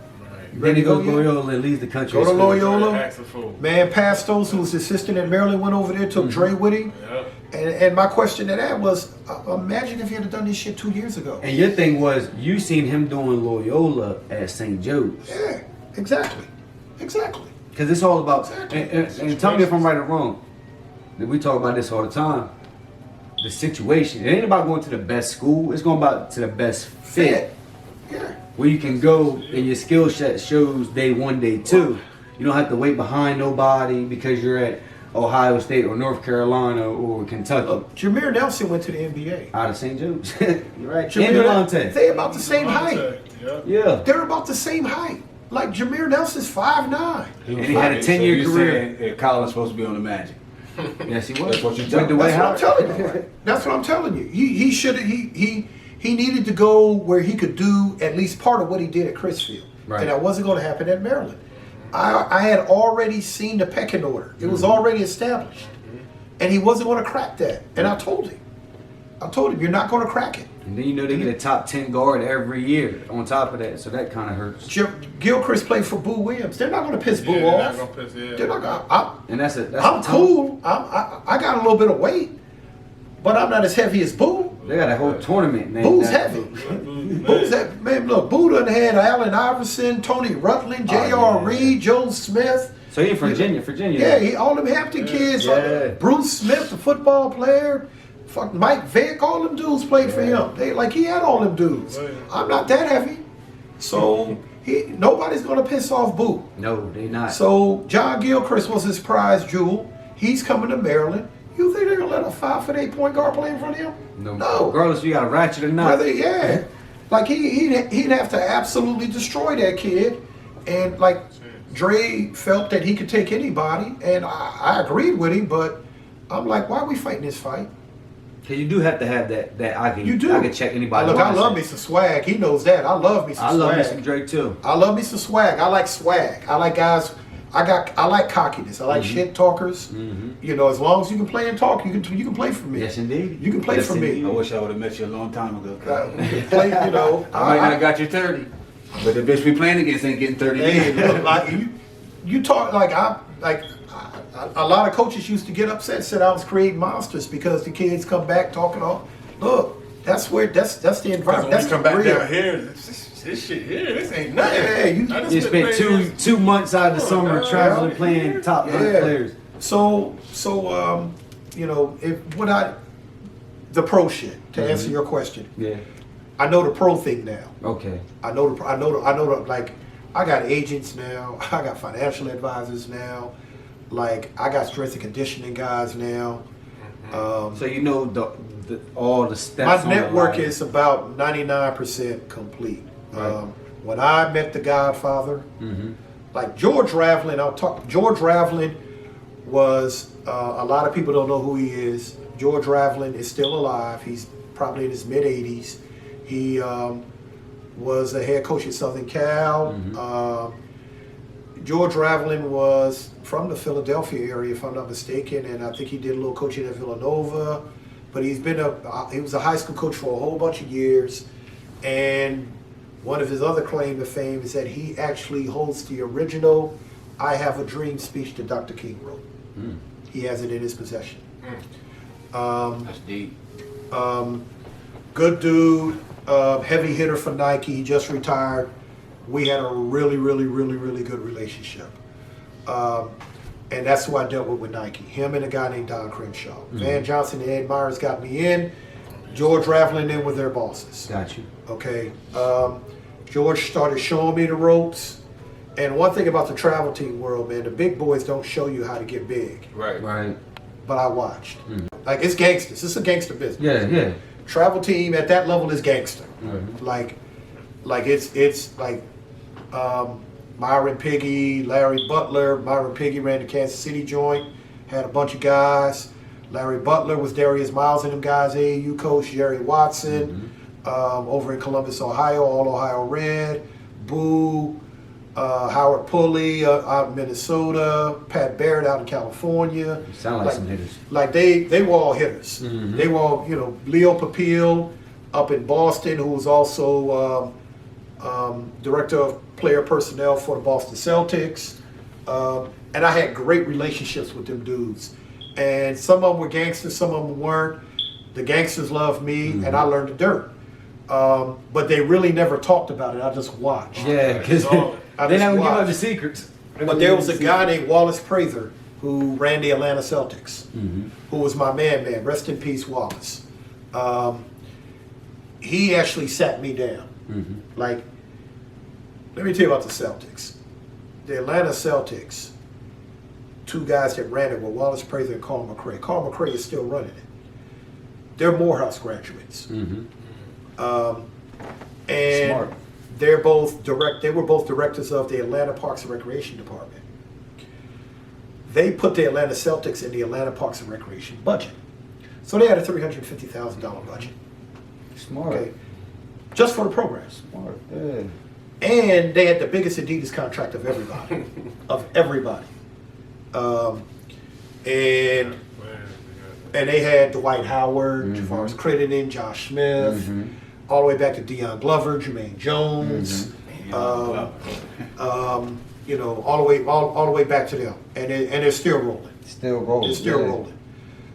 You Then ready he to go goes yet? Loyola and leaves the country. Go to at school. Loyola. Man, Pastos, who was the assistant at Maryland, went over there, took Dre with him. And my question to that was, imagine if you had done this shit 2 years ago. And your thing was, you seen him doing Loyola at St. Joe's. Yeah, exactly. Because it's all about, and tell me if I'm right or wrong, we talk about this all the time, the situation. It ain't about going to the best school, it's going about to the best fit where you can go and your skill set shows day 1, day 2. You don't have to wait behind nobody because you're at Ohio State or North Carolina or Kentucky. Jameer Nelson went to the NBA. Out of St. Joe's. You're right. Jameer, And Delonte. they about the same height. Yeah. They're about the same height. Like Jameer Nelson's 5'9". And he had a 10-year career. Collins supposed to be on the Magic. Yes, he was. That's what you With Dwayne That's Howard. what I'm telling you. That's what I'm telling you. He should he needed to go where he could do at least part of what he did at Chrisfield. Right. And that wasn't going to happen at Maryland. I had already seen the pecking order. It was already established. And he wasn't going to crack that. And I told him, you're not going to crack it. And then they get a top 10 guard every year on top of that, so that kind of hurts. Gilchrist played for Boo Williams. They're not going to piss Boo off. They're not going. And that's I'm cool. I got a little bit of weight, but I'm not as heavy as Boo. They got a whole tournament named Boo's after heavy. Boo's heavy. Man, look, Boo done had Allen Iverson, Tony Rutland, J.R. Reed, Joe Smith. So he's from Virginia. Yeah, all them Hampton kids. Yeah. Bruce Smith, the football player. Fuck Mike Vick, all them dudes played for him. He had all them dudes. I'm not that heavy. So nobody's gonna piss off Boo. No, they not. So John Gilchrist was his prize jewel. He's coming to Maryland. You think they're gonna let a 5'8" point guard play in front of him? No. Regardless, you got a ratchet or not. Yeah. Like he'd have to absolutely destroy that kid. And like Dre felt that he could take anybody, and I agreed with him, but I'm like, why are we fighting this fight? Because you do have to have that I can check anybody. Look, I love me some swag. He knows that. I love me some swag. I love me some Drake too. I love me some swag. I like swag. I like guys. I like cockiness. I like shit talkers. Mm-hmm. You know, as long as you can play and talk, you can play for me. Yes, indeed. You can play for me. I wish I would have met you a long time ago. Play, you know. I might not got you 30, but the bitch we playing against ain't getting 30. Hey, look, like you talk like a lot of coaches used to get upset, said I was creating monsters because the kids come back talking all. Look, that's the environment. That's come back down here. This shit here, this ain't nothing. Yeah, you spent two months out of the summer traveling, playing top 100 players. So you know, the pro shit, to answer your question. Yeah. I know the pro thing now. Okay. I know like I got agents now. I got financial advisors now. Like I got strength and conditioning guys now. So you know all the steps. My network is about 99% complete. Right. When I met the Godfather, like George Raveling, George Raveling was a lot of people don't know who he is. George Raveling is still alive. He's probably in his mid 80s. He was a head coach at Southern Cal. George Raveling was from the Philadelphia area, if I'm not mistaken, and I think he did a little coaching at Villanova. But he was a high school coach for a whole bunch of years, and one of his other claim to fame is that he actually holds the original "I Have a Dream" speech that Dr. King wrote. He has it in his possession. That's deep. Good dude, heavy hitter for Nike. He just retired. We had a really, really, really, really good relationship. And that's who I dealt with Nike. Him and a guy named Don Crenshaw. Van Johnson and Ed Myers got me in. George Raveling in with their bosses. Got you. Okay. George started showing me the ropes. And one thing about the travel team world, man, the big boys don't show you how to get big. Right. But I watched. Like, it's gangsters. It's a gangster business. Yeah. Travel team at that level is gangster. Like it's like Myron Piggy, Larry Butler. Myron Piggy ran the Kansas City joint, had a bunch of guys. Larry Butler was Darius Miles and them guys, AAU coach. Jerry Watson over in Columbus, Ohio, all Ohio Red. Boo, Howard Pulley out in Minnesota. Pat Barrett out in California. Sound like some hitters. Like they were all hitters. They were all, Leo Papil up in Boston, who was also director of player personnel for the Boston Celtics. And I had great relationships with them dudes. And some of them were gangsters, some of them weren't. The gangsters loved me, and I learned the dirt. But they really never talked about it. I just watched. Yeah, because they don't give out the secrets. But there was a guy named Wallace Prather who ran the Atlanta Celtics, who was my man. Rest in peace, Wallace. He actually sat me down. Like, Let me tell you about the Celtics. The Atlanta Celtics, two guys that ran it were Wallace Prather and Carl McRae. Carl McRae is still running it. They're Morehouse graduates. Mm-hmm. And Smart. they were both directors of the Atlanta Parks and Recreation Department. They put the Atlanta Celtics in the Atlanta Parks and Recreation budget. So they had a $350,000 budget. Smart. Okay. Just for the program. Smart. Yeah. And they had the biggest Adidas contract of everybody. Of everybody. And they had Dwight Howard, Javaris Crittenton, Josh Smith, all the way back to Deion Glover, Jermaine Jones, you know, all the way back to them, and they're still rolling. Still rolling. They're still rolling.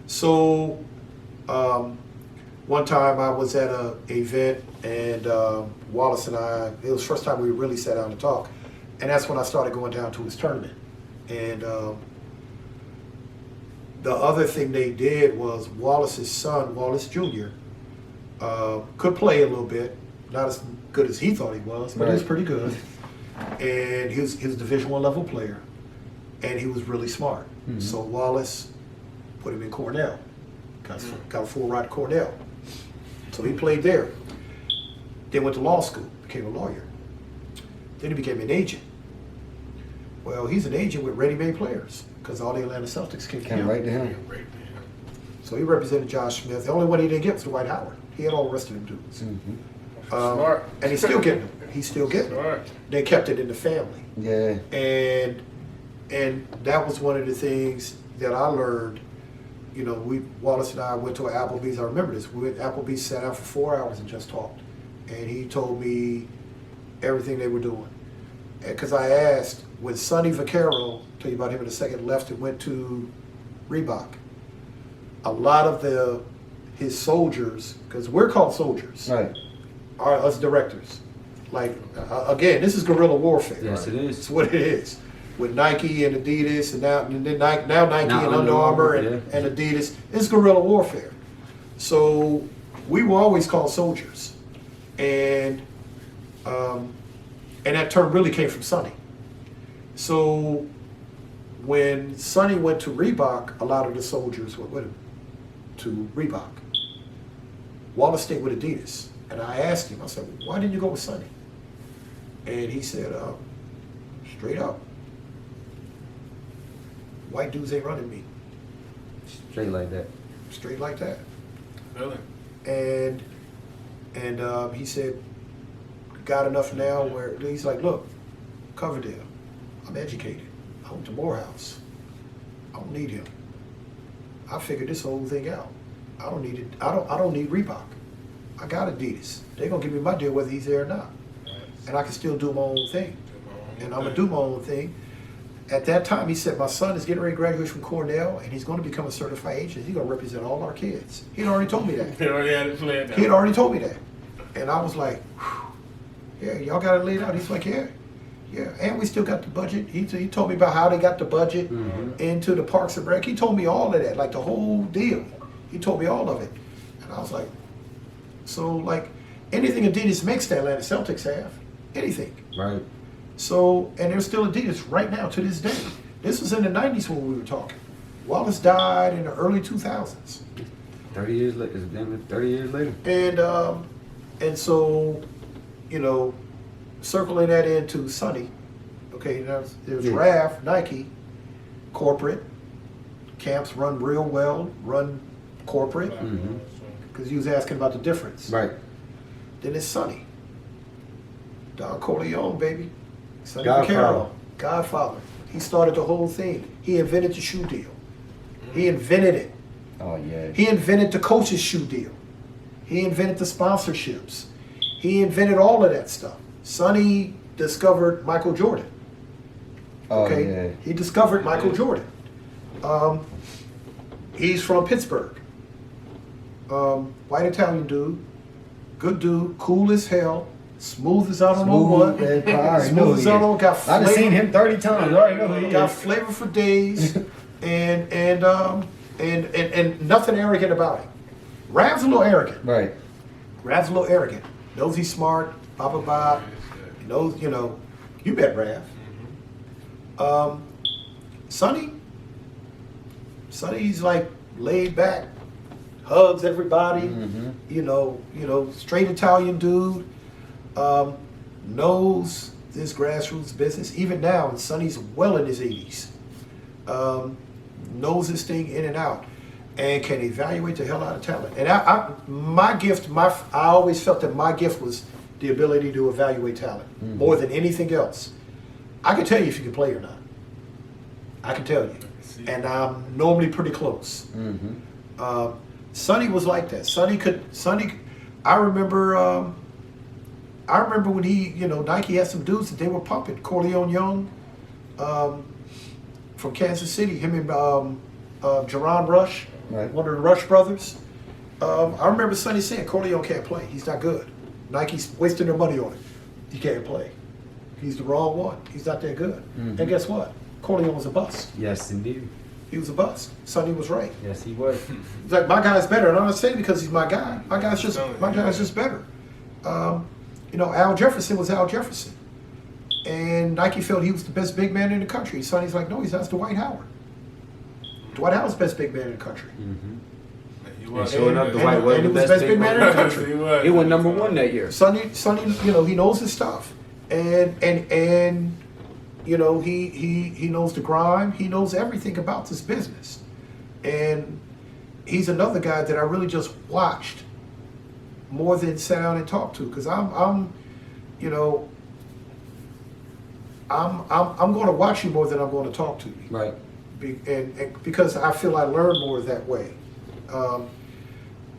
So, one time I was at an event, and Wallace and I, it was the first time we really sat down to talk, and that's when I started going down to his tournament. And the other thing they did was Wallace's son, Wallace Jr., could play a little bit, not as good as he thought he was, but he was pretty good. And he was a Division I level player, and he was really smart. So Wallace put him in Cornell, got a full ride to Cornell. So he played there. Then went to law school, became a lawyer. Then he became an agent. Well, he's an agent with ready-made players because all the Atlanta Celtics came to him. Right to him. So he represented Josh Smith. The only one he didn't get was Dwight Howard. He had all the rest of them dudes. Smart. And he's still getting them. He's still getting them. Smart. They kept it in the family. Yeah. And that was one of the things that I learned. You know, Wallace and I went to an Applebee's. I remember this. We went to Applebee's, sat down for 4 hours and just talked. And he told me everything they were doing. Because I asked, when Sonny Vaccaro, tell you about him in a second, left and went to Reebok, a lot of his soldiers, because we're called soldiers, Right. are us directors. Like, again, this is guerrilla warfare. Yes, it is. It's what it is. With Nike and Adidas, and then Nike and Under Armour and Adidas, it's guerrilla warfare. So we were always called soldiers, and that term really came from Sonny. So when Sonny went to Reebok, a lot of the soldiers went with him to Reebok. Wallace stayed with Adidas, and I asked him, I said, why didn't you go with Sonny? And he said, straight up, white dudes ain't running me. Straight like that. Straight like that. Really? And he said, got enough now where he's like, look, Coverdale, I'm educated. I went to Morehouse. I don't need him. I figured this whole thing out. I don't need it. I don't need Reebok. I got Adidas. They're gonna give me my deal whether he's there or not. And I can still do my own thing. And I'm gonna do my own thing. At that time, he said, my son is getting ready to graduate from Cornell, and he's going to become a certified agent. He's going to represent all our kids. He had already told me that. He already had it planned out. He had already told me that. And I was like, whew, yeah, y'all got it laid out. He's like, yeah. And we still got the budget. He told me about how they got the budget into the Parks and Rec. He told me all of that, like the whole deal. He told me all of it. And I was like, so like anything Adidas makes, the Atlanta Celtics have. Anything. Right. So, and there's still Adidas right now to this day. This was in the 90s when we were talking. Wallace died in the early 2000s. 30 years later. 30 years later. And so, you know, circling that into Sonny, okay, there's Raf, Nike, corporate, camps run real well, run corporate, because you was asking about the difference. Right. Then it's Sonny. Don Corleone, baby. Sonny Godfather. Vaccaro, Godfather. He started the whole thing. He invented the shoe deal. He invented it. Oh, yeah. He invented the coach's shoe deal. He invented the sponsorships. He invented all of that stuff. Sonny discovered Michael Jordan. Okay? Oh, yeah. He discovered Michael Jordan. He's from Pittsburgh. White Italian dude. Good dude. Cool as hell. Smooth as I don't know what. I already know Smooth as I don't know. Got I've flavor. seen him 30 times. I already know who he Got is. flavor for days, and nothing arrogant about him. Rav's a little arrogant. Right. Rav's a little arrogant. Knows he's smart. Blah blah blah. Knows, you know. You met Rav. Sonny's like laid back, hugs everybody. You know, straight Italian dude. Knows this grassroots business. Even now, Sonny's well in his 80s. Knows this thing in and out, and can evaluate the hell out of talent. And I always felt that my gift was the ability to evaluate talent more than anything else. I can tell you if you can play or not. I can tell you, and I'm normally pretty close. Sonny was like that. Sonny. I remember when he, Nike had some dudes that they were pumping. Corleone Young, from Kansas City. Him and Jerron Rush, right. One of the Rush brothers. I remember Sonny saying, Corleone can't play. He's not good. Nike's wasting their money on him. He can't play. He's the wrong one. He's not that good. And guess what? Corleone was a bust. Yes, indeed. He was a bust. Sonny was right. Yes, he was. He's like, my guy's better. And I'm not saying because he's my guy. My guy's just better. Al Jefferson was Al Jefferson. And Nike felt he was the best big man in the country. Sonny's like, no, he's not. Dwight Howard. Dwight Howard's the best big man in the country. And sure enough, Dwight was the best big man in the country. He won #1 that year. Sonny, he knows his stuff. And he knows the grime. He knows everything about this business. And he's another guy that I really just watched more than sat down and talked to, because I'm going to watch you more than I'm going to talk to you. Right. And because I feel I learn more that way.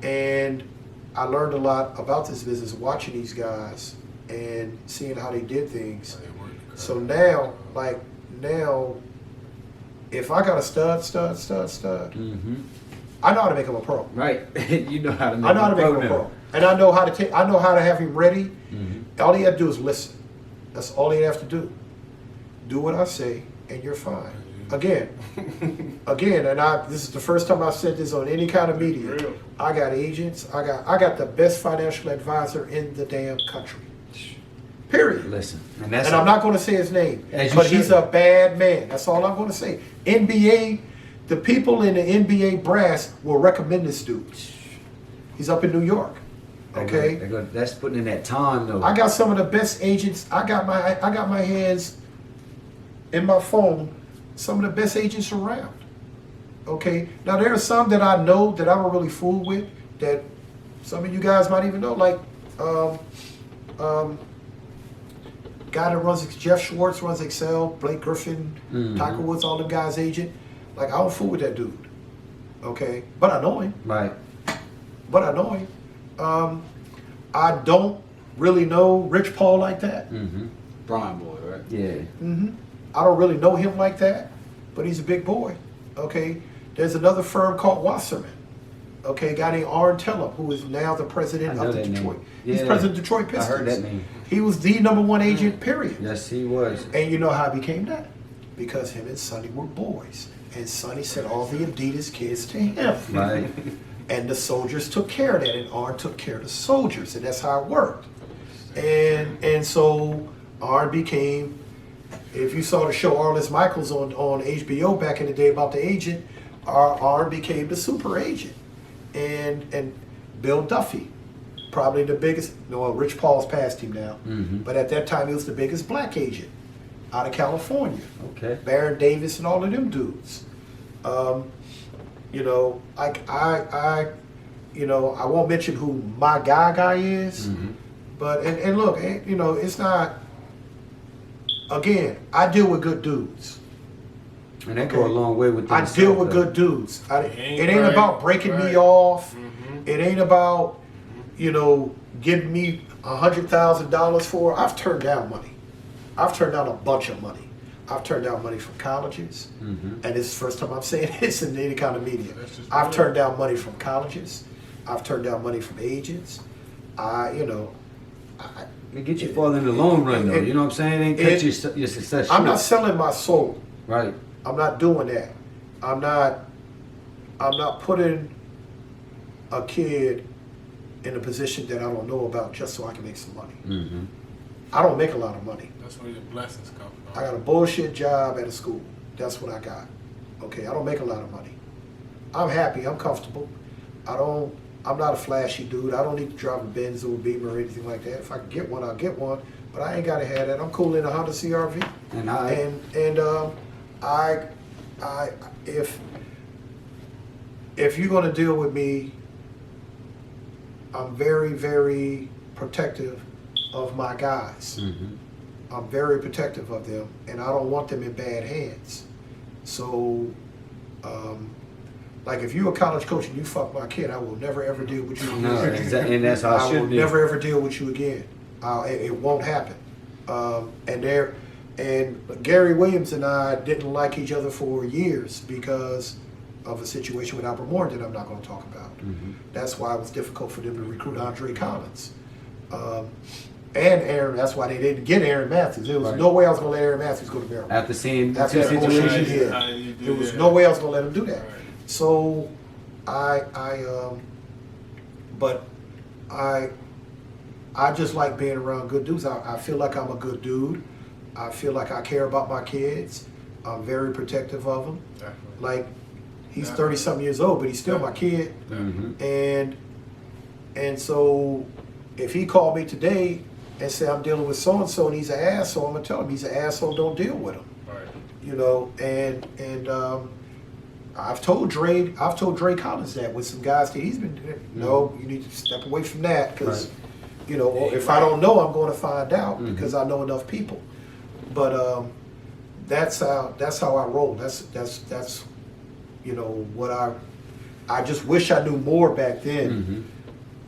And I learned a lot about this business watching these guys and seeing how they did things. So now, if I got a stud, I know how to make him a pro. Right. You know how to make I know how to make him a pro. And I know how to have him ready. All he had to do is listen. That's all he have to do. Do what I say and you're fine. Again, and this is the first time I've said this on any kind of media. I got agents. I got the best financial advisor in the damn country. Period. Listen, and I'm not going to say his name, but he's a bad man. That's all I'm going to say. NBA, the people in the NBA brass will recommend this dude. He's up in New York. Okay, that's putting in that time though. I got some of the best agents. I got my hands in my phone. Some of the best agents around. Okay, now there are some that I know that I don't really fool with, that some of you guys might even know, like guy that runs Jeff Schwartz runs Excel, Blake Griffin, Tiger Woods, all them guys' agent. Like, I don't fool with that dude. Okay, but I know him. Right. But I know him. I don't really know Rich Paul like that. Brian boy, right? Yeah. I don't really know him like that, but he's a big boy. Okay, there's another firm called Wasserman. Okay, a guy named Arn Tellum, who is now the president of the Detroit. He's president of Detroit Pistons. I heard that name. He was the #1 agent, period. Yes, he was. And you know how he became that? Because him and Sonny were boys. And Sonny sent all the Adidas kids to him. Right. And the soldiers took care of that, and Arn took care of the soldiers, and that's how it worked. And so Arn became, if you saw the show Arliss Michaels on HBO back in the day about the agent, Arn became the super agent. And Bill Duffy, probably the biggest, Rich Paul's past him now, but at that time he was the biggest black agent out of California. Okay. Baron Davis and all of them dudes. I won't mention who my guy is, but and look, it's not. Again, I deal with good dudes. And they go a long way with I deal with good dudes. It ain't about breaking me off. It ain't about, giving me $100,000 for. I've turned down money. I've turned down a bunch of money. I've turned down money from colleges, and it's the first time I'm saying this in any kind of media. I've turned down money from colleges. I've turned down money from agents. It gets you farther in the long run, though. You know what I'm saying? It ain't cut your success short. I'm not selling my soul. Right. I'm not doing that. I'm not putting a kid in a position that I don't know about just so I can make some money. I don't make a lot of money. That's where your blessings come from. I got a bullshit job at a school. That's what I got. Okay, I don't make a lot of money. I'm happy. I'm comfortable. I'm not a flashy dude. I don't need to drive a Benz or a Beamer or anything like that. If I can get one, I'll get one. But I ain't gotta have that. I'm cool in a Honda CRV. If you're gonna deal with me, I'm very, very protective of my guys. Mm-hmm. I'm very protective of them, and I don't want them in bad hands. So, like if you're a college coach and you fuck my kid, I will never ever deal with you again. No, exactly, and that's how it I should will be. never ever deal with you again. It won't happen. And Gary Williams and I didn't like each other for years because of a situation with Albert Moore that I'm not going to talk about. Mm-hmm. That's why it was difficult for them to recruit Andre Collins. And Aaron, that's why they didn't get Aaron Matthews. There was no way I was going to let Aaron Matthews go to Maryland. After seeing the After two that bullshit he situations. did. There was no way I was going to let him do that. Right. So I just like being around good dudes. I feel like I'm a good dude. I feel like I care about my kids. I'm very protective of them. Definitely. Like, he's 30-something years old, but he's still my kid. Mm-hmm. And so if he called me today and said, I'm dealing with so-and-so and he's an asshole, I'm going to tell him he's an asshole, don't deal with him. Right. You know, and I've told Dre Collins that with some guys that he's been, no, you need to step away from that because, you know, if I don't know, I'm going to find out because I know enough people. But that's how I roll. That's you know what I just wish I knew more back then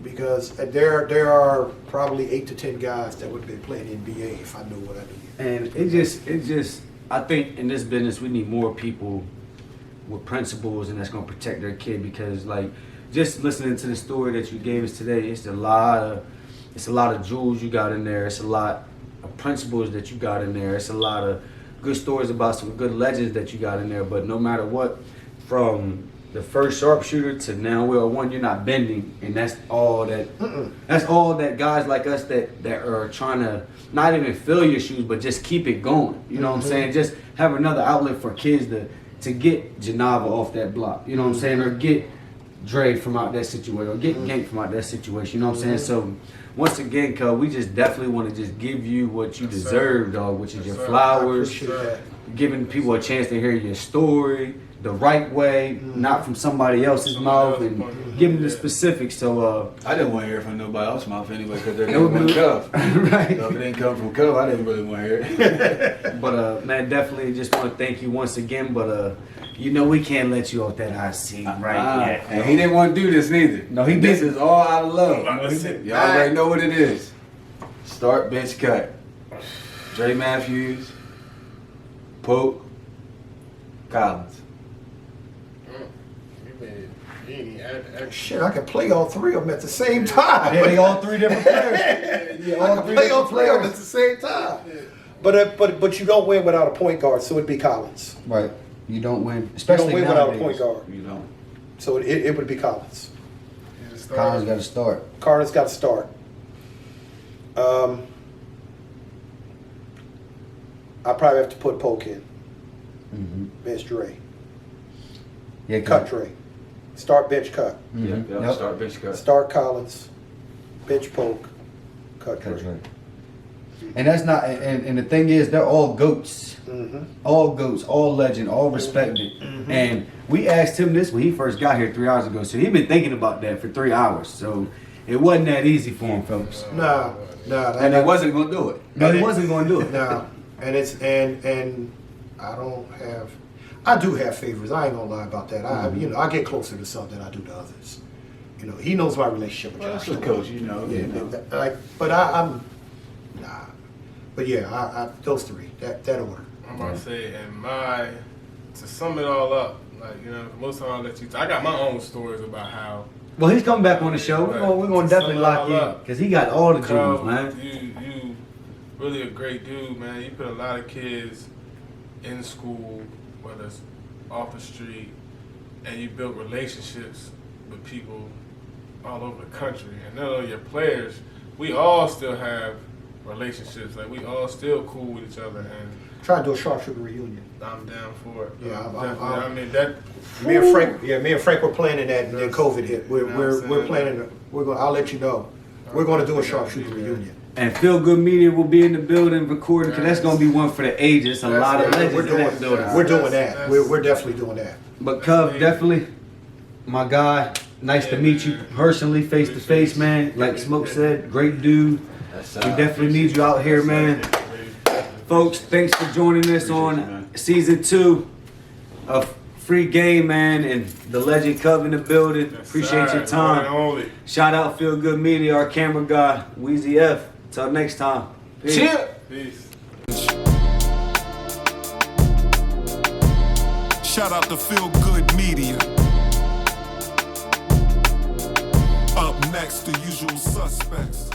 because there are probably 8 to 10 guys that would have been playing NBA if I knew what I knew. And it just I think in this business we need more people with principles and that's gonna protect their kid because like just listening to the story that you gave us today, it's a lot of jewels you got in there. It's a lot of principles that you got in there. It's a lot of good stories about some good legends that you got in there. But no matter what, from the first sharpshooter to now we are one, you're not bending, and that's all that. That's all that guys like us that are trying to not even fill your shoes, but just keep it going. You know what I'm saying? Just have another outlet for kids to get Janava off that block. You know what I'm saying? Or get Dre from out that situation, or get Gank from out that situation. You know what I'm saying? So once again, cuz we just definitely want to just give you what you deserve, dog, which is your flowers, giving people a chance to hear your story the right way, not from somebody else's mouth, and giving the specifics. So I didn't want to hear it from nobody else's mouth anyway because they're coming from Cov. Right. So if it didn't come from Cov, I didn't really want to hear it. But man, definitely just want to thank you once again. But you know we can't let you off that hot seat right yet. And he didn't want to do this neither. No, he This didn't. is all out of love. Listen, Y'all already know what it is. Start, bench, cut. Dre Matthews, Pope, Collins. Shit, I can play all three of them at the same time. Yeah, they all three different players. Yeah, I can play all three of them at the same time. But you don't win without a point guard, so it'd be Collins. Right. You don't win, You especially don't win without a nowadays. point guard, You don't. so it would be Collins. Collins got to start. Carter's got to start. I probably have to put Polk in. Bench Dre. Yeah, Cut Dre. Start, bench, cut. Yep. Start, bench, cut. Start Collins. Bench Polk. Cut Dre. That's right. And that's not. And the thing is, they're all goats. All goats, all legend, all respected. And we asked him this when he first got here 3 hours ago. So he'd been thinking about that for 3 hours. So it wasn't that easy for him, folks. Nah. And he wasn't going to do it. No, he wasn't going to do it. Nah. And it's and I do have favorites. I ain't gonna lie about that. I get closer to some than I do to others. You know, he knows my relationship with Josh. That's the coach, you know. But I'm nah. But yeah, I those three. That order. I'm about to say, to sum it all up, like, you know, most of I'll let you. I got my own stories about how. Well, he's coming back on the show. We're gonna definitely lock in because he got all the jewels, man. You really a great dude, man. You put a lot of kids in school, whether it's off the street, and you built relationships with people all over the country. And not only your players, we all still have relationships. Like we all still cool with each other, and Try to do a sharpshooter reunion. I'm down for it. Yeah, I mean that. Me and Frank were planning that, and then COVID hit. We're planning. I'll let you know. We're going to do a sharpshooter reunion. And Feel Good Media will be in the building recording, because that's going to be one for the ages. A lot of legends in that building. We're doing that. We're definitely doing that. But Cub, definitely, my guy. Nice to meet you personally, face to face, man. Like Smoke said, great dude. We definitely need you out here, man. Folks, thanks for joining us on season 2 of Free Game, man, and the legend Cub in the building. Appreciate your time. Shout out Feel Good Media, our camera guy, Weezy F. Till next time. Peace. Chill. Peace. Shout out to Feel Good Media. Up next, the usual suspects.